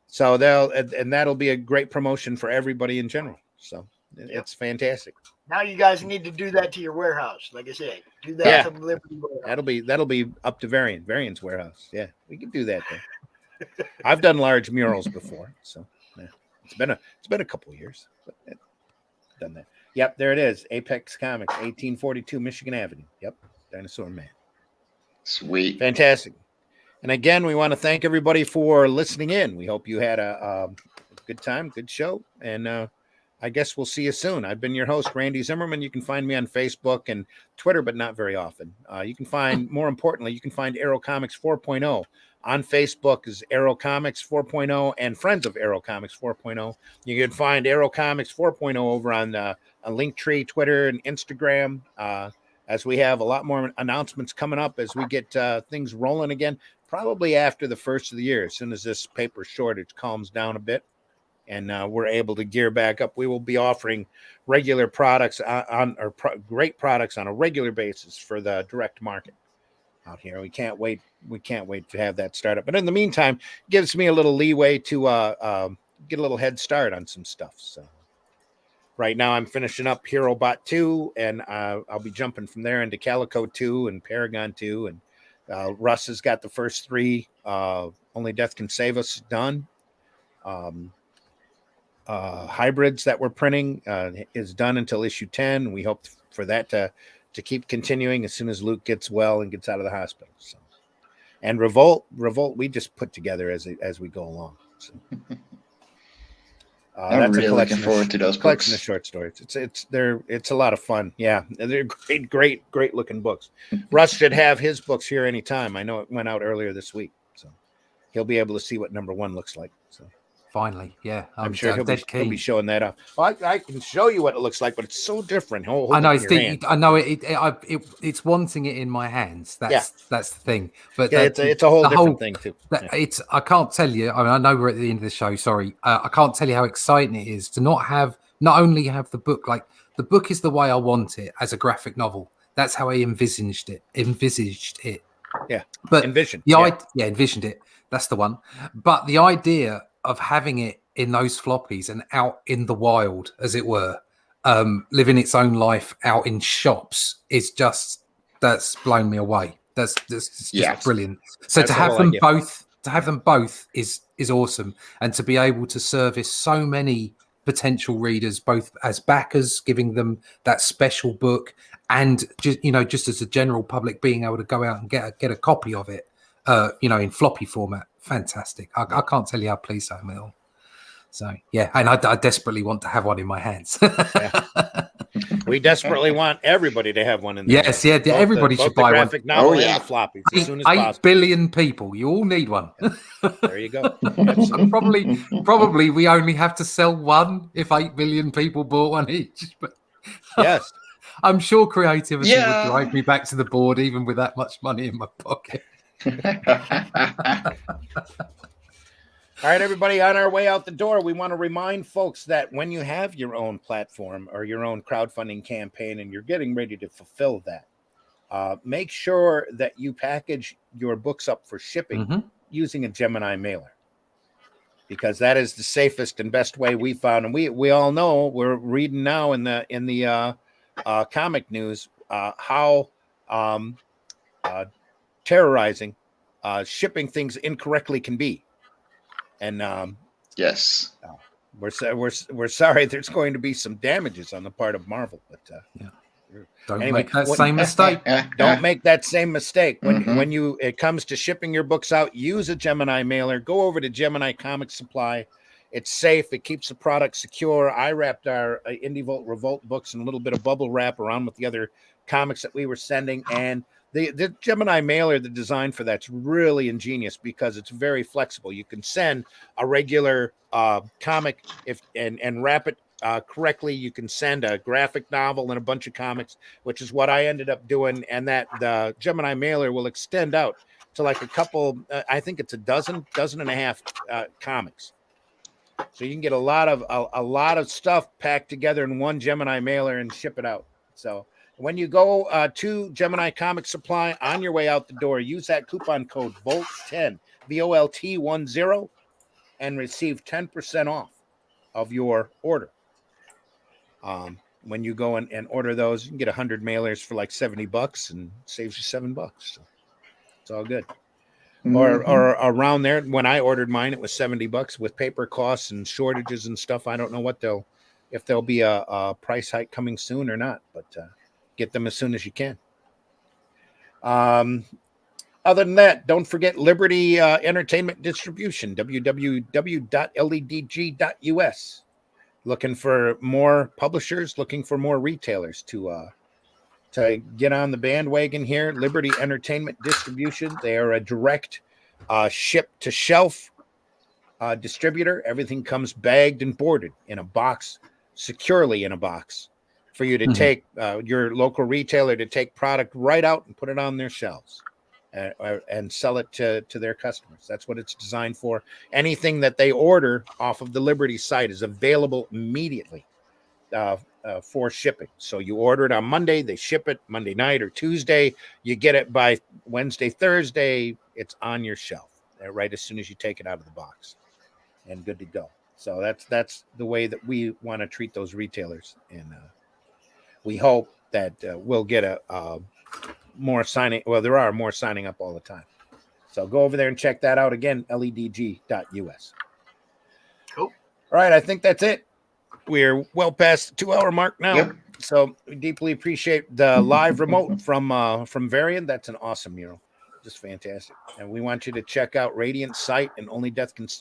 So that'll be a great promotion for everybody in general. So it's fantastic. Now you guys need to do that to your warehouse. Like I said, do that Yeah. to the Liberty Warehouse. That'll be up to Varian's warehouse. Yeah, we can do that then. I've done large murals before, so yeah. It's been a couple of years. But yeah, done that. Yep, there it is. Apex Comics, 1842 Michigan Avenue. Yep, Dinosaur Man. Sweet. Fantastic. And again, we want to thank everybody for listening in. We hope you had a good time, good show, and I guess we'll see you soon. I've been your host, Randy Zimmerman. You can find me on Facebook and Twitter, but not very often. You can find, more importantly, you can find Arrow Comics 4.0 on Facebook is Arrow Comics 4.0 and Friends of Arrow Comics 4.0. You can find Arrow Comics 4.0 over on Linktree, Twitter, and Instagram. As we have a lot more announcements coming up as we get things rolling again, probably after the first of the year, as soon as this paper shortage calms down a bit. And we're able to gear back up. We will be offering regular products great products on a regular basis for the direct market out here. We can't wait. We can't wait to have that startup. But in the meantime, it gives me a little leeway to get a little head start on some stuff. So right now I'm finishing up Hero Bot 2, and I'll be jumping from there into Calico 2 and Paragon 2. And Russ has got the first 3. Only Death Can Save Us done. Hybrids that we're printing is done until issue 10. We hope for that to keep continuing as soon as Luke gets well and gets out of the hospital. So, and Revolt we just put together as we go along. So, I'm that's really a collection looking forward to those collection books. of short stories. It's a lot of fun. Yeah, they're great looking books. Russ should have his books here anytime. I know it went out earlier this week, so he'll be able to see what number 1 looks like. So. Finally, yeah, I'm sure he'll be showing that up. Well, I can show you what it looks like, but it's so different. I know I know it's wanting it in my hands. That's the thing. But yeah, it's a whole different thing too. It's I can't tell you. I know we're at the end of the show. Sorry, I can't tell you how exciting it is to not only have the book. Like the book is the way I want it as a graphic novel. That's how I envisaged it. Yeah, but envisioned. Envisioned it. That's the one. But the idea of having it in those floppies and out in the wild, as it were, living its own life out in shops that's blown me away. That's just brilliant. So that's to have them both is awesome, and to be able to service so many potential readers, both as backers, giving them that special book, and just as a general public being able to go out and get a copy of it, in floppy format. Fantastic. I can't tell you how pleased I am at all. So, yeah, and I desperately want to have one in my hands. We desperately want everybody to have one in there. Yes, everybody should buy one. Novel and the floppies as soon as 8 possible. billion people. You all need one. There you go. Probably we only have to sell one if 8 billion people bought one each. But yes. I'm sure creativity would drive me back to the board even with that much money in my pocket. All right, everybody, on our way out the door, we want to remind folks that when you have your own platform or your own crowdfunding campaign and you're getting ready to fulfill that, make sure that you package your books up for shipping using a Gemini mailer, because that is the safest and best way we found. And we all know, we're reading now in the comic news how terrorizing shipping things incorrectly can be. And yes, we're sorry there's going to be some damages on the part of Marvel, but Don't Anyway, make that same mistake. Don't make that same mistake when Mhm. when it comes to shipping your books out. Use a Gemini mailer. Go over to Gemini Comic Supply. It's safe. It keeps the product secure. I wrapped our Indie Volt Revolt books in a little bit of bubble wrap around with the other comics that we were sending, and the Gemini mailer, the design for that's really ingenious because it's very flexible. You can send a regular comic and wrap it correctly. You can send a graphic novel and a bunch of comics, which is what I ended up doing. And that the Gemini mailer will extend out to like a couple, I think it's a dozen and a half comics. So you can get a lot of stuff packed together in one Gemini mailer and ship it out. So when you go to Gemini Comic Supply on your way out the door, use that coupon code VOLT10, VOLT10, and receive 10% off of your order. When you go and order those, you can get 100 mailers for like $70 and saves you $7. So it's all good. Or around there. When I ordered mine, it was $70 with paper costs and shortages and stuff. I don't know if there'll be a price hike coming soon or not, but get them as soon as you can. Other than that, don't forget Liberty Entertainment Distribution, www.ledg.us. Looking for more publishers, looking for more retailers to get on the bandwagon here. Liberty Entertainment Distribution. They are a direct ship to shelf distributor. Everything comes bagged and boarded in a box, securely in a box, for you to take your local retailer to take product right out and put it on their shelves and sell it to their customers. That's what it's designed for. Anything that they order off of the Liberty site is available immediately for shipping. So you order it on Monday, they ship it Monday night or Tuesday. You get it by Wednesday, Thursday. It's on your shelf right as soon as you take it out of the box, and good to go. So that's the way that we want to treat those retailers, and we hope that we'll get more signing. Well, there are more signing up all the time. So go over there and check that out again. ledg.us. Cool. All right, I think that's it. We're well past the 2-hour mark now. Yep. So we deeply appreciate the live remote from Varian. That's an awesome mural. Just fantastic. And we want you to check out Radiant Sight and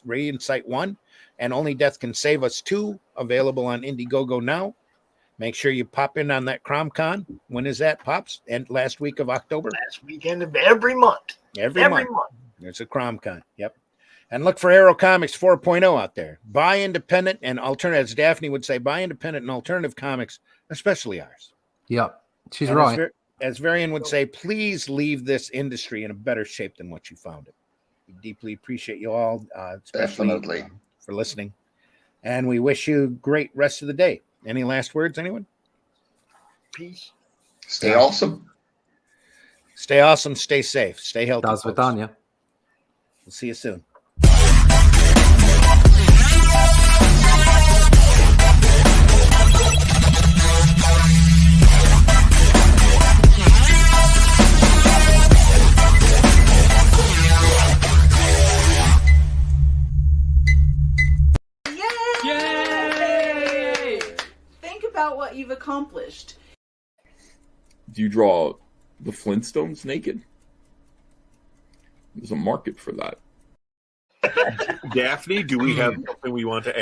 Radiant Sight 1 and Only Death Can Save Us 2, available on Indiegogo now. Make sure you pop in on that CromCon. When is that, Pops? And last week of October? Last weekend of every month. Every month. There's a CromCon. Yep. And look for Aero Comics 4.0 out there. Buy independent and alternative. As Daphne would say, buy independent and alternative comics, especially ours. Yep. She's And right. As Varian would say, please leave this industry in a better shape than what you found it. We deeply appreciate you all, especially Definitely. for listening. And we wish you a great rest of the day. Any last words, anyone? Peace. Stay awesome. Stay awesome, stay safe, stay healthy. Das folks. Vidania. We'll see you soon. Yay! Think about what you've accomplished. Do you draw the Flintstones naked? There's a market for that. Daphne, do we have something we want to add?